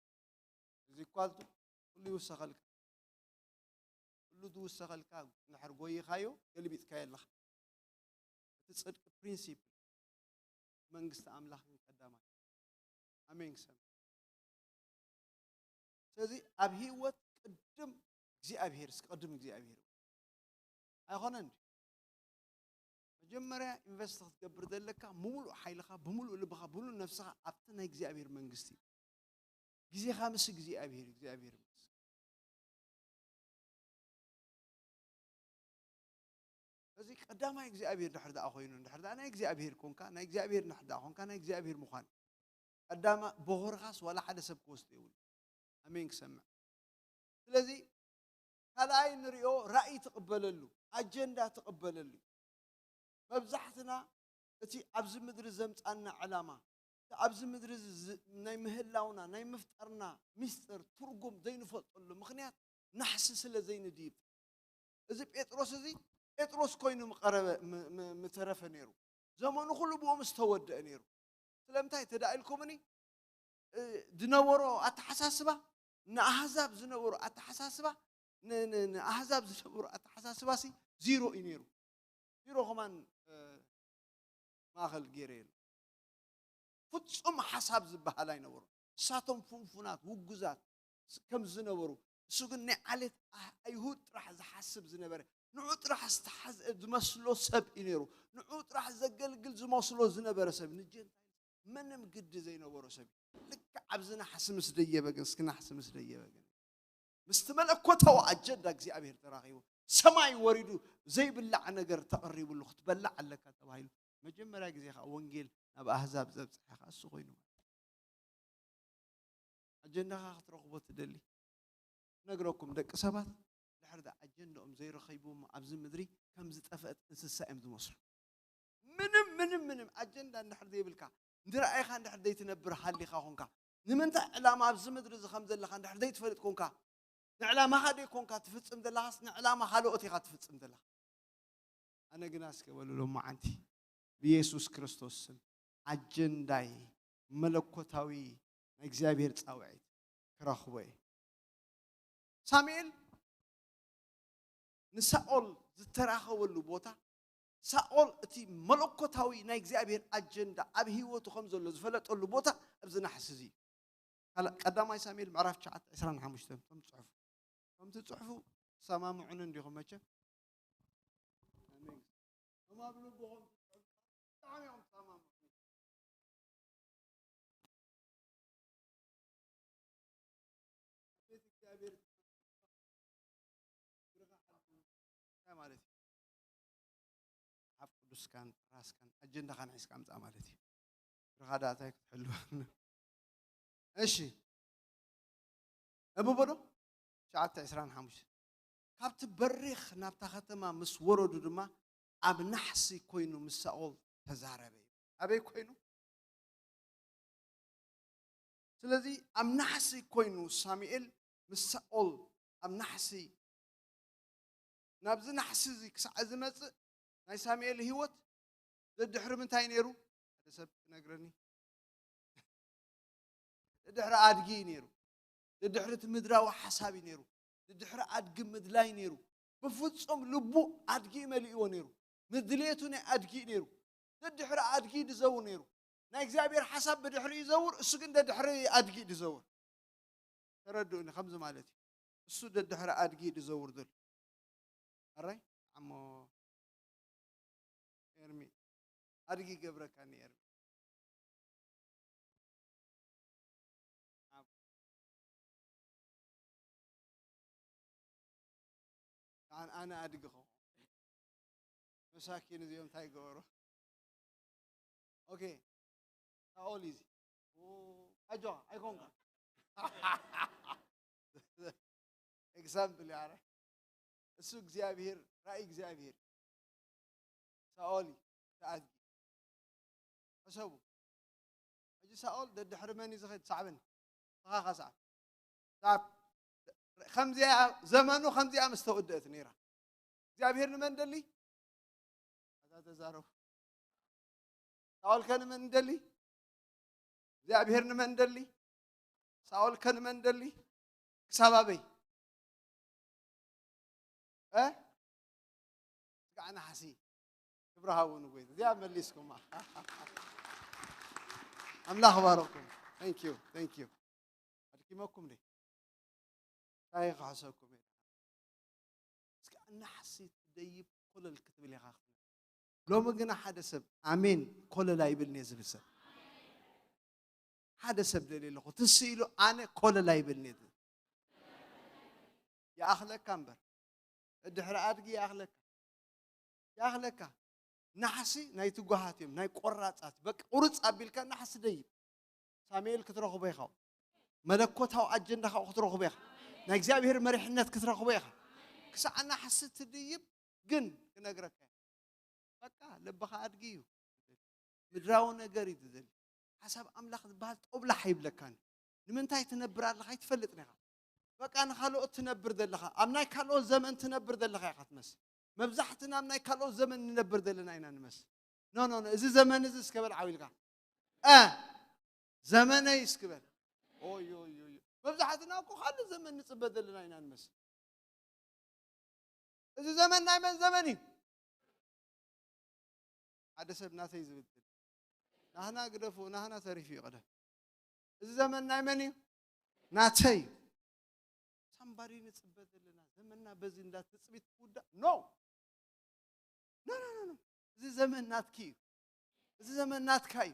زي قالتو كل يوسخلك كل دو وسخلك نحر قوي خايو اللي بيتكاي الله تصدق برينسيب منجست أملاخ قدامين آمين سام ስለዚህ ኣብ ህይወት ቅድም እግዚአብሔር እስቀድም እግዚአብሔር ኣይኾነን መጀመርያ ኢንቨስት ክትገብር ዘለካ ሙሉ ሓይልኻ ብሙሉ ልብኻ ብሙሉ ነፍስኻ ኣብቲ ናይ እግዚአብሔር መንግስቲ ግዜኻ ምስ እግዚአብሔር ምስ እዚ ቀዳማይ እግዚአብሔር ድሕር ዳኣ ኮይኑ ድሕር ዳኣ ናይ እግዚአብሔር ኮንካ ናይ እግዚአብሔር ንሕዳ ኮንካ ናይ እግዚአብሔር ምዃን ቀዳማ በሆርኻስ ወላ ሓደ ሰብ ክወስድ ይብል أمين سمع. لذي هلاي نريو رأي تقبل له، أجندة تقبل له. مبزحتنا تي أبز مدرزمت أنا علامة. أبز مدرز ناي مهلاونا ناي مفترنا مستر ترقم زين فضل مخنيات نحسس لزين ديب. إذا بيتروس ذي بيتروس كوينو مقرب مترف نيرو. زمان كله بوم مستود نيرو. سلامتاي تدعي لكمني دنورو أتحساسبه نأحزاب زنورو أتحساسبه نأحزاب زنورو أتحساسبه سي زيرو إنيرو زيرو كمان ما خل جيرين فتشم حساب زبها لا ينورو ساتم فنفنات وجزات كم زنورو سجن علت أيهود راح زحسب زنبره نعود راح استحز زمسلو سب إنيرو نعود راح زقل زمسلو زنبره سب نجين من مقد زي نورو سب لك عبزنا حسمس ديه بقى سكنا حسمس ديه بقى مستمل أكوتوا أجد أجزي أبير تراخيو سماي وريدو زي بالله عن نجر تقريب اللخت بلع على كتبايل مجمع أجزي خا وانجيل أبى أحزاب زب حقا السخينو أجندة خاطر تدلي نقرأكم دك سبات لحد أجندة زي رخيبو عبز مدري كم زت أفقت السائم ذو مصر منم أجندة نحر ذي بالكا ندير أي خان نحر ذي تنبر حالي خاهونكا نمنت علامة عبز مدري خمس اللي خان نحر ذي تفرد كونكا نعلامة هذه كونكا تفتم دلها نعلامة حلوتي خات تفتم دلها أنا جناسك ولا لو ما عندي بيسوع كريستوس أجنداي ملكوتاوي إخزابير تساوي كراخوي ساميل نسأل زتراخو اللبوتا سأل تي ملكوتاوي إخزابير أجندا أبي هو تخمز اللزفلت اللبوتا أبزنا حسزي هلا قدام ساميل معرف شعات إسران حمشتم هم تصحفوا سمام عنن ديهم ماشى ما بلوبهم تعالوا سمام مالتي عفدوس كان راس كان أجندة كان عيس كام مالتي رغاداتك حلوة إيشي أبو بدو شعبت إسران حمش كابت بريخ نبت ختمة مسورو دودما أب نحسي كوينو مسأول تزاربي أبي كوينو سلذي أم نحسي كوينو ساميل مسأول أم نحسي نبز نحسي زي كسعزمت ناي ساميل هيوت ضد حرم تاينيرو هذا سب نقرني ضد حر أدقي نيرو ضد حر تمدرا وحسابي نيرو ضد حر أدق مدلاي نيرو بفوتهم لبو أدقي مليون نيرو مدليتوني أدقي نيرو ضد حر أدقي دزور نيرو ناي إخزابير حساب ضد حر يزور السكن ضد حر أدقي دزور تردوني خمسة مالتي السود ضد حر أدقي دزور دل الرأي عمو يرمي أدقي قبرك أني يرمي أنا أدقهم مساكين اليوم تايجورو أوكي أوليزي أجوا أيكونك example يعني السوق زيابير رأي زيابير سأولي سأدي أسوي أجي سأول ده حرماني زخيت صعبن صعب خمسة زمانه خمسة مستودت نيرة زيابير من دلي هذا تزارو سأول كان من دلي زيابير من دلي سأول كان من دلي سبابي أنا حسي كبرها ونقول زي عمل ليسكم أملاح باركم thank you أركي ماكم لي تايق حسوكم أنا حسيت ديب كل الكتب اللي خاطر لو ما قلنا حدا سب آمين كل لا يبلني زبسة حدا سب دليل لقو تسيلو أنا كل لا يبلني يا أخلك كامبر الدحرات يا أخلك نحسي نايتو جهاتيم ناي قرات بك قرص أبيلك نحس ديب ساميل كترخو بيخاو ملكوتها أجندها خاو كترخو بيخ ناي زابير مريحنات كترخو بيخ كسا أنا حسيت ديب جن كنقرك بكا لبخا أدقيو مدراونا قريد ذل حسب أملاخ بهات أبلا حيب لكان لمن تاي تنبر على خاي تفلتني بكا أنا خلو تنبر ذلها أمناي خلو زمن تنبر ذلها يا خاتمس مبزحتنا أمناي خلو زمن ننبر ذلنا أين نمس نو إذا زمن إذا سكبر عويلك زمن يسكبر أوي مبزحتنا أكو خلو زمن نصب ذلنا أين نمس إذا زمن نايمن زمني هذا سب ناس يزبط نحنا قدفو نحنا تريفي قدر إذا زمن نايمني ناتي somebody نصب ذلنا زمننا بزين لا تثبت ودا no إذا زمن ناتكي إذا زمن ناتكاي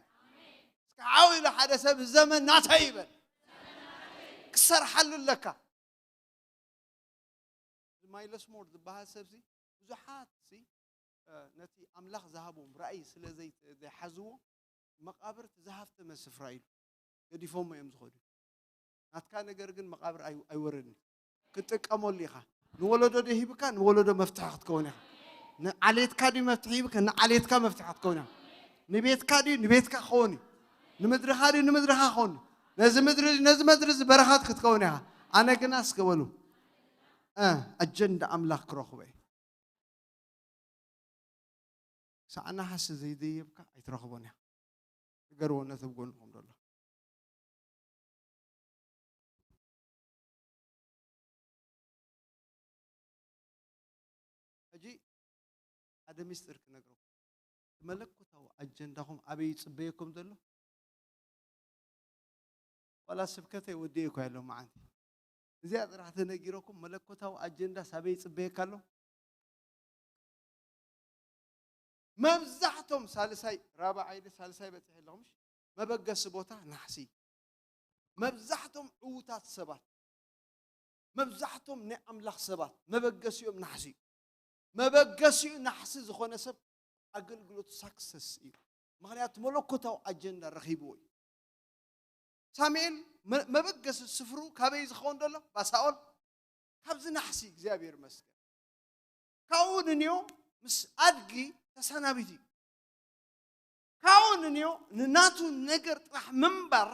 عاوي لحدا سب الزمن ناتيبل كسر حل لك ما يلسمور ذبها سبسي زحات سي نتي أملاخ ذهبهم رأي سلا زي حزو مقابر ذهبت من سفرايل يدي فهم يمزخودي ناتكان جرجن مقابر أي وردني كنت أمول ليها نولده ده يبكان نولده مفتاح تكونه عليت كادي مفتاح يبكان عليت كا مفتاح تكونه نبيت كادي نبيت كا خوني نمدر خادي نمدر خا خوني لازم مدرز برخات كتكونها أنا كناس كولو أجندة أملاك كروخبي سأنا حس زي دي يبكى يترخبونها يقرونا تبقونهم الله أجي هذا مستر كنقرأ ملكوا تاو أجندهم أبي يصبيكم دلو ولا سبكتي وديكوا يلو معاندي زيادة راح تنقيركم ملكوا تاو أجندا سبي يصبيكالو ما بزحتم سالساي رابع عيد سالساي بتحل لهمش ما بقى سبوتا نحسي ما بزحتم عوتات سبات ما بزحتم نعم لخ سبات ما بقى سيوم نحسي ما بقى سيوم نحسي زخون سب أقل قلت سكسس مغنيات ملكوتاو أجندا رخيبوي ساميل ما بقى السفرو كابي زخون دله بسأول كابز نحسي زابير مسك كون نيو مس أدقي تسنابيتي كون نيو ناتو نجر راح منبر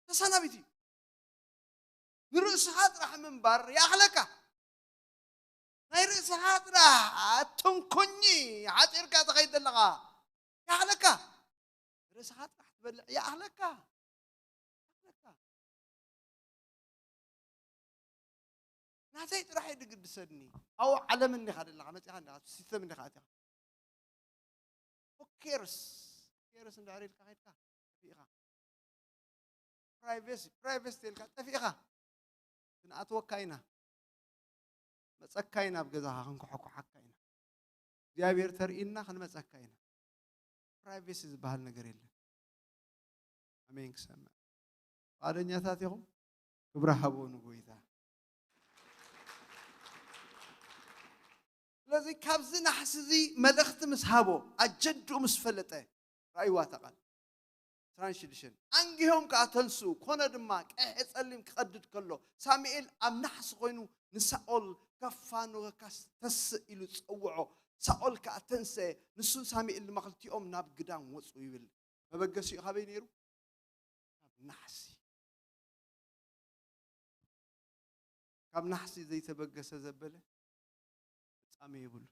تسنابيتي نرأس هاد راح منبر يا أخلك نرأس هاد راح تنكني عاد إركا تغيد اللغة يا أخلك نرأس هاد راح تبلع يا أخلك ناسيت راح يدق بسني أو على مني خالد اللغة ما تيخان سيستم مني خالد كيرس نداري الكايت كا فيها برايفسي الكا فيها تنا أتوقعينا بس أكاينا بجزاها خنكو حكو حكاينا ديابير ترينا خن بس أكاينا برايفسي بهالنجريل أمين كسمة هذا نياتاتهم كبرها بونو قويدا لذي كابزنا حسزي ملخت مسحبه أجد مسفلته رأيوا تقال ترانشيشن أنجيهم كاتنسو كونا دماك أسألهم كقدد كله ساميل أم نحس قينو نسأل كفانو كاس تسئلو تصوعه سأل كاتنسى نسون ساميل ما قلتي أم ناب قدام وصويبل ما بقى خبين يرو نحسي كم نحسي زي تبقى سزبله سامي يقول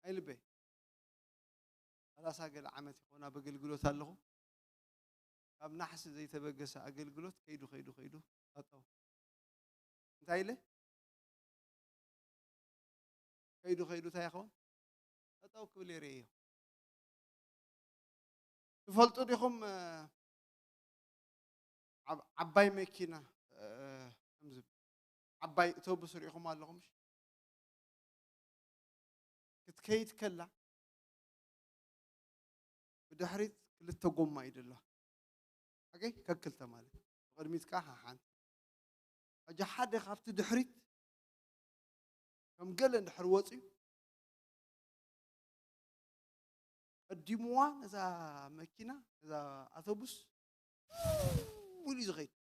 أي لبي هلا ساقل عمتي خونا بقلقلوت هلهم كم نحسي زي تبقى ساقلقلوت خيدو أطو انتايله خيدو تايخون أطو كولي ريو تفلتوا ديكم عباي مكينة عباي توبس ريكم علىهمش كتكيت كلا بدحريت للتقوم ما يدله أوكي ككلت مالي قرميت كاها حان أجا حد خافت دحريت كم قال دحر وصي الديموان إذا مكينة إذا أتوبس ولي زغيت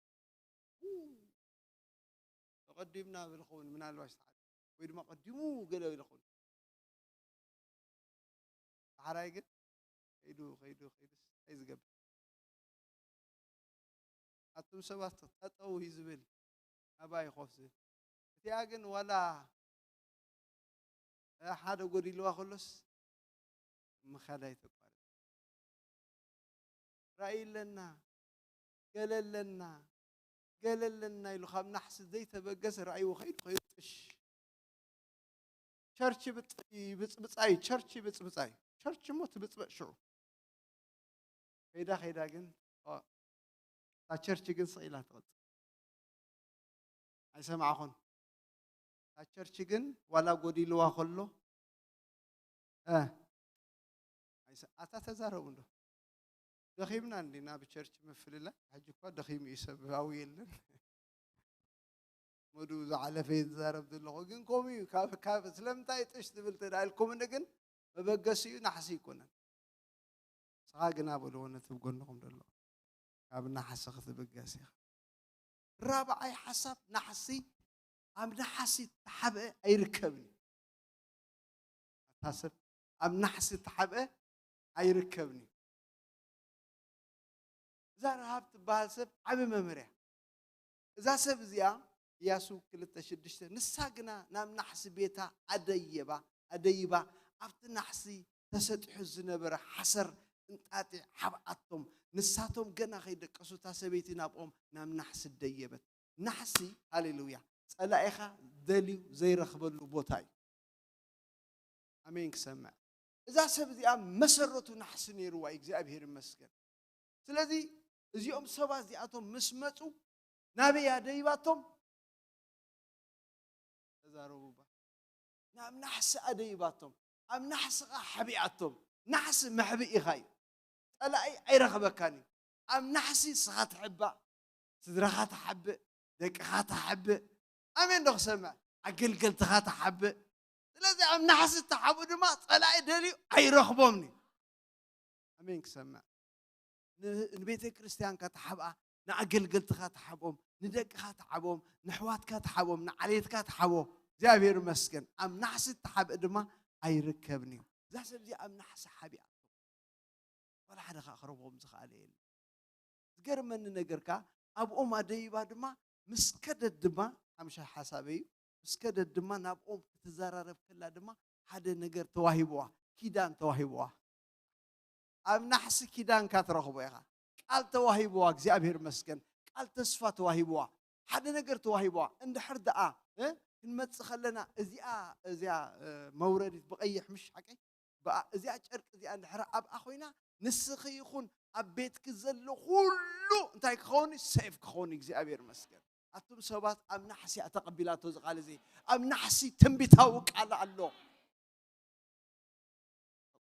قدمنا بالخون من الواش تعال وإذا ما قدموا قالوا بالخون حرايق خيدو عايز قبل أتم سبات أتو يزبل أباي خوفزي تياجن ولا حدا قولي له خلص مخداي تقبل رأي لنا قال لنا يلو خام نحس زي تبقس رأي وخيد خيطش شرش بتصاي شرش بتصاي شرش موت بتصبشو خيدا جن تا شرش جن صيلة تغط أسمع أخون تا شرش جن ولا قدي لوا خلو أتا تزارو عنده دخيمنا عندنا بشرش مفللة حجكوا دخيم يسبب أويلن مدوز على فين زارب دلوا جن كومي كاف سلم تايت اشتبل تدايلكم نجن ببقسي نحسي كنا ساقنا بلونا تبقون لهم دلوا كابنا حسخت بقسي رابع أي حسب نحسي أم نحسي تحبه أي ركبني حسب أم نحسي تحبه أي ركبني زار هابت بالسب عبي ممرح إذا سب زيا ياسو كلتا شدشت نساقنا نام نحسي بيتا أديبا أفت نحسي تسدح الزنبرة حسر انتاتي حبقاتهم نساتهم قنا خيدك أسو تاسبيتي نابقهم نام نحسي الديبت نحسي هاليلويا سألا إخا دليو زي رخبلو بوتاي أمين كسمع إذا سب زيا مسرتو نحسي نيروا إكزي أبهير المسكن سلذي زيوم سبا زياتهم مسمتو نبي أديباتهم زاروبا نعم نحس أديباتهم أم نحس حبيعتهم نحس محبي إخاي ألا أي رغبة كاني أم نحسي صغات حبة تدرخات حبة دك خات حبة أمين دخ سمع أقل تخات حبة لذي أم نحس تحبه ما ألا دلي أي رغبة أمين كسمع نبيت كريستيان كتحبه نعقل قلت كتحبهم ندق كتحبهم نحوات كتحبهم نعليت كتحبهم جابير مسكن أم نحس تحب إدما أي ركبني زاسب دي أم نحس حبي ولا حدا خربهم زخالين تقر من نجركا أبو أم أدي بعد ما مسكد الدما أمشي حسابي مسكد الدما ناب أم تزارر كل دما حدا نجر تواهبوا كيدان تواهبوا أم نحس كيدان كاترخبوا يا قال تواهبوا جابير مسكن قال تصفى تواهبوا حدا نجر تواهبوا عند حرد نمت خلنا ازيا مورد بقيح مش حكي بقى ازيا شرق ازيا نحرق اب اخوينا نسخي يخون ابيت كزلو كله انت كخوني سيف كخوني اكزابير مسكن اتم سبات ام نحسي اتقبلاتو زقال زي ام نحسي تنبيتاو قال الله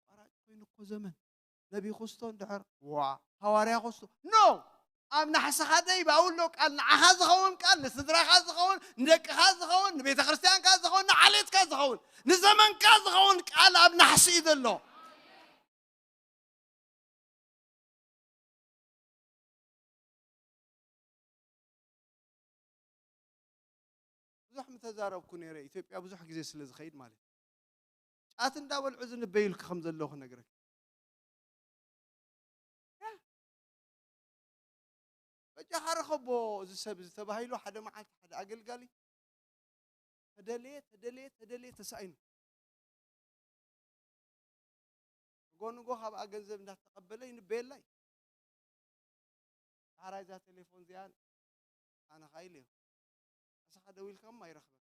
قرات وين كو زمن نبي خستون دحر وا حواريا خستو نو أمنا حس خدي بقول لك أن عخاز خون كان نسدرا خاز خون نك خاز خون بيت خريستيان خاز خون عليت خاز خون نزمن خاز خون قال أمنا حسيد الله بزح متزارب كوني رأي إثيوبيا بزح جزء سلز خيد مالي أتن داول عزن بيلك خمس الله نجرك بجهر خبو زي سبز تبهيلو حدا معك حدا أقل قالي هدليت تسعين قونو خاب أقل زي من تقبلين بيلاي عرايزة تليفون زيان أنا خايله بس هذا ويل كم ما يرخبك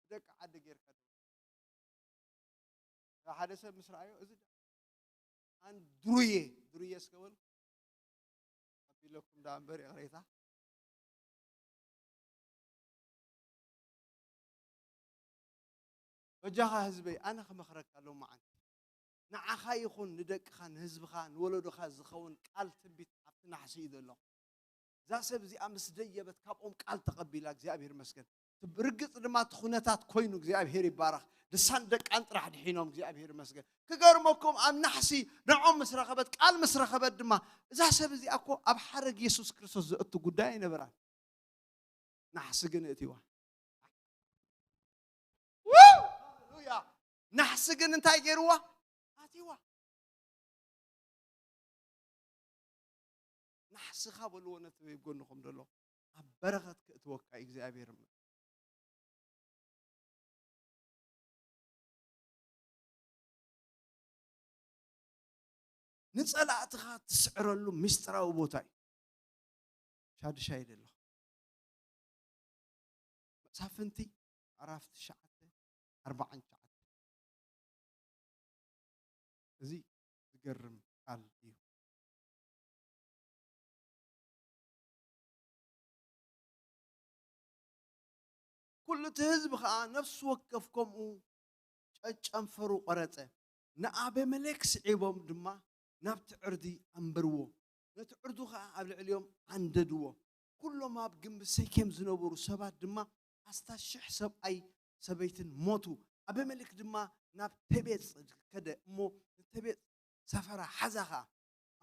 دك عد غير كده هذا سب مسرعيه إذا عن درويه سكول أبي لكم دام بري غريتا وجاه حزبي أنا خم خرج قالوا معن نعخا يخون ندك خان حزب خان ولد خان زخون قال تبيت عبتنا حسيد الله ذا سب زي أمس دية بتكابهم قال تقبلك زي أبير مسكن تبرقص لما تخونتات كوينو زي أبير يبارك لساندك أنت راح دحينهم زي أبير مسكن كقرمكم أم نحسي نعم مسرخبت قال مسرخبت دما ذا سب زي أكو أبحرق يسوع كريستوس أتو قداي نبران نحس جنتيوا هللويا نحس جن تاجروا هاتيوا نحس خابلو نتوي يقولنكم دلو أبرغت كتوقع إجزابير نسأل أتخاط تسعر له مسترا وبوتاي شاد شايد الله سافنتي عرفت شعته 4 شعته زي تقرم قال إيه كل تهزب خا نفس وقفكم أنفروا قرطة نأبي ملك سعيبهم دما نبت عردي أمبرو نتعردو خا قبل اليوم عنددو كل ما بجنب سيكم زنبورو سبات دما أستشح سب أي سبيتن موتو أبي ملك دما نبت تبيت كده مو تبيت سفرة حزخا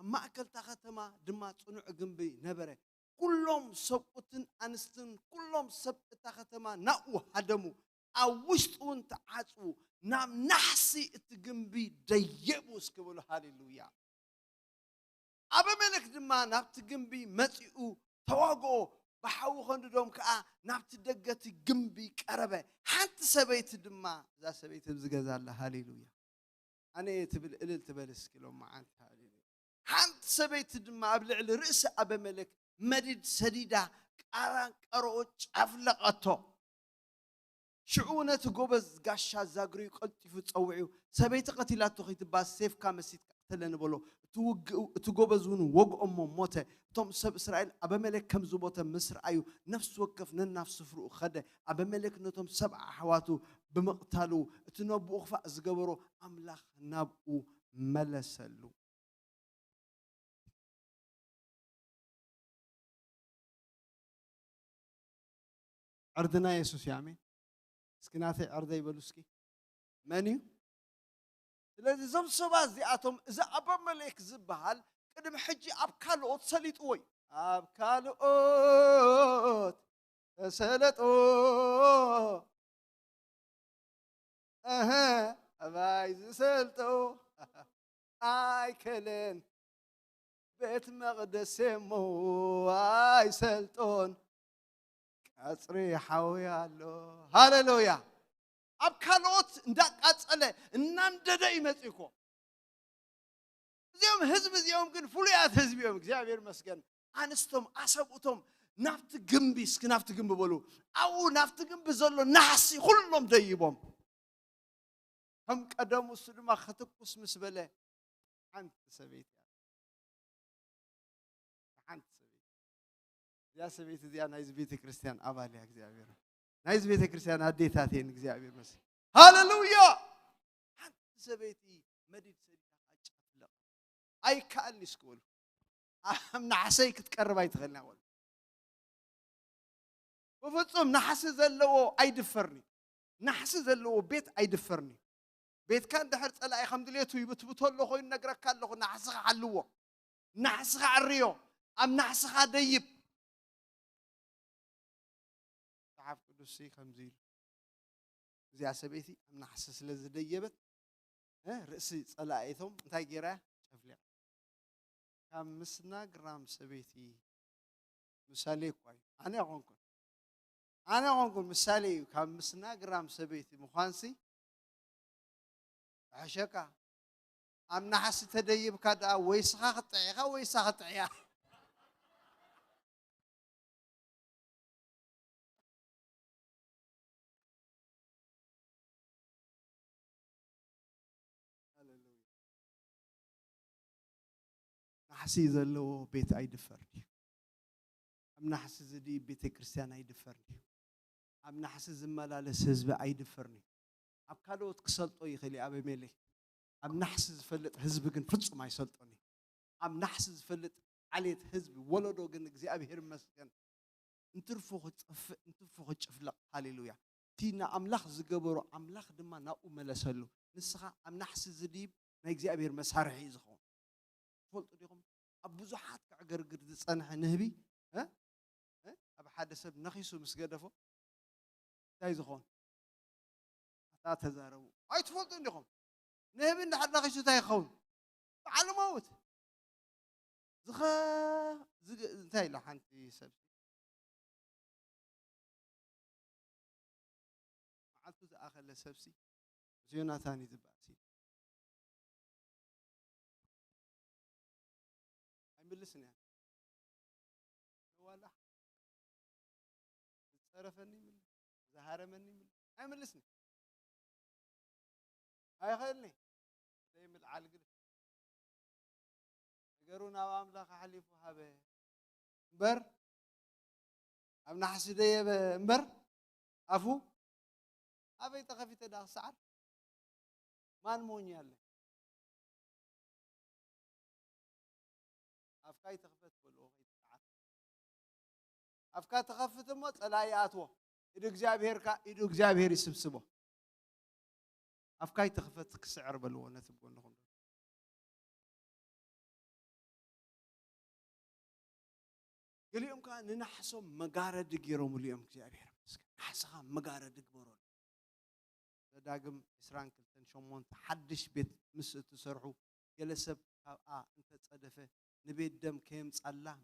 أما أكل تختما دما تصنع جنبي نبره كلهم سبتن أنستن كلهم سبت تختما نأو هدمو أوشتون تعاتو نام نحسي التجنبي ديبوس كبلو هاليلويا أبا ملك دما نبت جنبي متيو تواجو بحاو خندوم كأ نبت دقة جنبي كربة حتى سبيت دما ذا سبيت بزجاز الله هاليلويا أنا تبل إلل تبلس كلو معان هاليلويا حتى سبيت دما أبلع الرئيس أبا ملك مدد سديدة كاران كروش أفلقته شعونة جوبز قاشا زاغري قلت في تصوعيو سبيت قتلات تخيت باس سيف كامسيت قتلنا بلو تجوبزون وق موته توم سب إسرائيل أبا ملك كم زبوته مصر أيو نفس وقف نفس فرق خده أبا ملك نتوم 7 حواتو بمقتلو تنبو أخفى أزجبرو أملاخ نبو ملسلو عردنا يسوس يامين سكناتي عرضي يبلوسكي منيو الذي زم سباز دي أتوم إذا أبا ملك زبهال قدم حجي أبكالوت سليطوي أبكالوت سلطو أبايز سلطو آي كلن بيت مقدس مو آي سلطون أصري حوي الله هاللويا أبكالوت ندق أصله نندد يمسكوا زيهم حزب زيهم كن فليات حزب يوم እግዚአብሔር መስገን አንስቶም አሰቡቶም ናፍት ግንቢ እስከ ናፍት ግንብ በሉ አው ናፍት ግንብ ዘሎ ናሕሲ ሁሉም ደይቦም هم ቀደሙ ስድማ ከተኩስ ምስበለ አንተ ሰበይት አንተ ሰበይት ያ ሰበይት ዚያ ናይዝ ቤተ ክርስቲያን አባል ያ እግዚአብሔር ናይዝ ቤተ ክርስቲያን አዴታቴን እግዚአብሔር መስገን ሃሌሉያ አንተ ሰበይቲ መዲድ ሰዲታ አጫፍለ أي كأني سكول نحسي كتقرب أيتخلنا أول بفصم نحس زلوا أيدفرني نحس زلوا بيت أيدفرني بيت كان دحرت ألا الحمد لله توي بتقول له خوي نقرأ كان له نحس علوه نحس عريو أم نحس ديب تعرف قدوسي خمزيل زي عسبيتي أم نحس لزي ديبت رأسي ألا أيثم انتي جرا شفلي كم مسنا جرام سبيتي مسالي كوي أنا أقول مسالي كم مسنا جرام سبيتي مخانسي عشقة أم نحس تديب كذا ويسخ طعيها ويسخ طعيها نحسي زلوا بيت أيدفرني أم نحس زدي بيت كريستيان أيدفرني أم نحس زمالا لسهزب أيدفرني أب كانوا تقصلتوا يخلي أبي ميلي أم نحس فلت حزب جن فرص ما يسلطني أم نحس فلت عليه حزب ولدو جن زي أبي هرمس جن انترفوه تفلق هاليلويا تينا أملاخ زجبرو أملاخ دما ناقو ملسلو نسخة أم نحس زديب نيجي أبي هرمس هرحي زخون فلت ليهم أبو زحات كعجر قرد أنا نهبي ها أب حد سب نخيسو مسجدفو تاي زخون لا تزارو أي تفلت ليهم نهبي نحد نخيسو تاي خون على موت تاي لحنتي سب عطو آخر لسبسي زيونا ثاني زباسي ملسني ولا تصرفني من زهرمني من هاي ملسني هاي خلني زي من العالق يقرونا واملاك حليف وهابه مبر أم نحسدي مبر أفو أبي تخفي تداخ سعر ما نموني يلا أفكاي تخفت بلو أفكار تخفت موت لا ياتو إدو إجابير يسبسبه أفكاي تخفت كسعر بلو نتبقون لهم قال يوم كان ننحسهم مقارة دقيرهم اليوم إجابير نحسها مقارة دقبرون داقم إسران كلتن شمون تحدش بيت مس تسرحو يلسب أنت تصدفه نبيت دم كيم تصلى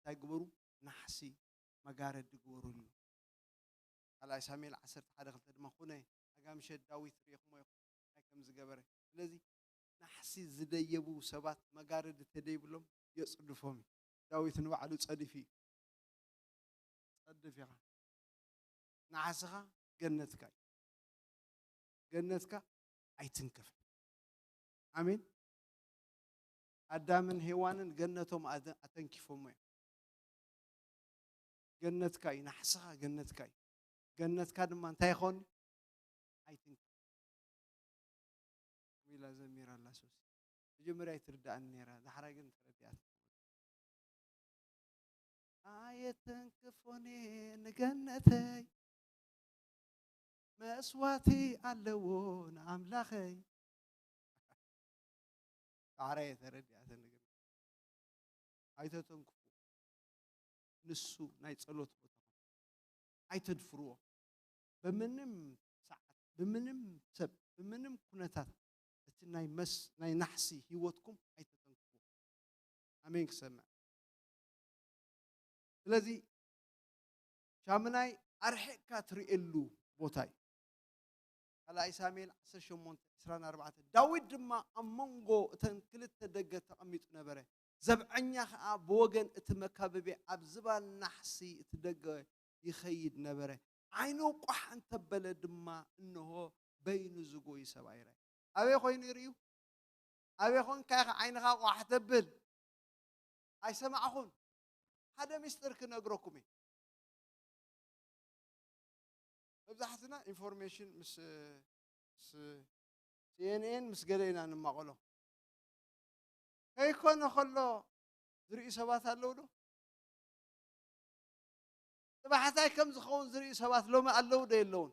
تقبرو نحسي مقارة دقورو على ساميل عصرت حدا خلت ما خونه أقام شد داويت ريخ ما كم زجبره الذي نحسي زديبو سبات مقارة تديبلهم يصدفهم داويت نوعلو تصدفي صدفيها نحسها جنتك أي تنكف آمين أدامن هوانن جنتهم أتنكفهم جنتك نحسها جنتك دم أنت يخون أي تنكف ميلا زمير الله سوس جمرة تردأ النيرة ده حرقن ترديات آية تنكفوني نجنتي مسواتي علون أملاخي عرية ترديات النجم آية تنكفو نسو نايت صلوت بطا آية تدفروه بمنم ساعات بمنم سب بمنم كنتات ناي مس ناي نحسي هيوتكم آية تنكفو أمين كسمع الذي شامناي أرحك تريلو بوتاي على إساميل عصر شمون إسران أربعة داود ما أمونغو تنكلت دقة أميت نبره زبعنيا بوجن اتمكاببي أبزبال نحسي تدقة يخيد نبره عينو قح أنت بلد ما إنه بين زوجي سبايره أبي خوين يريو أبي خون كأخ عينها قح تبل أي سمع خون هذا مستر كنقرأكمي بزحتنا information مس CNN مس قلينا نمقله هيكون خلوا زري سبات هاللو دو تبعتاي كم زخون زري سبات لو ما اللو ده اللون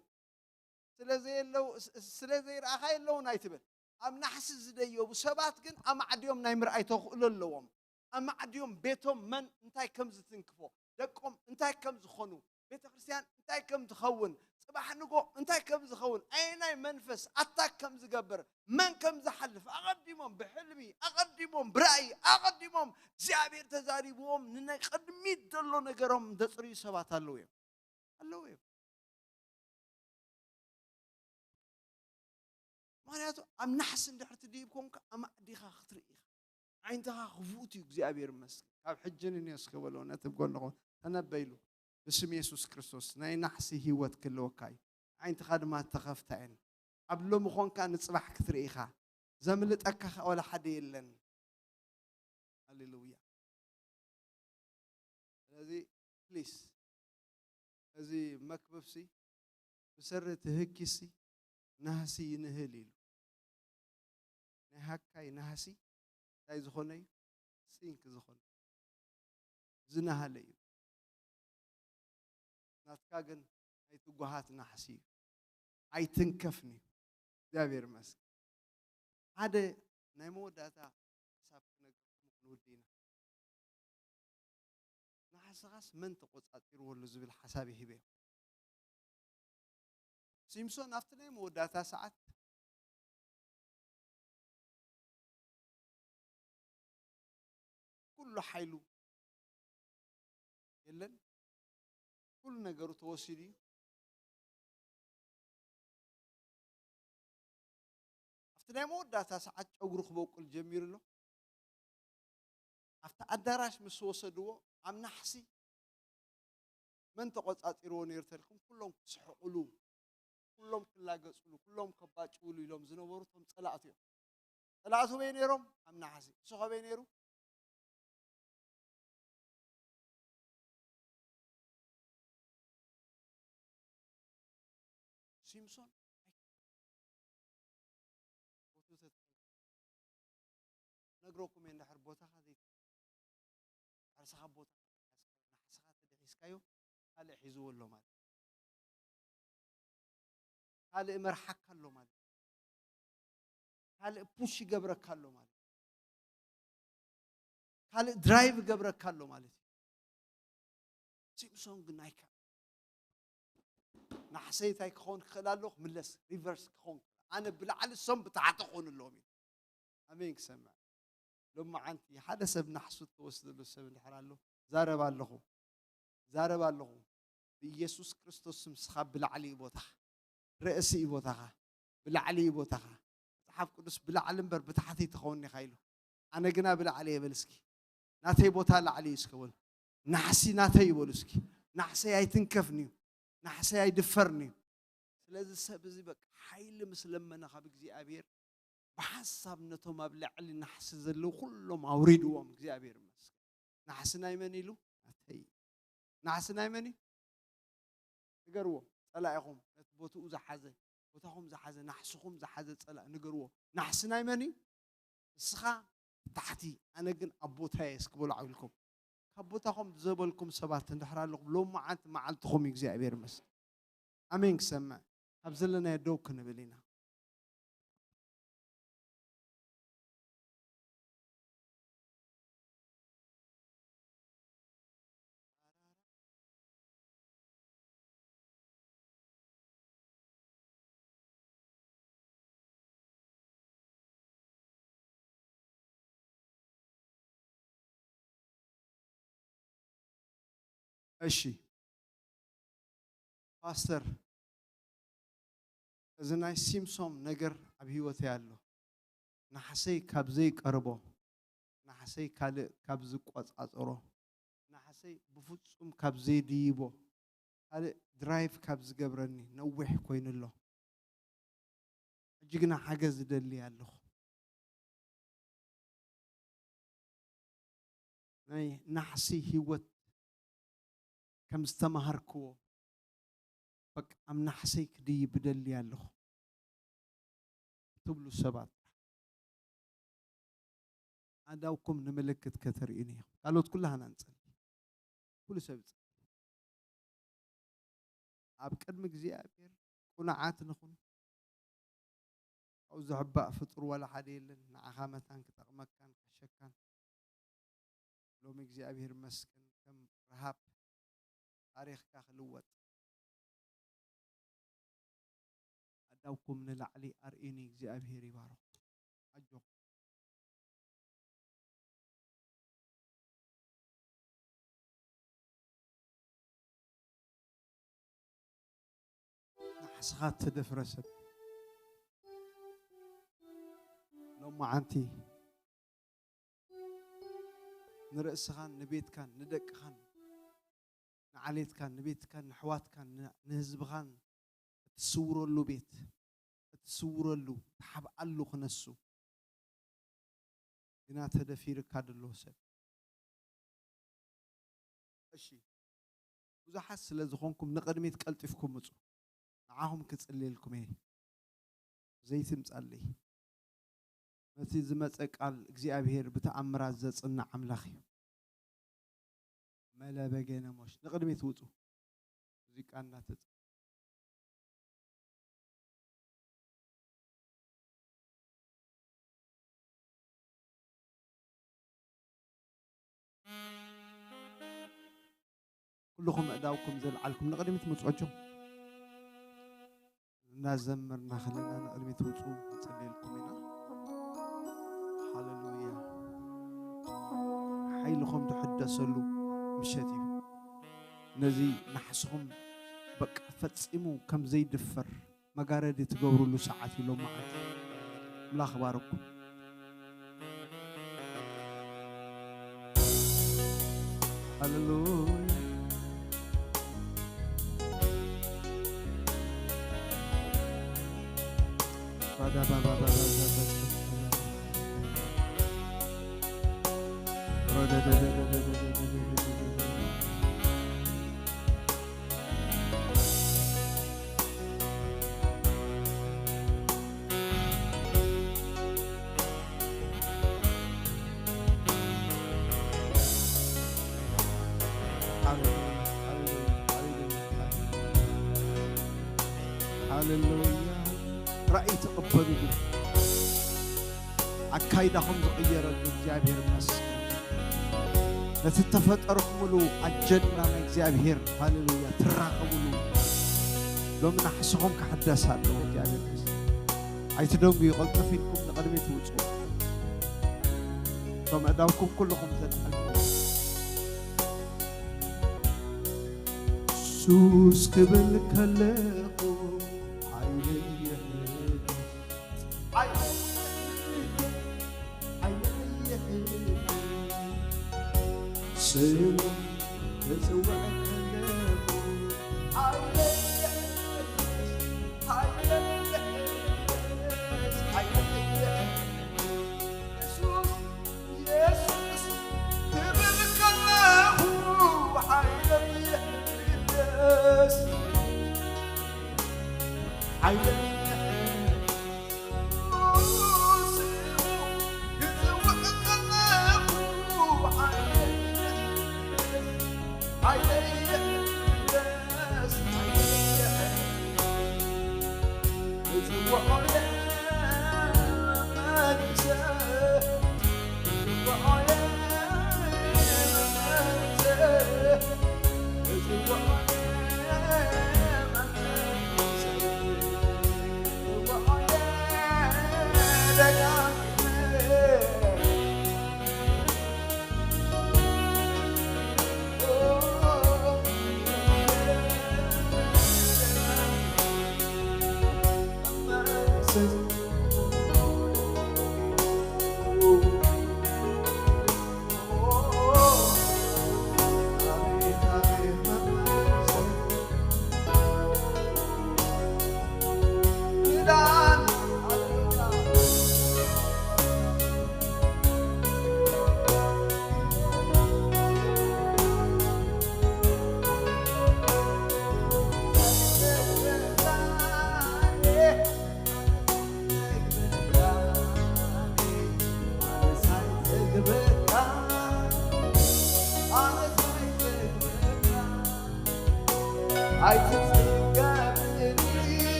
سلازي رأخي اللون أيتبل أم نحس زديو بسبات جن أم عديوم نايمر أيتوخ اللوم أم عديوم بيتهم من انتاي كم زتنكفو دكم انتاي كم زخونو بيت كريستيان انتاي كم تخون صباح نقو انتاي كم زخون أيناي منفس أتاك كم زجبر من كم زحلف أقدمهم بحلمي أقدمهم برأي أقدمهم زعبير تزاريبهم ننا قدمي دلو نجرهم دسري سبات اللويم معناته أم نحسن دحرت ديبكم أم ديخا خطري عينتها خفوتي እግዚአብሔር ይመስገን ካብ ሕጅን እስከበለውና ተብጎልነው ተነበይሉ በስም ኢየሱስ ክርስቶስ ናይ ናሕሲ ህይወት ክልወካይ عينتها ድማ ተኸፍታን ኣብሎ ምኾንካ ንጽባሕ ክትርኢኻ ዘምልጠካ ወላ ሓደ የለን ሃሌሉያ ስለዚህ ፕሊስ እዚ መክበብሲ ብሰረት ህኪሲ ናህሲ ይንህል ኢሉ ናይ ሃካይ ናህሲ ታይ ዝኾነይ ሲንክ ዝኾነ ዝናሃለይ ናትካ ግን ኣይትጓሃት ናህሲ ኣይትንከፍኒ እግዚአብሔር ይመስገን ሓደ ናይ መወዳእታ ሓሳብ ክነግረኩም ንውዲና ናሕስኻስ መን ተቆጻጺርወሉ ዝብል ሓሳብ ይሂበ ሲምሶን ኣብቲ ናይ መወዳእታ ሰዓት كل حيلو يلن كل نجارو توصيلي أفتنا مودة تسعة أجرخ بوكل جميل له أفت أدراش مسوسة دوا عم نحسي من تقص أتيرون يرتلكم كلهم صحولو كلهم كلاجس كلهم كباج ولو يلوم زنورتهم طلعتوا بينيرهم عم نحسي سوها بينيرو سيمسون نقرأكم من حربوتها هذه عرسها بوتها نحسها تدعيسكايو هل حزو له مال هل مرحك له مال هل بوشي قبرك له مال هل درايف قبرك له مال سيمسون قنايكا نحسيت هيك خون خلالو ملس ريفرس خون انا بالعلى الصم بتاعته خون اللومي امين سمع لما عنتي حدث بنحسو توسد له سبن حرالو زارب الله بيسوع كريستوس مسخب بالعلي بوتها رئيسي بوتها بالعلي بوتها صحاب قدس بالعلم بر بتحتي تخوني خايلو انا جنا بالعلي بلسكي ناتي بوتها العلي اسكول نحسي ناتي بولسكي نحسي هي تنكفني نحسي يدفرني ስለዚህ ሰብዚ በቃ ኃይል መስለመና ካብ እግዚአብሔር በሐሳብ ነቶም አብላዕሊ ናሕስ ዘለው ሁሉም አውሪድዎም እግዚአብሔር ይመስገን ናሕስና ይመን ኢሉ አተይ ናሕስና ይመን ንገርዎ ጸላኢኹም ቦታኡ ዝሓዘ ቦታኹም ዝሓዘ ናሕስኹም ዝሓዘ ጸላእ ንገርዎ ናሕስና ይመን እስኻ ታሕቲ ኣነ ግን ኣቦታዬ እስክበሉ ዓብልኩም ከቦታኹም ዘበልኩም ሰባት እንድሕራለኹም ሎም ማዓንት ማዓልትኹም እግዚአብሔር ይመስገን አሜን ሰማዕ ኣብዘለና የደው ክንብልና እሺ ፓስተር እዝናይ ሲምሶም ነገር ኣብ ህይወት ያለው ናሕሰይ ካብ ዘይቀርቦ ናሕሰይ ካልእ ካብ ዝቆጻጽሮ ናሕሰይ ብፍጹም ካብ ዘይድይቦ ካልእ ድራይቭ ካብ ዝገብረኒ ነዊሕ ኮይኑሎ ሕጂ ግና ሓገዝ ዝደሊ ኣለኹ ናይ ናሕሲ ህይወት كم استمهركو بق أمنا حسيك دي بدل يالله تبلو سبات أداوكم نملكت كتريني قالوا كلها ننسل كل سبب أبكر مجزيابير كنا عات نخون أو زعباء فطر ولا حديل نعخامتان كتغمكان كشكان لو مجزيابير مسكن كم رهاب تاريخ كاخلوت أداوكم نلعلي أرئيني جزيابير يبارو أجوك نحسخات تدفرسب لو ما عنتي نرأس خان نبيت كان ندق خان نعليت كان نبيت كان نحوات كان نهزب خان تسوروا له بيت تسوروا له تحب الله خنسو هنا تدفير كاد الله سب أشي وإذا حس لزخونكم نقدميت قلتفكم مصو معاهم كتصلي لكم ايه زي تمصلي متي زمصق قال እግዚአብሔር بتأمرات زصنع املاخي ملا بجينا مش نقدميت وصو زي قالنا تጽ كلكم اداوكم زلعلكم نقدميت مصوجو نازمرنا خلينا نقدمي توصو نصلي لكم هنا هاللويا حيلكم تحدثلو مشتي نزي نحسهم بق فصيمو كم زي دفر مغارد تغبروا له ساعات يلو معات ملا خباركم هاللويا Bada bada bada Hallelujah. رأيت قبلوا أكيدهم غير الجابير مسك لتتفترق ملو الجنة من الجابير هاللويا تراقبوا لو من أحسهم كحدث هذا الجابير مسك عيتدوم بيقول فيكم نقدمي توجه ثم أداوكم كلكم زد سوس قبل كلكم سلم يسوع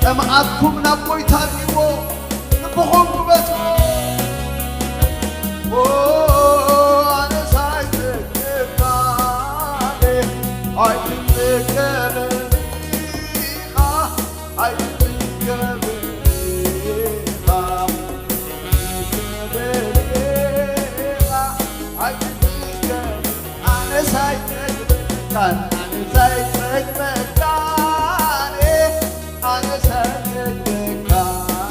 سمعتكم نبوي تاريبو نبخون كبتو أنا سايتك كباني عايتك كبريخة عايتك كبريخة عايتك كبريخة أنا سايتك بكان أنا سايتك بكاني أنا سايتك بكاني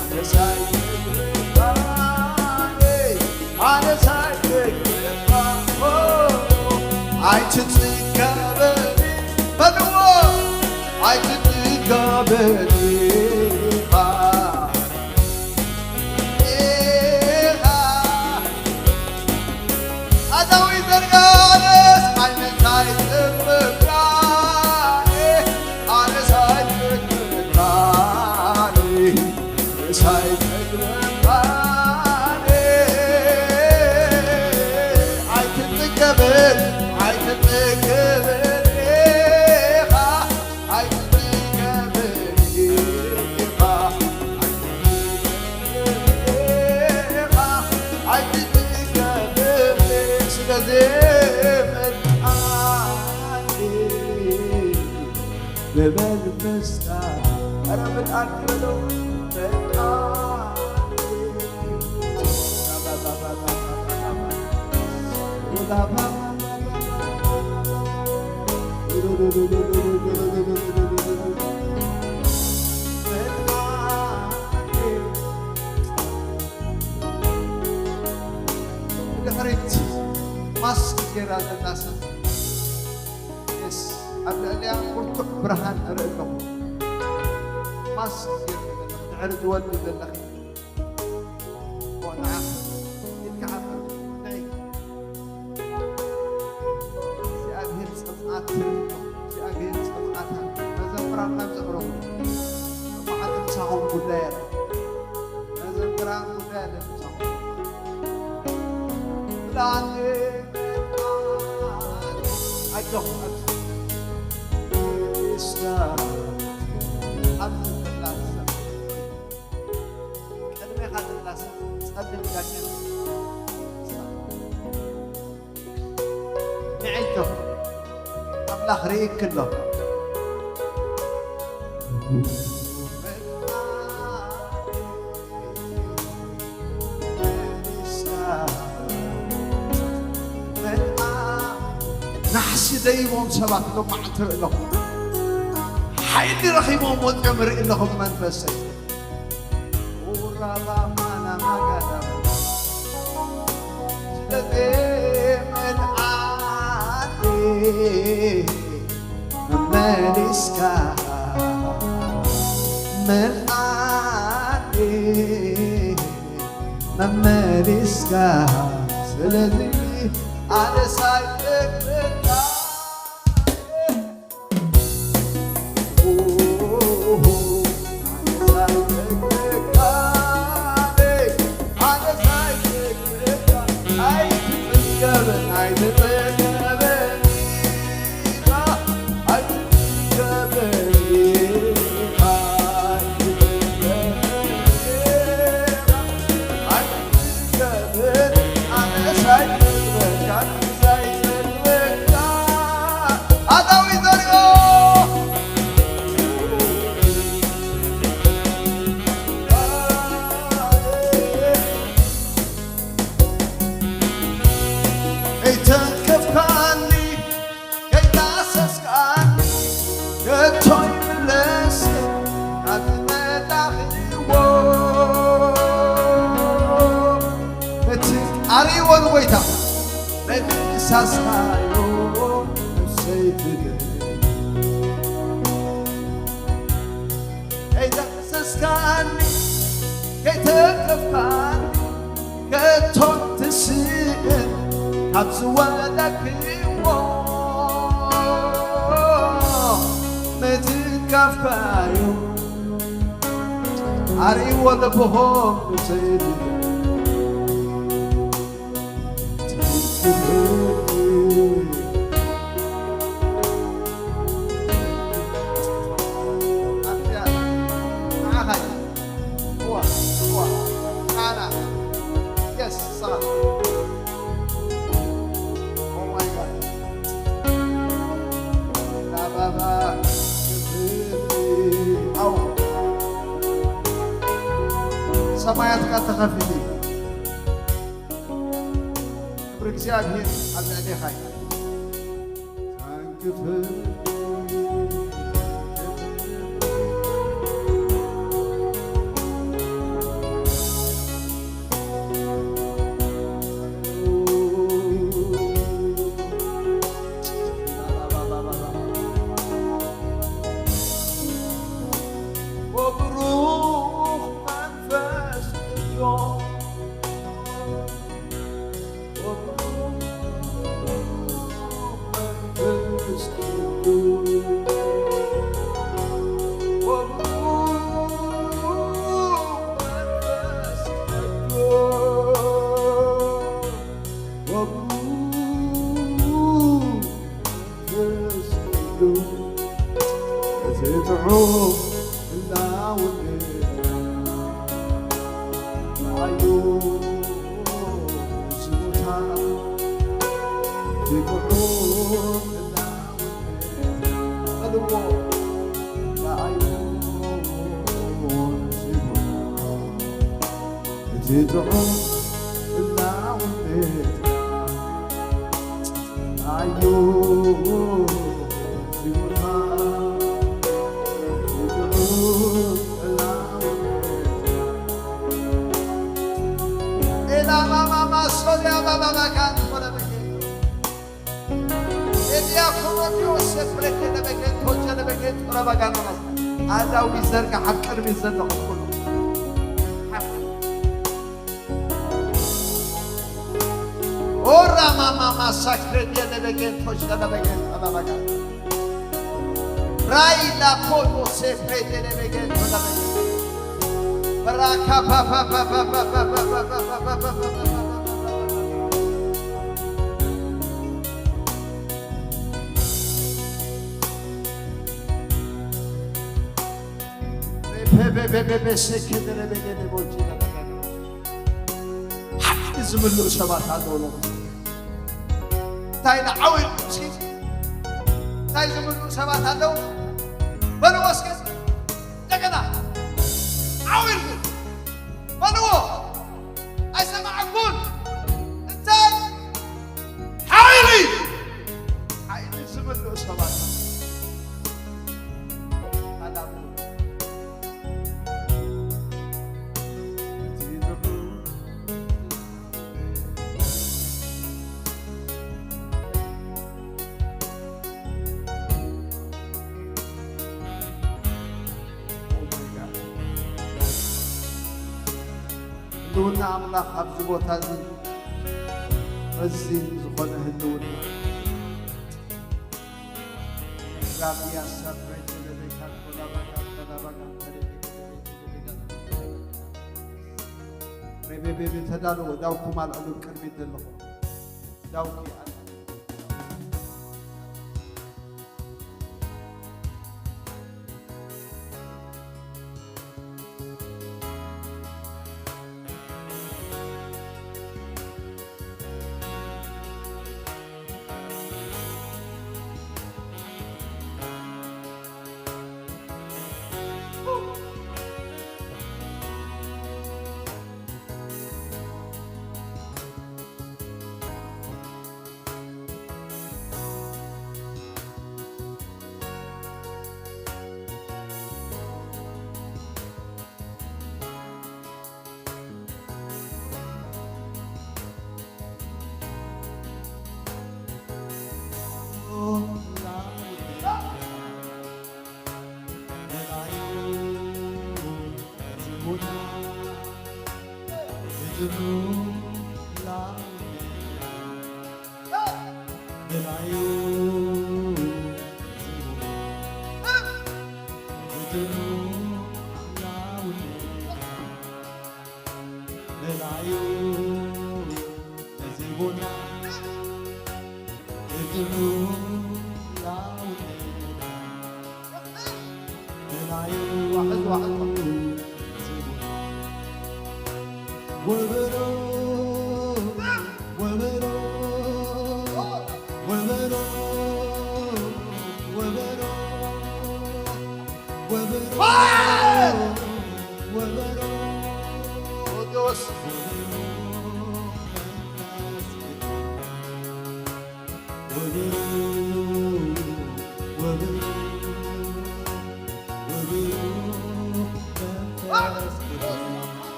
أنا سايتك بكاني أنا سايتك بكاني عايتك كبري بدو عايتك كبري أدوي درجانس أنا سايتك بكاني أنا سايتك بكاني سايتك بكاني عايتك كبري عايتك كبري عايتك كبري عايتك كبري سلازم الآني ببال مسكان أنا بالأكبر Mas kira tenas. Yes, ada yang untuk berhan ada itu. Mas kira ada dua di dalam. Wana, ini apa? Naik. Si akhir saat si akhir saat. Nazar perang kan seorang. Mahat sahum budaya. Nazar perang budaya dan sahum. Lani. أجوه إسلام الحمد لله كلمة هذا الله تقدم لكن نعيته قبل آخرين كله نحسي دايمهم سبات لهم معتر لهم حيلي رخيمهم وتعمر لهم منفسي ورابا مانا ما قدم سلدي من عادي ماليسكا من عادي ماليسكا سلدي على سايتك ሰማያት ጋር ተከፍቲ እግዚአብሔር አብያኔ ኃይ አንግፍ አዳዊ ዘርጋ ሐቀር ቢዘለው ሁሉ ኦራ ማማ ሳክሬት የለበገን ተሸለበገን አባባጋ ራይላ ኮቶ ሴፍሬት የለበገን ተለበገን በራካ bebe sekendere begene bocina izmulu ሰባት አለው ታይና አውል ሲስ ታይ ዝምሉ ሰባት አለው በለወስከስ ደገና አውል በለወ አይሰማዕኩን እንታይ ሃይሊ ዝምሉ ሰባት ህልውና አምላክ ኣብዚ ቦታ እዚ ዝኾነ ህልውና ራብያ ሰብሬት ለቤካት ኮላባጋ ቤቤ ተዳሎ ዳውኩም አልዕሉ ቅድሚት ዘለኹ ዳውኪ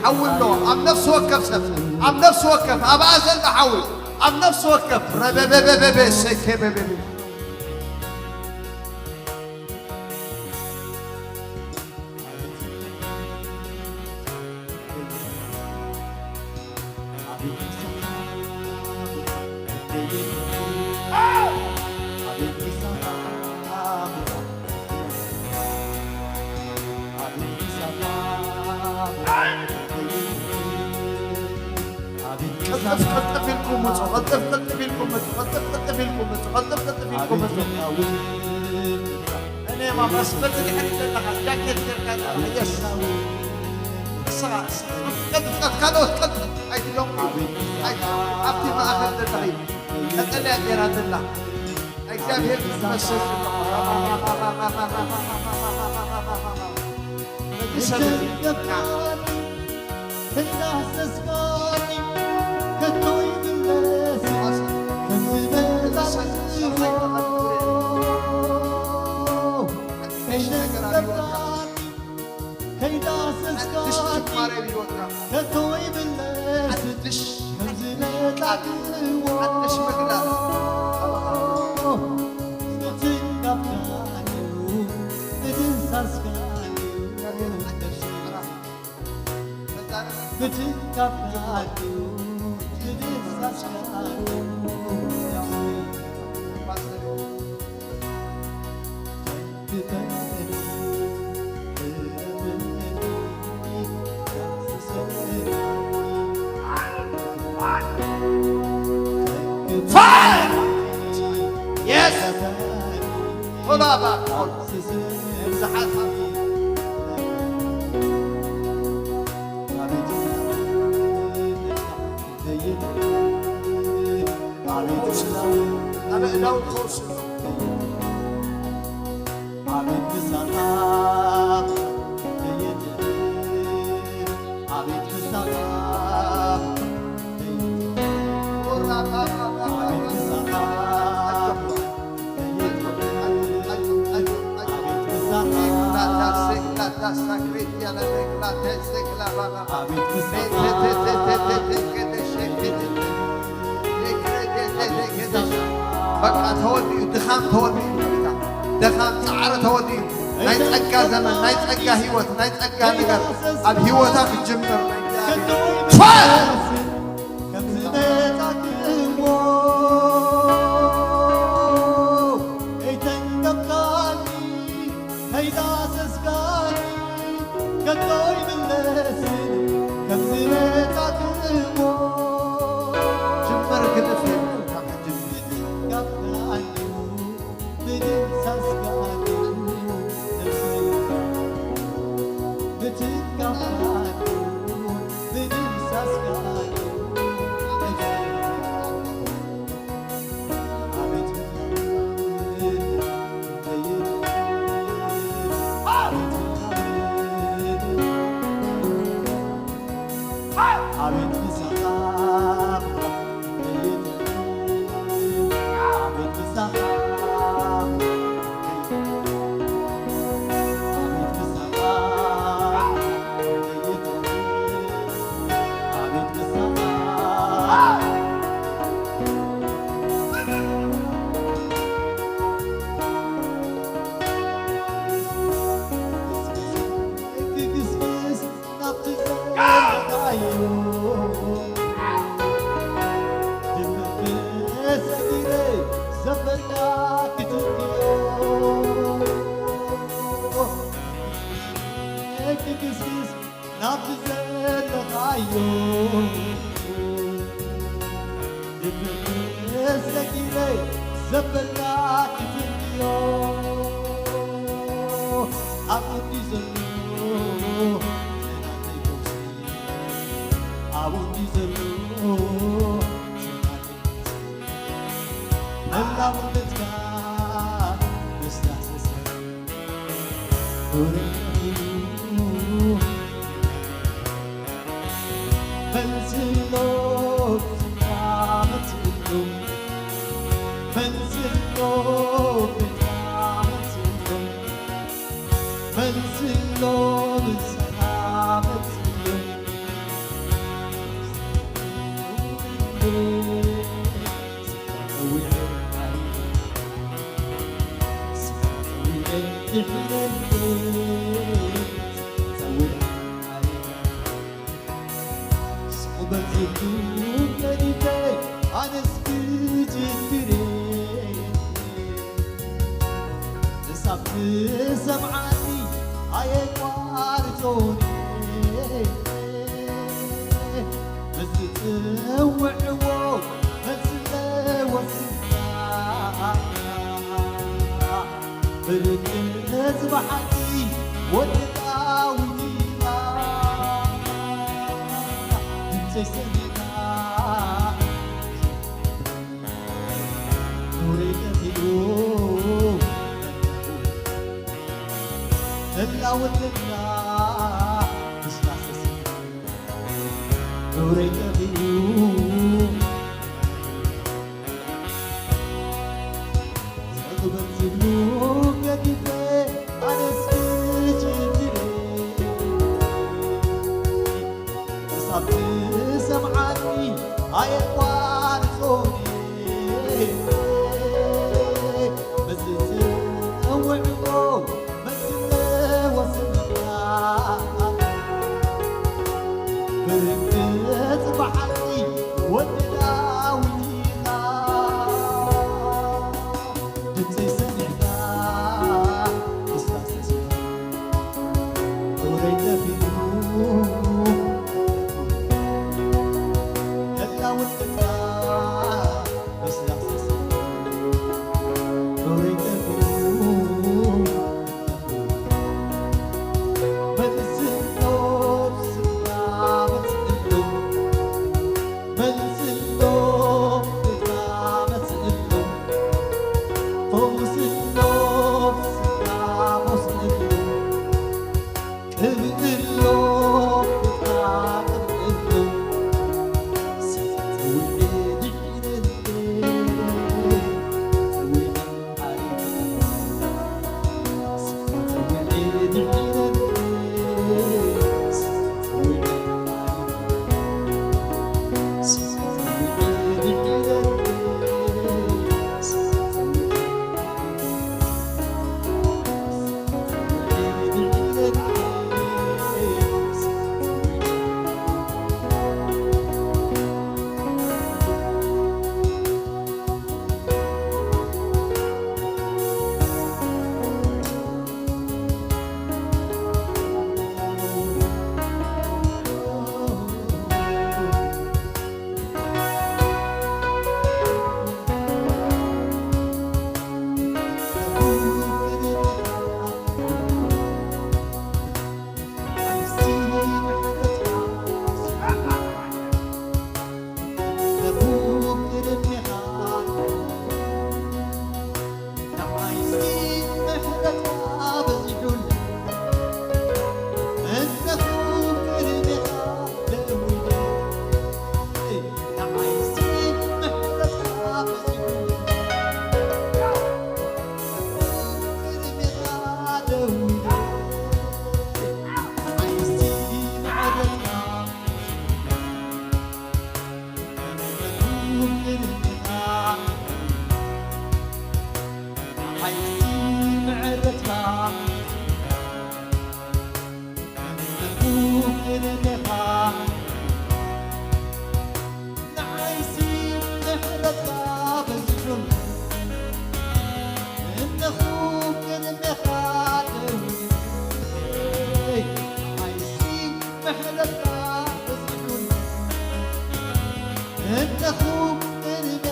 حول له عم نفسه وقف سف عم نفسه وقف أبا أزل بحول عم نفسه وقف رببببب سكببب خطف الكومة خطف الكومة خطف الكومة أنا ما بسبت لي حتى لك جاكيت كذا هيش صار خذ أي يوم أي أبتي ما أخذ الطريق أتلا جيران الله أي جاب هيك بس Fire! Yes! Hold on, بقى تودي دخان تودي دخان تعرى تودي نايت أجا زمن نايت أجا هيوت نايت أجا نجار أب هيوتها في الجمر معرتك أنك إليك نعيسي معرتك بزجل إن أخوك إليك نعيسي معرتك بزجل إن أخوك إليك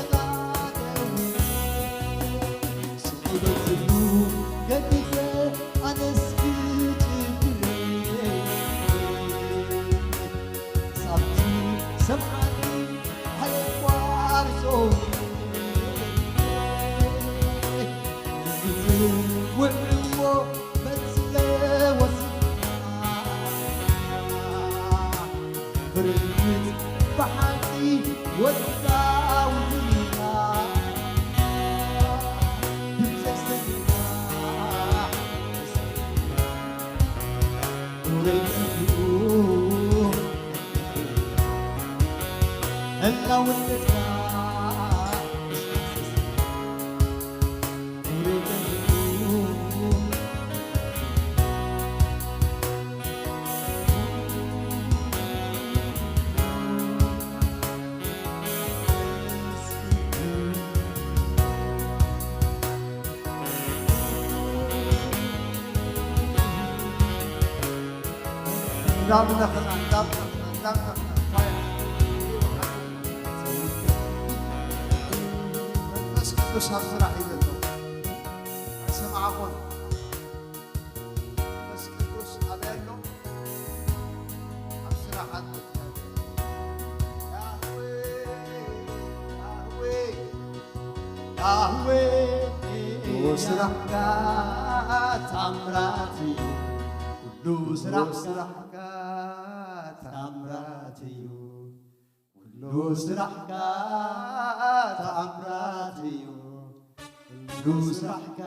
መንፈስ ቅዱስ ኣብ ስራሕ እዩ ዘሎ ኣይሰማዓኹን መንፈስ ቅዱስ ኣበይ ኣሎ ኣብ ስራሕ ኣሎ ያህዌ ስራሕካ ታምራት እዩ ኩሉ ስራሕካ ታምራት እዩ ኩሉ ስራሕካ ታምራት እዩ ኩሉ ስራሕካ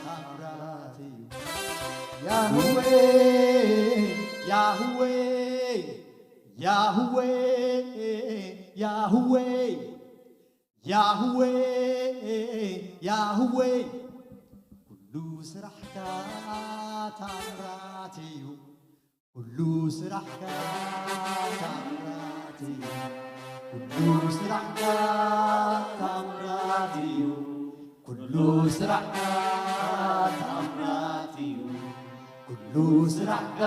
ታምራት እዩ ያህዌ ያህዌ ያህዌ ያህዌ ያህዌ ያህዌ ኩሉ ስራሕካ ታምራት እዩ ኩሉ ስራሕካ ታምራት እዩ ኩሉ ስራሕካ ታምራት እዩ ኩሉ ስራሕካ ታምራት እዩ ኩሉ ስራሕካ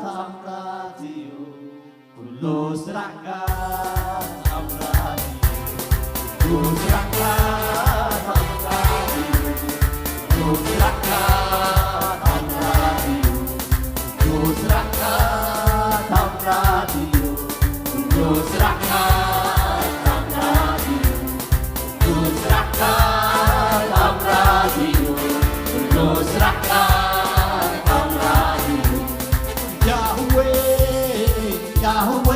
ታምራት እዩ ኩሉ ስራሕካ ታምራት እዩ ኩሉ ስራሕካ ታምራት እዩ ኩሉ ስራሕካ ታምራት እዩ ኩሉ ስራሕካ ታምራት እዩ ኩሉ ስራሕካ ታምራት እዩ ኩሉ ስራሕካ ታምራት እዩ ኩሉ ስራሕካ ታምራት እዩ ያህዌ ያህዌ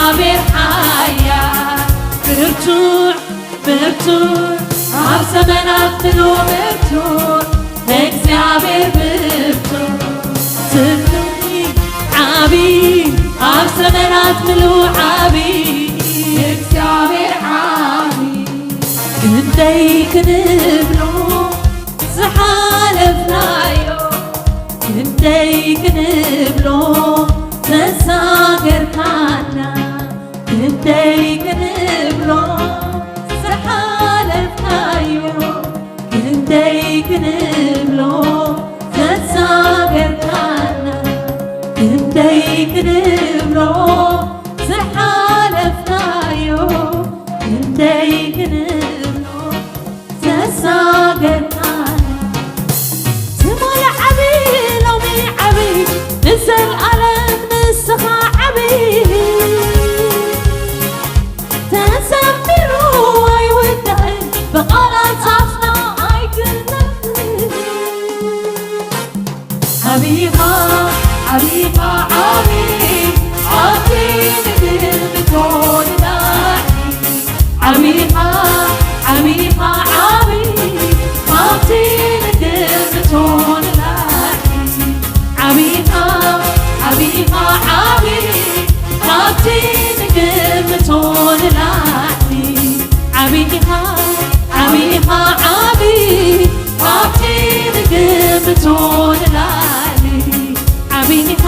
እግዚአብሔር ኃያል ብርቱዕ ብርቱዕ ኣብ ዘመናት ምሉ ብርቱዕ እግዚአብሔር ብርቱዕ ትልቅ ዓቢይ ኣብ ዘመናት ምሉ ዓቢይ እግዚአብሔር ዓቢይ ክንደይ ክንብሎ ዝሓለፍናዮ ክንደይ ክንብሎ ተዛገርካና ክንደይ ክንብሎ ዝሓለፍናዮ ክንደይ ክንብሎ ተዛገርካና ክንደይ ክንብሎ ዝሓለፍናዮ ክንደይ ክንብሎ ተዛገርካና ስሙን ዓቢይ ሎሚ ዓቢይ ንዘለኣለም ንስኻ ዓቢይ ተዘሚሩ ኣይውዳእን ብቓላት ኣፍና ኣይግለጽን ዓቢይኻ ዓቢይኻ ዓቢይ ዓቢይ ንግብቶን ዓቢይኻ ዓቢይኻ ዓቢይ ዓቢይ ንግብቶን ዓቢይኻ ዓቢይኻ ዓቢይ ዓቢይ ንግብቶን ዓቢይኻ ዓቢይኻ ዓቢይ ዓቢይ ንግብቶን ዓቢይኻ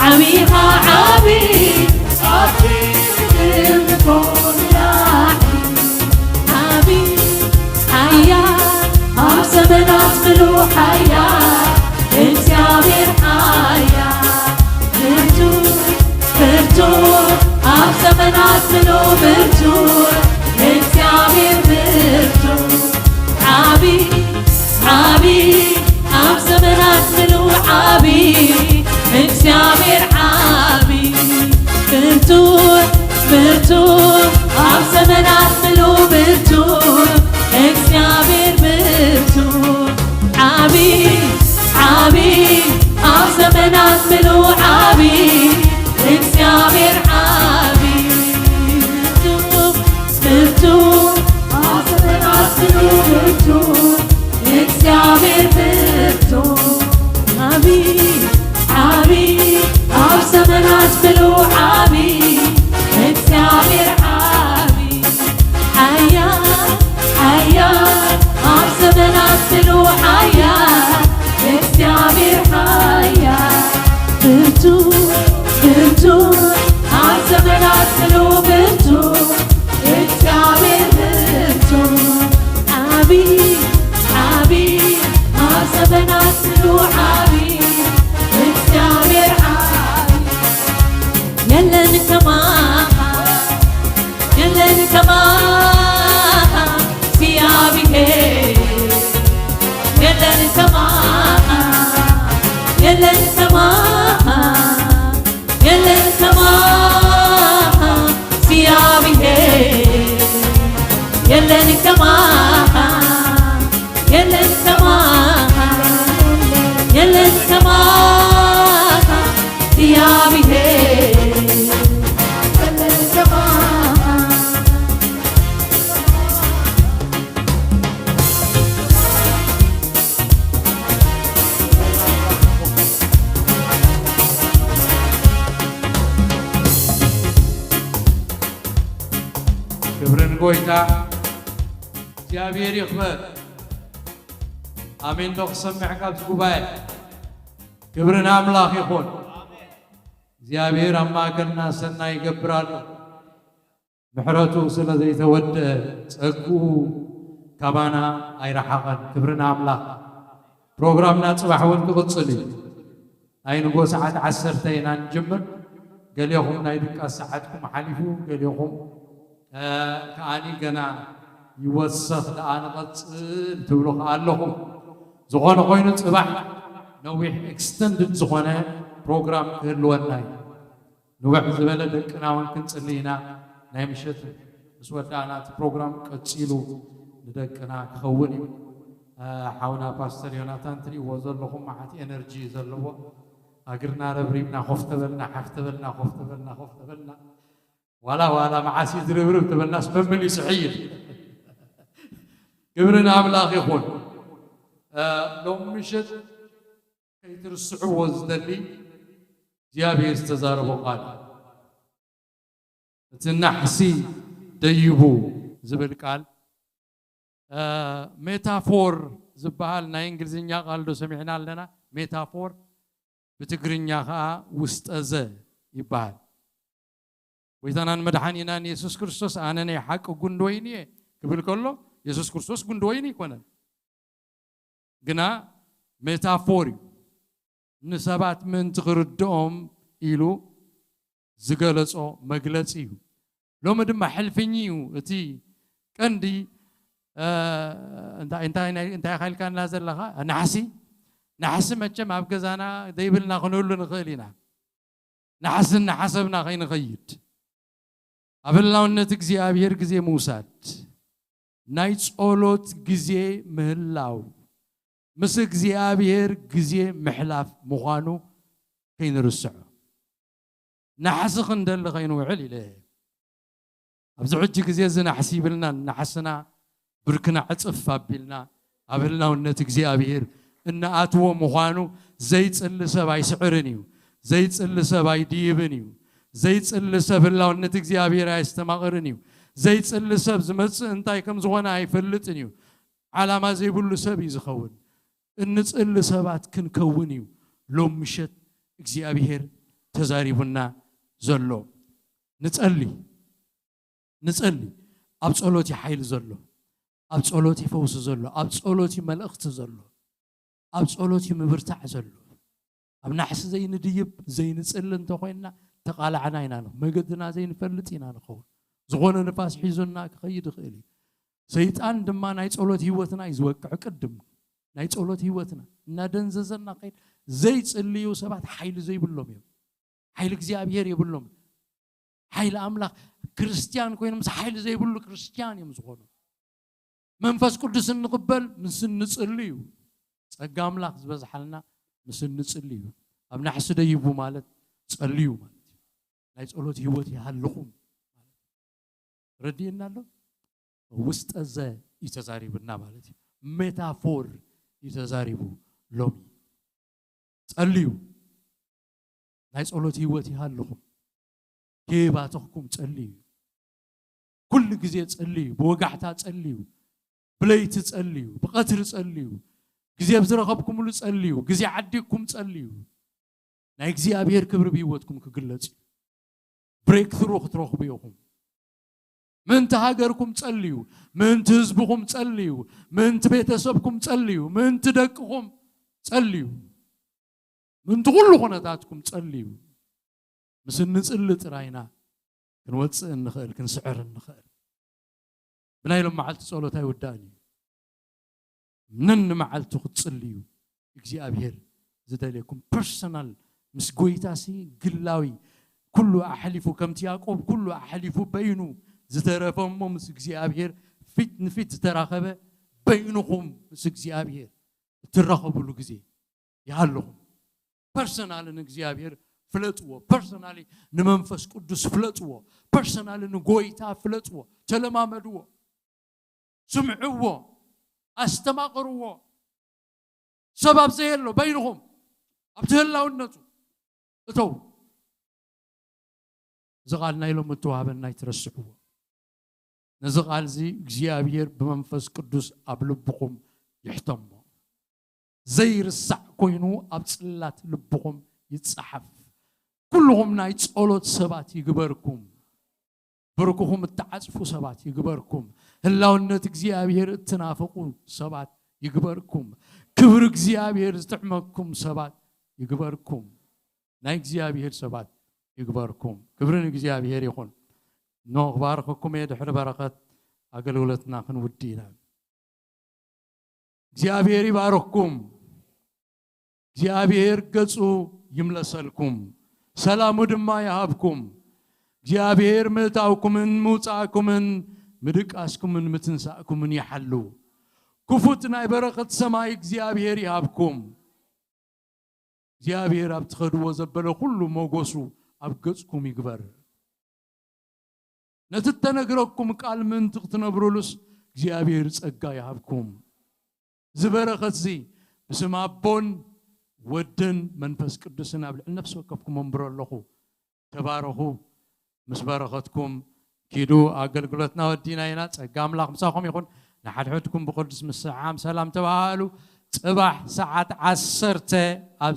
ዓቢይኻ ዓቢይ ዓቢይ ንግብቶን ዓቢይ ሓያል ኣብ ዘመናት ምሉ ሓያል እግዚአብሔር ኃያል ብርቱዕ ብርቱዕ ኣብ ዘመናት ምሉ ብርቱዕ እግዚአብሔር ብርቱዕ ዓቢይ ዓቢይ ኣብ ዘመናት ምሉ ዓቢይ እግዚአብሔር ዓቢይ ብርቱዕ ብርቱዕ ኣብ ዘመናት ምሉ ብርቱዕ እግዚአብሔር ብርቱዕ ዓቢይ ዓቢይ ኣብ ዘመናት ምሉ ዓቢይ እግዚአብሔር ዓቢይ ብርቱዕ ብርቱዕ ኣብ ዘመናት ምሉ ብርቱዕ እግዚአብሔር ብርቱዕ ዓቢይ ዓቢይ ኣብ ዘመናት ምሉ ዓቢይ እግዚአብሔር ዓቢይ ሓያል ሓያል ኣብ ዘመናት ምሉ ሓያል እግዚአብሔር ኃያል ብርቱዕ ብርቱዕ ኣብ ዘመናት ምሉ ብርቱዕ እግዚአብሔር ብርቱዕ ዓቢይ ዓቢይ ኣብ ዘመናት ምሉ ዓቢይ እግዚአብሔር ዓቢይ የለን ከማኻ የለን ከማኻ እግዚአብሔር የለን ከማኻ የለን ከማኻ የለን ከማኻ እግዚአብሔር የለን ከማኻ የለን ከማኻ የለን ከማኻ እግዚአብሔር የለን ከማኻ ክብርን ጎይታ እግዚአብሔር ይኽበር ኣሜን ዶ ክሰምዕ ካብዚ ጉባኤ ክብርን ኣምላኽ ይኹን እግዚአብሔር ኣብ ማእከልና ሰናይ ይገብር ኣሎ ምሕረቱ ስለ ዘይተወድአ ጸግኡ ካባና ኣይረሓቐን ክብርን ኣምላኽ ፕሮግራምና ጽባሕ እውን ክቕጽል እዩ ናይ ንጎ ሰዓት 10 ኢና ንጅምር ገሊኹም ናይ ድቃስ ሰዓትኩም ሓሊፉ ገሊኹም ከኣኒ ገና ይወሰኽ ደኣ ንቐጽል ትብሉ ኸ ኣለኹም ዝኾነ ኮይኑ ጽባሕ ነዊሕ ኤክስተንድድ ዝኾነ ፕሮግራም ክህልወና እዩ ንውሕ ዝበለ ደቅና እውን ክንጽሊ ኢና ናይ ምሸት ምስ ወዳእና እቲ ፕሮግራም ቀጺሉ ንደቅና ክኸውን እዩ ሓውና ፓስተር ዮናታን ትሪእዎ ዘለኹም መዓት ኤነርጂ ዘለዎ ኣግርና ረብሪብና ኮፍ ተበልና ሓፍ ተበልና ኮፍ ተበልና ولا معاسي دربرب تبع الناس بملي سعيد قبرنا أملاخ يخون لو مشت كي ترسعوا وزدلي جابي استزاربوا قال تنحسي ديبو زبل قال ميتافور زبال نا انجليزኛ قال دو سمعنا لنا ميتافور بتግርኛ ها وستأዘ ይባል ويتنان مدحانينا يسوس كريستوس أنا ني حق قندويني قبل كله يسوس كريستوس قندويني كونه جنا ميتافوري نسبات من تغردهم إلو زغلص أو مغلص إيو لو مدم حلفنيو تي كندي انت خايل كان لازل لها نحسي مچم ابغزانا ديبلنا خنول نخيلنا نحسنا حسبنا خين خيد أبلاونة እግዚአብሔር ጊዜ موساد ናይ ጸሎት ጊዜ ምህላው ምስ እግዚአብሔር ጊዜ محلاف ምዃኑ ከይንርስዑ نحس خندل خينو عليله أبز عج ጊዜ ዝናሕሲ ይብልና نحسنا بركنا عصف አቢልና أبلاونة እግዚአብሔር እና አትዎ ምዃኑ ዘይጽል ሰባይ ስዕርኒው ዘይጽል ሰባይ ዲብኒው ዘይጽል ሰብ ላውነት እግዚአብሔር ያስተማቅርኒው ዘይጽል ሰብ ዝመጽ እንታይ ከም ዝኾነ አይፈልጥኒው ዓላማ ዘይብሉ ሰብ ይዝኸውን እንጽል ሰባት ክንከውኒው ሎም ምሸት እግዚአብሔር ተዛሪቡና ዘሎ ንጸሊ ኣብ ጸሎት ይሓይል ዘሎ ኣብ ጸሎት ይፈውስ ዘሎ ኣብ ጸሎት መልእኽት ዘሎ ኣብ ጸሎት ምብርታዕ ዘሎ ኣብ ናሕስ ዘይንድይብ ዘይንጽል እንተኾይና تقالعنا ينانو مجدنا زين فلتينا نخون زغون نفاس حيزنا كخيد خيلي سيطان دما نايت أولوت هيوتنا يزوقع قدم نايت أولوت هيوتنا نادن ززنا قيد زيت اللي يوسبات حيل زي بلوم يوم حيل እግዚአብሔር يبلوم حيل أملاك كريستيان كوين مس حيل زي بلو كريستيان يمزغونو منفس قدس نقبل مسن نصليو ጸጋ أملاك زبزحلنا مسن نصليو أم نحس ديبو مالت ጸልዩ ማለት ናይ ጸሎት ህይወት ያህልኹም ረዲና ነው ውስጥ እዘ ይተዛሪብና ማለት ሜታፎር ይተዛሪቡ ሎሚ ጸልዩ ናይ ጸሎት ህይወት ያህልኹም ከባተኩም ጸልዩ ኩል ጊዜ ጸልዩ በወጋሕታ ጸልዩ ብለይት ጸልዩ በቀትር ጸልዩ ጊዜ ብዝረኸብኩም ሁሉ ጸልዩ ጊዜ ዓዲኩም ጸልዩ ናይ እግዚአብሔር ክብር ቢወትኩም ክግለጽ ብሬክ ትሩ ክትረኽቡ ይኹም ምን ተሃገርኩም ጸልዩ ምን ህዝብኩም ጸልዩ ምን ቤተሰብኩም ጸልዩ ምን ደቅኩም ጸልዩ ምን ሁሉ ኾነታትኩም ጸልዩ ምስንጽል ጥራይና ክንወጽእ እንኽእል ክንስዕር እንኽእል ብናይሎም መዓልቲ ጸሎት አይወዳኒ ምን መዓልቲ ክትጸልዩ እግዚአብሔር ዝደልየኩም ፐርሰናል مس قويتاسي قلاوي كله أحلفه كم تياقوب كله أحلفه بينه زترافهم مس እግዚአብሔር فيت نفيت تراخبه بينهم مس እግዚአብሔር تراخبوا له ጊዜ ያለሁም ፐርሰናል እግዚአብሔር ፍለጥዎ ፐርሰናሊ ንመንፈስ ቅዱስ ፍለጥዎ ፐርሰናሊ ንጎይታ ፍለጥዎ ተለማመድዎ ስምዕዎ አስተማቅርዎ ሰበብ ዘይሎ በይንهم ኣብተላውነቱ እተው زغالنا يلوم التوابنا يترسحوا نزغال زي እግዚአብሔር بمنفس قدوس أبلبكم يحتموا زي رسع كوينو أبصلات لبكم يتصحف كلهم نايت أولاد سبات يجبركم بركهم التعاطفوا سبات يجبركم هلاونة እግዚአብሔር التنافقوا سبات يجبركم كبر እግዚአብሔር استحمكم سبات يجبركم ناي እግዚአብሔር سبات يجبركم كبرن እግዚአብሔር يكون نو بارككم يا دحر بركات أقلولتنا خن ودينا እግዚአብሔር يبارككم እግዚአብሔር ገጹ ይምለሰልኩም ሰላሙ ድማ ያሃብኩም እግዚአብሔር ምታውኩምን ሙጻኩምን ምድቃስኩምን ምትንሳኩምን ይሐሉ كفوت ناي بركة سماي እግዚአብሔር يهابكم እግዚአብሔር أبتخدوا وزبلوا كل موجسو أبقصكم يكبر نتتنقركم قال من تنبرولس እግዚአብሔር ጸጋ ያብኩም ዝበረኸት ዚ بسم أبون ودن منفس قدسنا بالنفس وكفكم منبر الله تباركوا مسبرختكم كيدو أقلقلتنا ودينا هنا تقام لكم ساقم يكون نحد حدكم بقدس مسعام سلام تبالو صباح ساعة 10